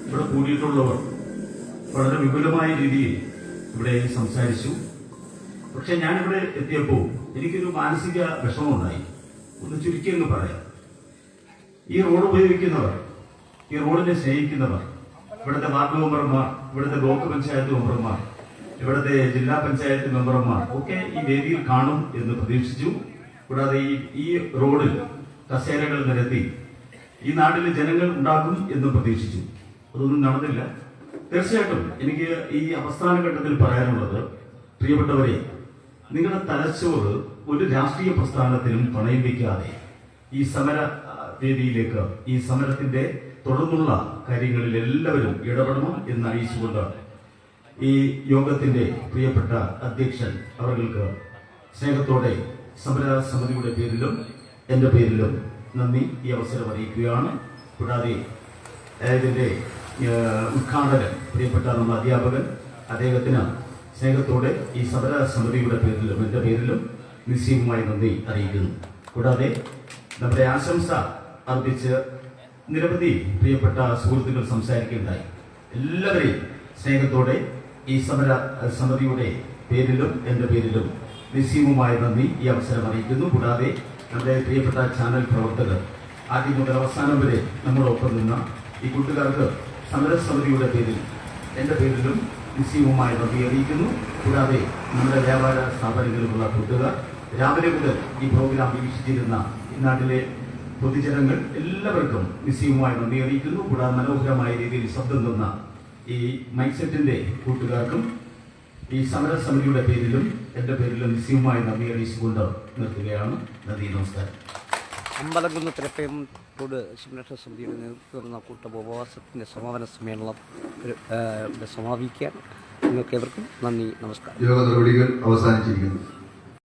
ഇവിടെ കൂടിയിട്ടുള്ളവർ വളരെ വിപുലമായ രീതിയിൽ ഇവിടെ സംസാരിച്ചു. പക്ഷെ ഞാനിവിടെ എത്തിയപ്പോൾ എനിക്കൊരു മാനസിക വിഷമമുണ്ടായി. ഒന്ന് ചുരുക്കി എന്ന് പറയാം. ഈ റോഡ് ഉപയോഗിക്കുന്നവർ, ഈ റോഡിനെ സ്നേഹിക്കുന്നവർ, ഇവിടുത്തെ വാർഡ് മെമ്പർമാർ, ഇവിടുത്തെ ബ്ലോക്ക് പഞ്ചായത്ത് മെമ്പർമാർ, ഇവിടുത്തെ ജില്ലാ പഞ്ചായത്ത് മെമ്പർമാർ ഒക്കെ ഈ വേദിയിൽ കാണും എന്ന് പ്രതീക്ഷിച്ചു. കൂടാതെ ഈ റോഡിൽ കസേരകൾ നിരത്തി ഈ നാട്ടിലെ ജനങ്ങൾ ഉണ്ടാകും എന്ന് പ്രതീക്ഷിച്ചു. അതൊന്നും നടന്നില്ല. തീർച്ചയായിട്ടും എനിക്ക് ഈ അവസാന ഘട്ടത്തിൽ പറയാനുള്ളത്, പ്രിയപ്പെട്ടവരെ, നിങ്ങളുടെ തലച്ചോറ് ഒരു രാഷ്ട്രീയ പ്രസ്ഥാനത്തിനും പണയം വയ്ക്കാതെ ഈ സമര വേദിയിലേക്ക്, ഈ സമരത്തിന്റെ തുടർന്നുള്ള കാര്യങ്ങളിൽ എല്ലാവരും ഇടപെടണം എന്ന് അറിയിച്ചുകൊണ്ട് ഈ യോഗത്തിന്റെ പ്രിയപ്പെട്ട അധ്യക്ഷൻ അവർക്ക് സ്നേഹത്തോടെ സമര സമിതിയുടെ പേരിലും എന്റെ പേരിലും നന്ദി ഈ അവസരം അറിയിക്കുകയാണ്. കൂടാതെ ഇതിന്റെ ഉദ്ഘാടകൻ പ്രിയപ്പെട്ട നമ്മുടെ അധ്യാപകൻ, അദ്ദേഹത്തിന് സ്നേഹത്തോടെ ഈ സമര സമിതിയുടെ പേരിലും എന്റെ പേരിലും നിശ്ചയവുമായി നന്ദി അറിയിക്കുന്നു. കൂടാതെ നമ്മുടെ ആശംസ അർപ്പിച്ച് നിരവധി പ്രിയപ്പെട്ട സുഹൃത്തുക്കൾ സംസാരിക്കുകയുണ്ടായി. എല്ലാവരെയും സ്നേഹത്തോടെ ഈ സമര സമിതിയുടെ പേരിലും എന്റെ പേരിലും നിശ്ചയവുമായ നന്ദി ഈ അവസരം അറിയിക്കുന്നു. കൂടാതെ നമ്മുടെ പ്രിയപ്പെട്ട ചാനൽ പ്രവർത്തകർ, ആദ്യം മുതൽ അവസാനം വരെ നമ്മളൊപ്പം നിന്ന ഈ കൂട്ടുകാർക്ക് സമരസമിതിയുടെ പേരിൽ എന്റെ പേരിലും നിശ്ചയവുമായ നന്ദി അറിയിക്കുന്നു. കൂടാതെ നമ്മുടെ വ്യാപാര സ്ഥാപനങ്ങളിലുള്ള കൂട്ടുകാർ, രാവിലെ മുതൽ ഈ പ്രോഗ്രാം വീക്ഷിച്ചിരുന്ന ഈ നാട്ടിലെ പൊതുജനങ്ങൾ എല്ലാവർക്കും നിശ്ചയവുമായി നന്ദി അറിയിക്കുന്നു. കൂടാതെ മനോഹരമായ രീതിയിൽ ശബ്ദം തന്ന ഈ മൈക്സെറ്റിന്റെ കൂട്ടുകാർക്കും ഈ സമരസമിതിയുടെ പേരിലും എൻ്റെ പേരിലും നിശ്ചയവുമായി നന്ദി അറിയിച്ചുകൊണ്ട് നിർത്തുകയാണ്. നന്ദി, നമസ്കാരം. അമ്പലംകുന്ന് തിരപ്പയത്തോട് സംരക്ഷണ സമിതിയുടെ നേതൃത്വം കൂട്ട ഉപവാസത്തിൻ്റെ സമാപന സമ്മേളനം സമാപിക്കാൻ നിങ്ങൾക്ക് എവർക്കും നന്ദി, നമസ്കാരം. യോഗ നടപടികൾ അവസാനിച്ചിരിക്കുന്നു.